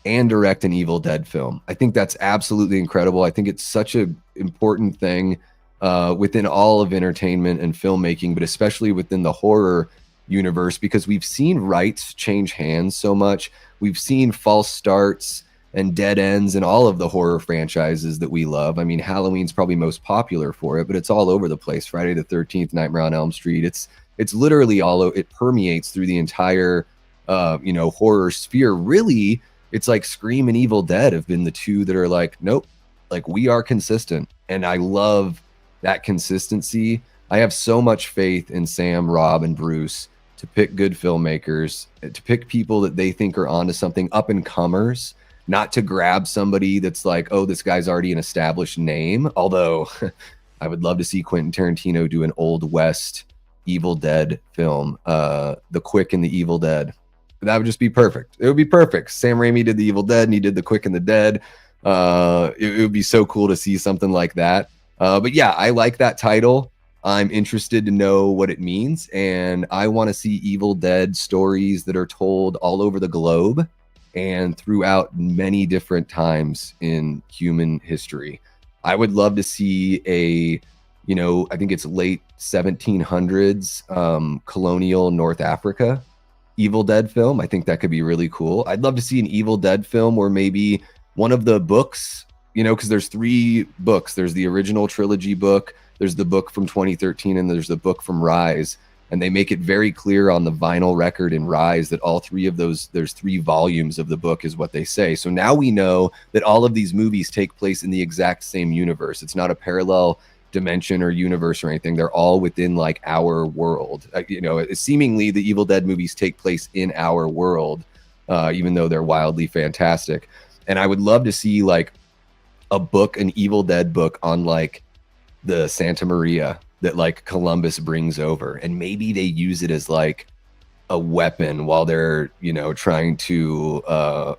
and direct an Evil Dead film. I think that's absolutely incredible. I think it's such an important thing within all of entertainment and filmmaking, but especially within the horror universe, because we've seen rights change hands so much. We've seen false starts and dead ends in all of the horror franchises that we love. I mean, Halloween's probably most popular for it, but it's all over the place. Friday the 13th, Nightmare on Elm Street. It's literally it permeates through the entire you know, horror sphere. Really, it's like Scream and Evil Dead have been the two that are like, nope, like we are consistent. And I love that consistency. I have so much faith in Sam, Rob, and Bruce to pick good filmmakers, to pick people that they think are onto something, up and comers, not to grab somebody that's like, oh, this guy's already an established name. Although I would love to see Quentin Tarantino do an Old West Evil Dead film, The Quick and the Evil Dead. That would just be perfect. It would be perfect. Sam Raimi did the Evil Dead and he did The Quick and the Dead. It would be so cool to see something like that. But yeah, I like that title. I'm interested to know what it means, and I want to see Evil Dead stories that are told all over the globe and throughout many different times in human history. I would love to see a, you know, I think it's late 1700s colonial North Africa Evil Dead film. I think that could be really cool. I'd love to see an Evil Dead film where maybe one of the books, you know, because there's 3 books. There's the original trilogy book, there's the book from 2013, and there's the book from Rise. And they make it very clear on the vinyl record in Rise that all 3 of those, there's 3 volumes of the book is what they say. So now we know that all of these movies take place in the exact same universe. It's not a parallel dimension or universe or anything. They're all within like our world. You know, seemingly the Evil Dead movies take place in our world, even though they're wildly fantastic. And I would love to see like a book, an Evil Dead book on like the Santa Maria that like Columbus brings over, and maybe they use it as like a weapon while they're, you know, trying to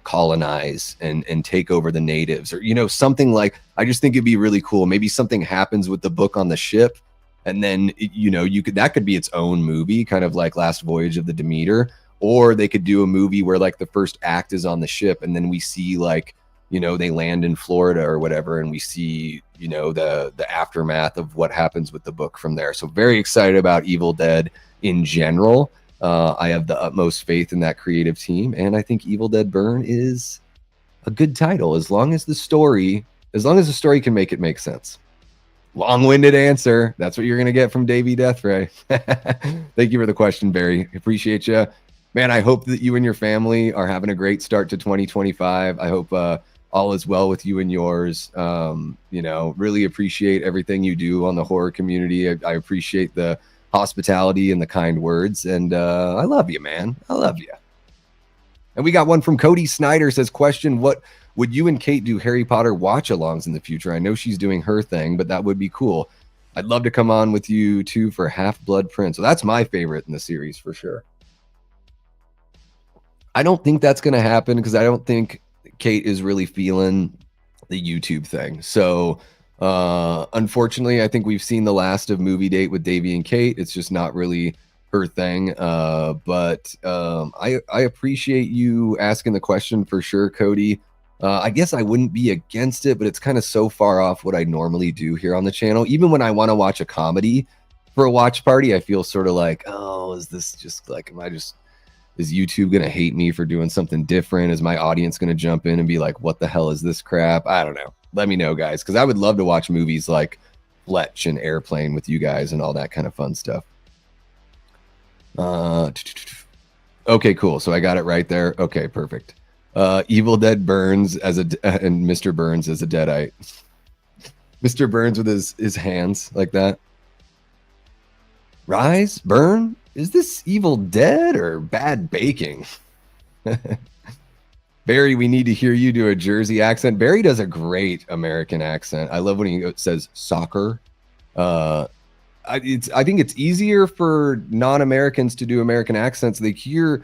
colonize and take over the natives, or, you know, something like, I just think it'd be really cool. Maybe something happens with the book on the ship, and then, you know, that could be its own movie, kind of like Last Voyage of the Demeter. Or they could do a movie where like the first act is on the ship, and then we see like, you know, they land in Florida or whatever, and we see, you know, the aftermath of what happens with the book from there. So very excited about Evil Dead in general. I have the utmost faith in that creative team, and I think Evil Dead Burn is a good title as long as the story can make it make sense. Long-winded answer. That's what you're gonna get from Davey Deathray. Thank you for the question, Barry. Appreciate you, man. I hope that you and your family are having a great start to 2025. I hope all is well with you and yours. You know, really appreciate everything you do on the horror community. I appreciate the hospitality and the kind words, and I love you, man. I love you. And we got one from Cody Snyder, says, question, what would you and Kate do Harry Potter watch-alongs in the future? I know she's doing her thing, but that would be cool. I'd love to come on with you too for Half-Blood Prince. So that's my favorite in the series for sure. I don't think that's going to happen because I don't think Kate is really feeling the YouTube thing. So unfortunately, I think we've seen the last of Movie Date with Davey and Kate. It's just not really her thing. But I appreciate you asking the question for sure, Cody. I guess I wouldn't be against it, but it's kind of so far off what I normally do here on the channel. Even when I want to watch a comedy for a watch party, I feel sort of like, oh, is this just like, is YouTube going to hate me for doing something different? Is my audience going to jump in and be like, what the hell is this crap? I don't know. Let me know, guys, because I would love to watch movies like Fletch and Airplane with you guys and all that kind of fun stuff. Okay, cool. So I got it right there. Okay, perfect. Evil Dead Burns and Mr. Burns as a Deadite. Mr. Burns with his hands like that. Rise? Burn? Is this Evil Dead or bad baking? Barry, we need to hear you do a Jersey accent. Barry does a great American accent. I love when he says soccer. I think it's easier for non-Americans to do American accents. They hear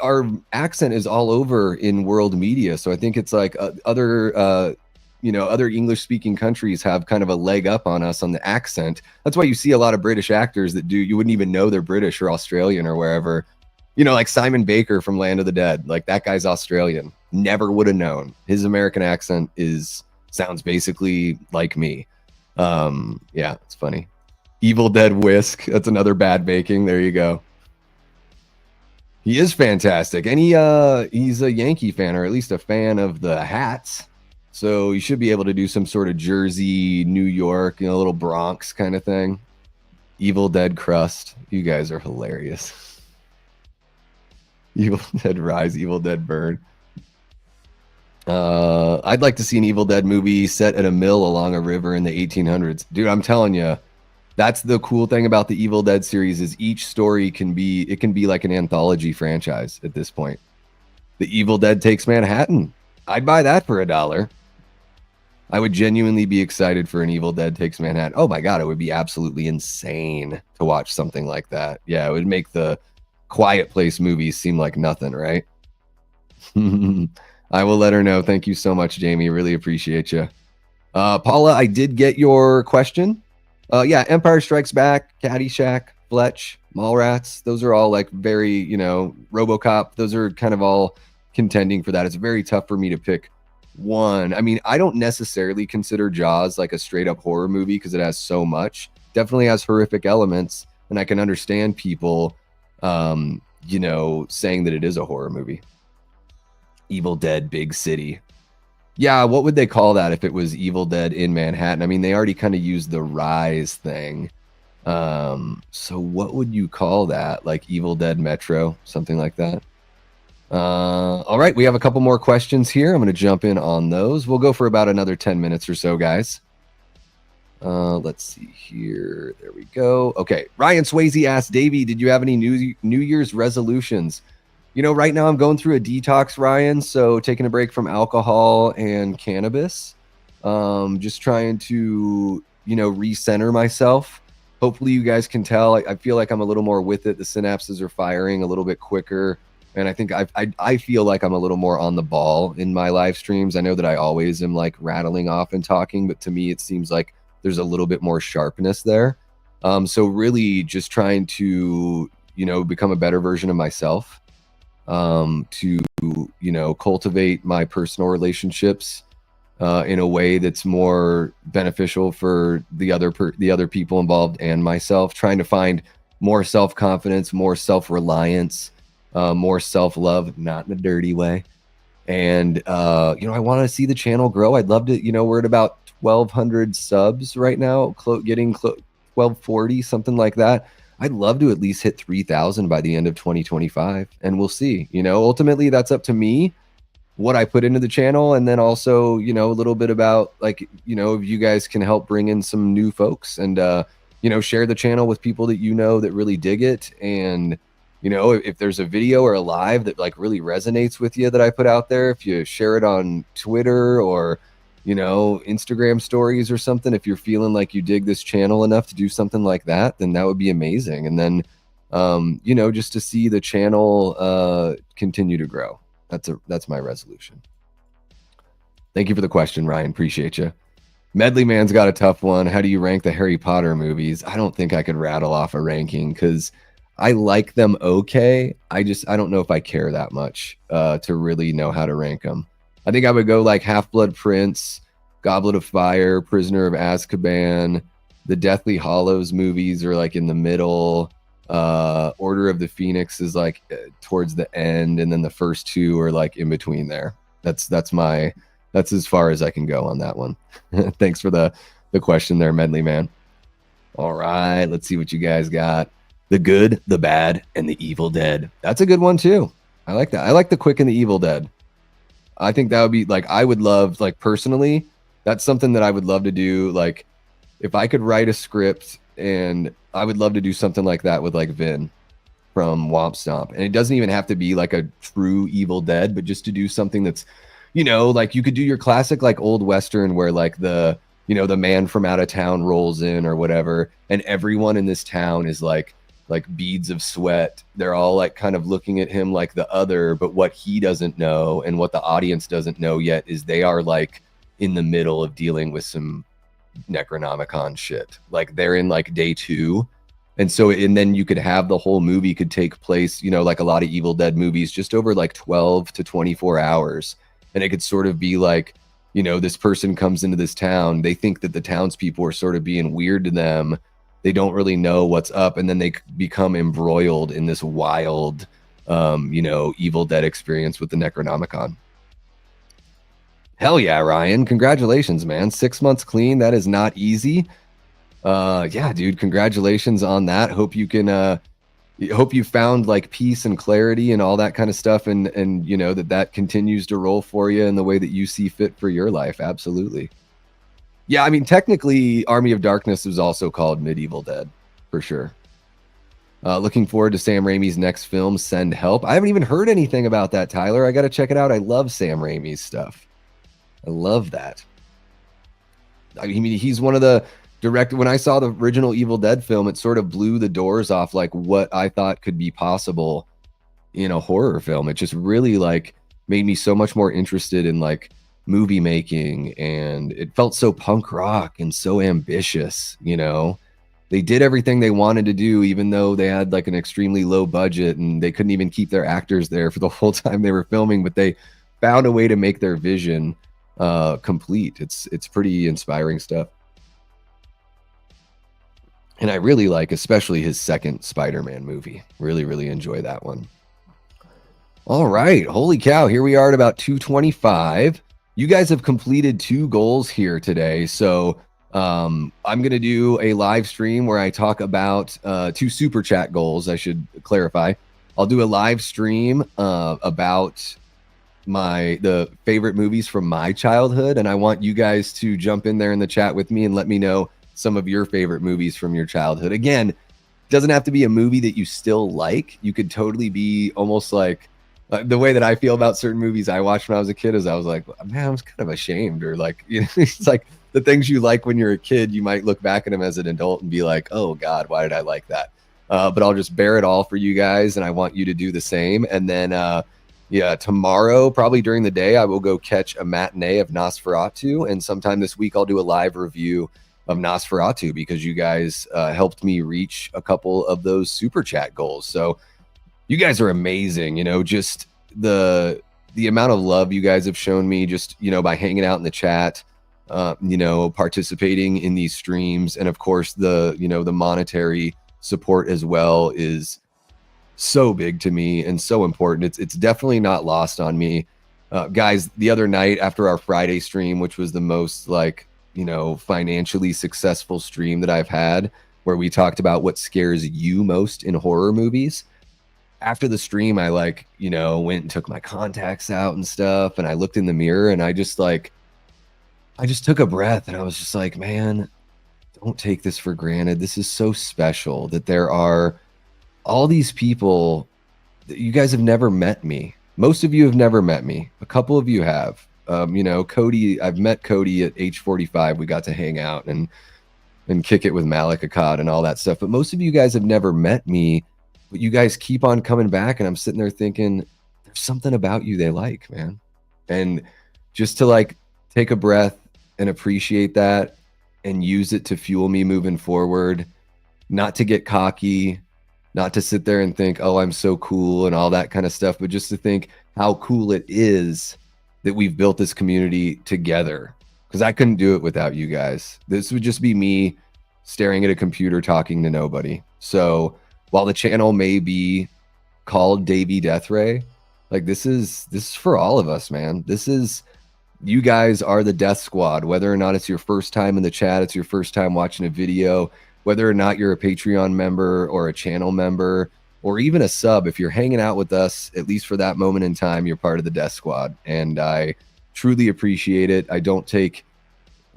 our accent is all over in world media. So I think it's like other English-speaking countries have kind of a leg up on us on the accent. That's why you see a lot of British actors that you wouldn't even know they're British or Australian or wherever. You know, like Simon Baker from Land of the Dead. Like that guy's Australian. Never would have known. His American accent sounds basically like me. Yeah, it's funny. Evil Dead Whisk. That's another bad baking. There you go. He is fantastic. And he's a Yankee fan, or at least a fan of the hats. So you should be able to do some sort of Jersey, New York, a little Bronx kind of thing. Evil Dead crust. You guys are hilarious. Evil Dead Rise, Evil Dead Burn. I'd like to see an Evil Dead movie set at a mill along a river in the 1800s. Dude, I'm telling you, that's the cool thing about the Evil Dead series is each story can be like an anthology franchise at this point. The Evil Dead Takes Manhattan. I'd buy that for $1. I would genuinely be excited for an Evil Dead Takes Manhattan. Oh my God, it would be absolutely insane to watch something like that. Yeah, it would make the Quiet Place movies seem like nothing, right? I will let her know. Thank you so much, Jamie. Really appreciate you. Paula, I did get your question. Yeah, Empire Strikes Back, Caddyshack, Fletch, Mallrats. Those are all like very, RoboCop. Those are kind of all contending for that. It's very tough for me to pick one. I mean, I don't necessarily consider Jaws like a straight up horror movie because it has so much. definitely has horrific elements, and I can understand people, saying that it is a horror movie. Evil Dead Big City. Yeah, what would they call that if it was Evil Dead in Manhattan? I mean, they already kind of used the Rise thing. So what would you call that? Like Evil Dead Metro, something like that? All right, we have a couple more questions here. I'm going to jump in on those. We'll go for about another 10 minutes or so, guys. Let's see here. There we go. Okay, Ryan Swayze asked, Davey, did you have any New Year's resolutions? Right now I'm going through a detox, Ryan, so taking a break from alcohol and cannabis. Just trying to, recenter myself. Hopefully you guys can tell. I feel like I'm a little more with it. The synapses are firing a little bit quicker. And I think I feel like I'm a little more on the ball in my live streams. I know that I always am like rattling off and talking, but to me, it seems like there's a little bit more sharpness there. So really just trying to, become a better version of myself. To cultivate my personal relationships in a way that's more beneficial for the other people involved and myself. Trying to find more self-confidence, more self-reliance, more self-love, not in a dirty way. And I want to see the channel grow. I'd love to. We're at about 1,200 subs right now, getting 1,240, something like that. I'd love to at least hit 3,000 by the end of 2025, and we'll see. Ultimately that's up to me, what I put into the channel, and then also, a little bit about if you guys can help bring in some new folks and share the channel with people that that really dig it. And if there's a video or a live that like really resonates with you that I put out there, if you share it on Twitter or Instagram stories or something, if you're feeling like you dig this channel enough to do something like that, then that would be amazing. And then, just to see the channel continue to grow. That's my resolution. Thank you for the question, Ryan. Appreciate you. Medley Man's got a tough one. How do you rank the Harry Potter movies? I don't think I could rattle off a ranking because I like them okay. I don't know if I care that much to really know how to rank them. I think I would go like Half-Blood Prince, Goblet of Fire, Prisoner of Azkaban. The Deathly Hallows movies are like in the middle. Order of the Phoenix is like towards the end, and then the first two are like in between there. That's as far as I can go on that one. Thanks for the question there, Medley Man. All right, let's see what you guys got. The Good, the Bad, and the Evil Dead. That's a good one too. I like that. I like The Quick and the Evil Dead. I think that would be like, I would love, like personally, that's something that I would love to do. Like if I could write a script, and I would love to do something like that with like Vin from Womp Stomp. And it doesn't even have to be like a true Evil Dead, but just to do something that's, like you could do your classic like old Western where like the man from out of town rolls in or whatever. And everyone in this town is like beads of sweat. They're all like kind of looking at him like the other, but what he doesn't know and what the audience doesn't know yet is they are like in the middle of dealing with some Necronomicon shit. Like they're in like day 2. And then you could have the whole movie could take place, like a lot of Evil Dead movies, just over like 12 to 24 hours. And it could sort of be like, this person comes into this town. They think that the townspeople are sort of being weird to them. They don't really know what's up, and then they become embroiled in this wild, Evil Dead experience with the Necronomicon. Hell yeah, Ryan. Congratulations, man. 6 months clean. That is not easy. Yeah, dude, congratulations on that. Hope you can, hope you found like peace and clarity and all that kind of stuff. And that continues to roll for you in the way that you see fit for your life. Absolutely. Yeah, I mean, technically, Army of Darkness was also called Medieval Dead, for sure. Looking forward to Sam Raimi's next film, Send Help. I haven't even heard anything about that, Tyler. I got to check it out. I love Sam Raimi's stuff. I love that. I mean, he's one of the directors. When I saw the original Evil Dead film, it sort of blew the doors off like what I thought could be possible in a horror film. It just really like made me so much more interested in like movie making, and it felt so punk rock and so ambitious. They did everything they wanted to do, even though they had like an extremely low budget and they couldn't even keep their actors there for the whole time they were filming, but they found a way to make their vision complete. It's pretty inspiring stuff. And I really like, especially his second Spider-Man movie. Really, really enjoy that one. All right. Holy cow. Here we are at about 225. You guys have completed 2 goals here today. So I'm going to do a live stream where I talk about 2 super chat goals. I should clarify. I'll do a live stream about the favorite movies from my childhood. And I want you guys to jump in there in the chat with me and let me know some of your favorite movies from your childhood. Again, doesn't have to be a movie that you still like. You could totally be almost like the way that I feel about certain movies I watched when I was a kid is I was like, man, I was kind of ashamed, or like, you know, it's like the things you like when you're a kid, you might look back at them as an adult and be like, oh God, why did I like that? But I'll just bear it all for you guys. And I want you to do the same. And then, yeah, tomorrow, probably during the day, I will go catch a matinee of Nosferatu. And sometime this week, I'll do a live review of Nosferatu because you guys helped me reach a couple of those super chat goals. So you guys are amazing. You know, just the amount of love you guys have shown me just, you know, by hanging out in the chat, you know, participating in these streams. And of course, the monetary support as well is so big to me and so important. It's definitely not lost on me. Guys, the other night after our Friday stream, which was the most like, you know, financially successful stream that I've had, where we talked about what scares you most in horror movies. After the stream, I like, you know, went and took my contacts out and stuff. And I looked in the mirror and I just took a breath and I was just like, man, don't take this for granted. This is so special that there are all these people that you guys have never met me. Most of you have never met me. A couple of you have. You know, Cody, I've met Cody at H45. We got to hang out and kick it with Malik Akkad and all that stuff. But most of you guys have never met me. But you guys keep on coming back, and I'm sitting there thinking, there's something about you they like, man. And just to like take a breath and appreciate that and use it to fuel me moving forward, not to get cocky, not to sit there and think, oh, I'm so cool and all that kind of stuff, but just to think how cool it is that we've built this community together. Because I couldn't do it without you guys. This would just be me staring at a computer talking to nobody. So while the channel may be called Davey Deathray, like this is for all of us, man. You guys are the Death Squad. Whether or not it's your first time in the chat, it's your first time watching a video, whether or not you're a Patreon member or a channel member or even a sub, if you're hanging out with us, at least for that moment in time, you're part of the Death Squad. And I truly appreciate it. I don't take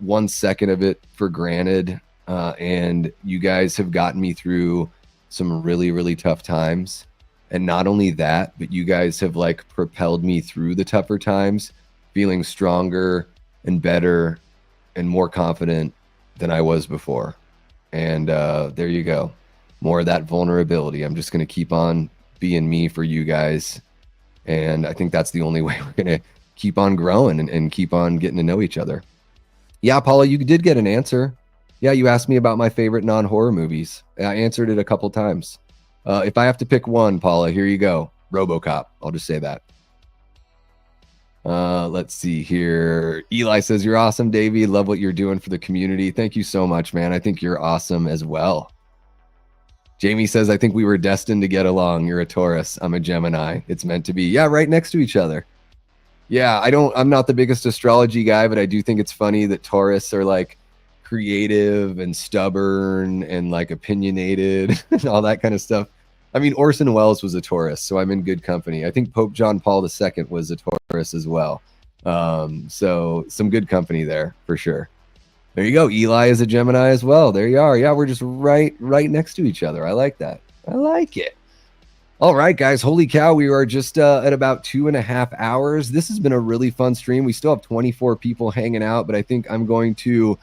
1 second of it for granted. And you guys have gotten me through some really, really tough times. And not only that, but you guys have like propelled me through the tougher times, feeling stronger and better and more confident than I was before. And there you go. More of that vulnerability. I'm just going to keep on being me for you guys. And I think that's the only way we're going to keep on growing and keep on getting to know each other. Yeah, Paula, you did get an answer. Yeah, you asked me about my favorite non-horror movies. I answered it a couple times. If I have to pick one, Paula, here you go. RoboCop. I'll just say that. Let's see here. Eli says, you're awesome, Davey. Love what you're doing for the community. Thank you so much, man. I think you're awesome as well. Jamie says, I think we were destined to get along. You're a Taurus. I'm a Gemini. It's meant to be. Yeah, right next to each other. Yeah, I'm not the biggest astrology guy, but I do think it's funny that Taurus are like creative and stubborn and like opinionated and all that kind of stuff. I mean, Orson Welles was a Taurus, so I'm in good company. I think Pope John Paul II was a Taurus as well. So some good company there for sure. There you go. Eli is a Gemini as well. There you are. Yeah, we're just right next to each other. I like that. I like it. All right, guys. Holy cow. We are just at about 2.5 hours. This has been a really fun stream. We still have 24 people hanging out, but I think I'm going to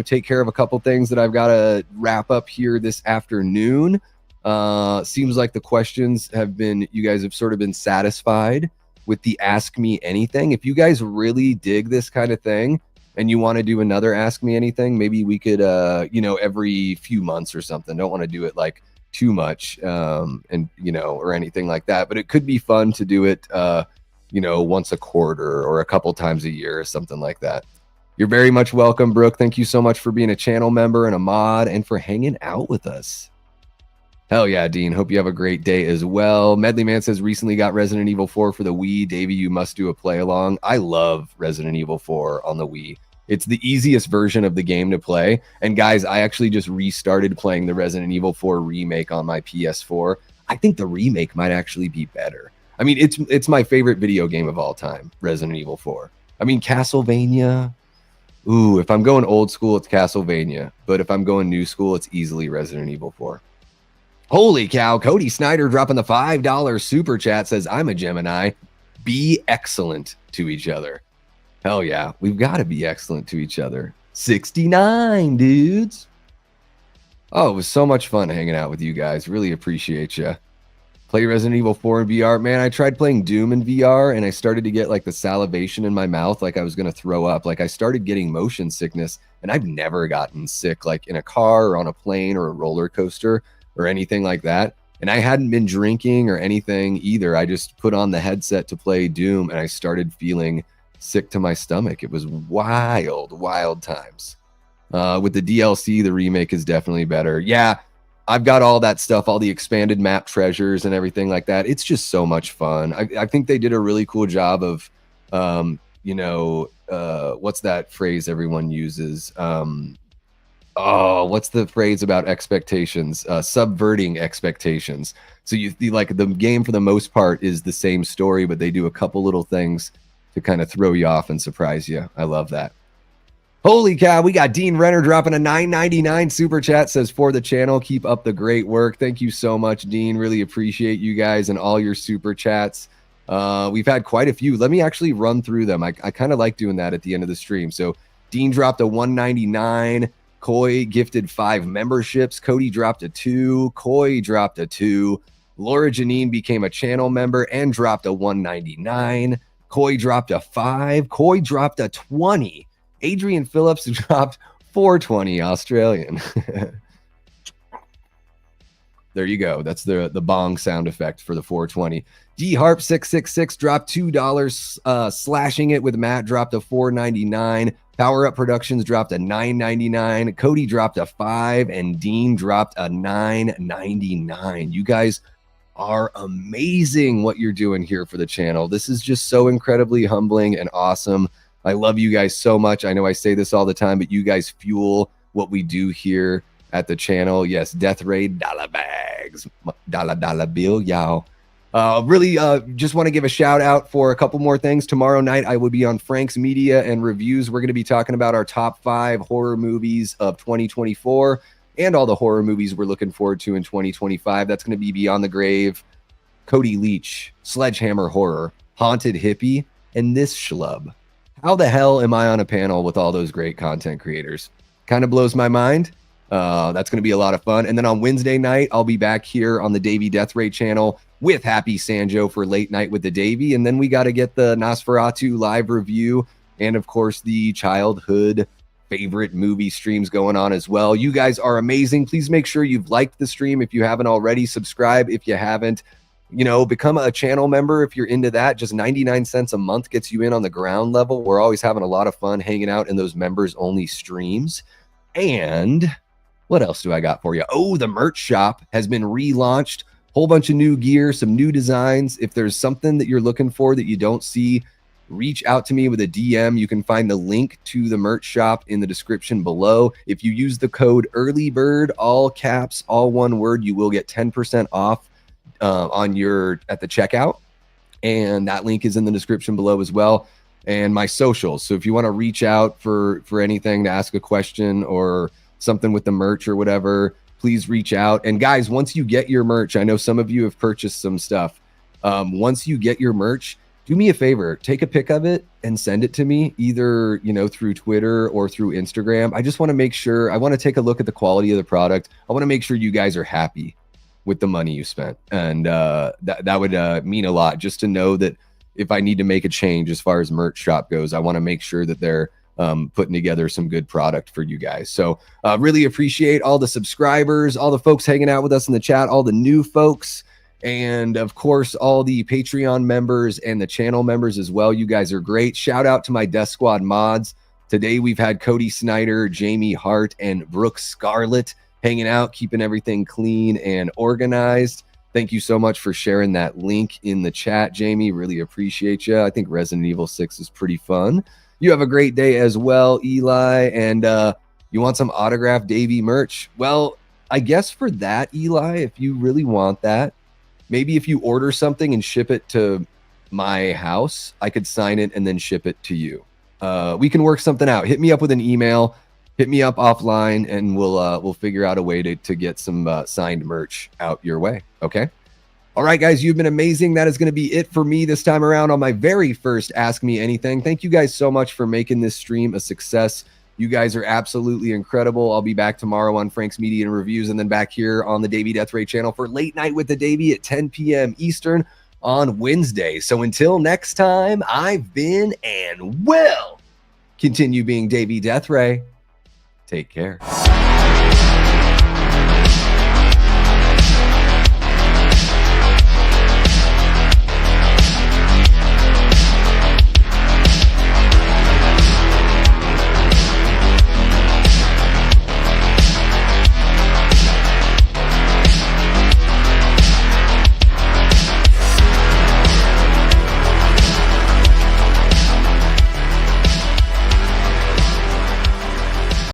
take care of a couple things that I've got to wrap up here this afternoon. Seems like the questions you guys have sort of been satisfied with the Ask Me Anything. If you guys really dig this kind of thing and you want to do another Ask Me Anything, maybe we could, every few months or something. Don't want to do it like too much, or anything like that, but it could be fun to do it, once a quarter or a couple times a year or something like that. You're very much welcome, Brooke. Thank you so much for being a channel member and a mod and for hanging out with us. Hell yeah, Dean. Hope you have a great day as well. Medley Man says recently got Resident Evil 4 for the Wii. Davey, you must do a play along. I love Resident Evil 4 on the Wii. It's the easiest version of the game to play. And guys, I actually just restarted playing the Resident Evil 4 remake on my PS4. I think the remake might actually be better. I mean, it's my favorite video game of all time, Resident Evil 4. I mean, Castlevania. Ooh, if I'm going old school, it's Castlevania. But if I'm going new school, it's easily Resident Evil 4. Holy cow. Cody Snyder dropping the $5 super chat says, I'm a Gemini. Be excellent to each other. Hell yeah. We've got to be excellent to each other. 69, dudes. Oh, it was so much fun hanging out with you guys. Really appreciate you. Play Resident Evil 4 in VR. Man, I tried playing Doom in VR and I started to get like the salivation in my mouth like I was going to throw up. Like I started getting motion sickness, and I've never gotten sick like in a car or on a plane or a roller coaster or anything like that. And I hadn't been drinking or anything either. I just put on the headset to play Doom and I started feeling sick to my stomach. It was wild, wild times. With the DLC, the remake is definitely better. Yeah. I've got all that stuff, all the expanded map treasures and everything like that. It's just so much fun. I think they did a really cool job of, what's that phrase everyone uses? What's the phrase about expectations? Subverting expectations. So like the game for the most part is the same story, but they do a couple little things to kind of throw you off and surprise you. I love that. Holy cow, we got Dean Renner dropping a $9.99 super chat, says, for the channel, keep up the great work. Thank you so much, Dean. Really appreciate you guys and all your super chats. We've had quite a few. Let me actually run through them. I kind of like doing that at the end of the stream. So Dean dropped a $1.99. Koi gifted 5 memberships. Cody dropped a 2. Koi dropped a 2. Laura Janine became a channel member and dropped a $1.99. Koi dropped a 5. Koi dropped a 20. Adrian Phillips dropped $4.20 Australian. There you go. That's the bong sound effect for the 420. D Harp 666 dropped $2. Slashing it with Matt dropped a $4.99. Power Up Productions dropped a $9.99. Cody dropped a 5, and Dean dropped a $9.99. You guys are amazing what you're doing here for the channel. This is just so incredibly humbling and awesome. I love you guys so much. I know I say this all the time, but you guys fuel what we do here at the channel. Yes, Death Raid, dollar bags, dollar bill, y'all. Really just want to give a shout out for a couple more things. Tomorrow night, I will be on Frank's Media and Reviews. We're going to be talking about our top 5 horror movies of 2024 and all the horror movies we're looking forward to in 2025. That's going to be Beyond the Grave, Cody Leach, Sledgehammer Horror, Haunted Hippie, and this schlub. How the hell am I on a panel with all those great content creators? Kind of blows my mind. That's going to be a lot of fun. And then on Wednesday night, I'll be back here on the Davey Death Ray channel with Happy Sanjo for Late Night with the Davey. And then we got to get the Nosferatu live review and, of course, the childhood favorite movie streams going on as well. You guys are amazing. Please make sure you've liked the stream if you haven't already. Subscribe if you haven't. Become a channel member if you're into that. Just 99 cents a month gets you in on the ground level. We're always having a lot of fun hanging out in those members only streams. And what else do I got for you? Oh, the merch shop has been relaunched. Whole bunch of new gear, some new designs. If there's something that you're looking for that you don't see, reach out to me with a DM. You can find the link to the merch shop in the description below. If you use the code EARLYBIRD, all caps, all one word, you will get 10% off at the checkout, and that link is in the description below as well, and my socials. So if you want to reach out for anything, to ask a question or something with the merch or whatever, please reach out. And guys, once you get your merch, I know some of you have purchased some stuff. Once you get your merch, do me a favor, take a pic of it and send it to me, either through Twitter or through Instagram. I just want to make sure, I want to take a look at the quality of the product. I want to make sure you guys are happy with the money you spent, and that would mean a lot, just to know that if I need to make a change as far as merch shop goes, I want to make sure that they're putting together some good product for you guys. So really appreciate all the subscribers, all the folks hanging out with us in the chat, all the new folks, and of course all the Patreon members and the channel members as well. You guys are great. Shout out to my Death Squad mods, Today we've had Cody Snyder, Jamie Hart, and Brooke Scarlett hanging out, keeping everything clean and organized. Thank you so much for sharing that link in the chat, Jamie. Really appreciate you. I think Resident Evil 6 is pretty fun. You have a great day as well, Eli. And you want some autographed Davey merch? Well, I guess for that, Eli, if you really want that, maybe if you order something and ship it to my house, I could sign it and then ship it to you. We can work something out. Hit me up with an email. Hit me up offline, and we'll figure out a way to get some signed merch out your way. Okay. All right, guys, you've been amazing. That is going to be it for me this time around on my very first Ask Me Anything. Thank you guys so much for making this stream a success. You guys are absolutely incredible. I'll be back tomorrow on Frank's Media and Reviews, and then back here on the Davey Death Ray channel for Late Night with the Davey at 10 p.m. Eastern on Wednesday. So until next time, I've been and will continue being Davey Death Ray. Take care.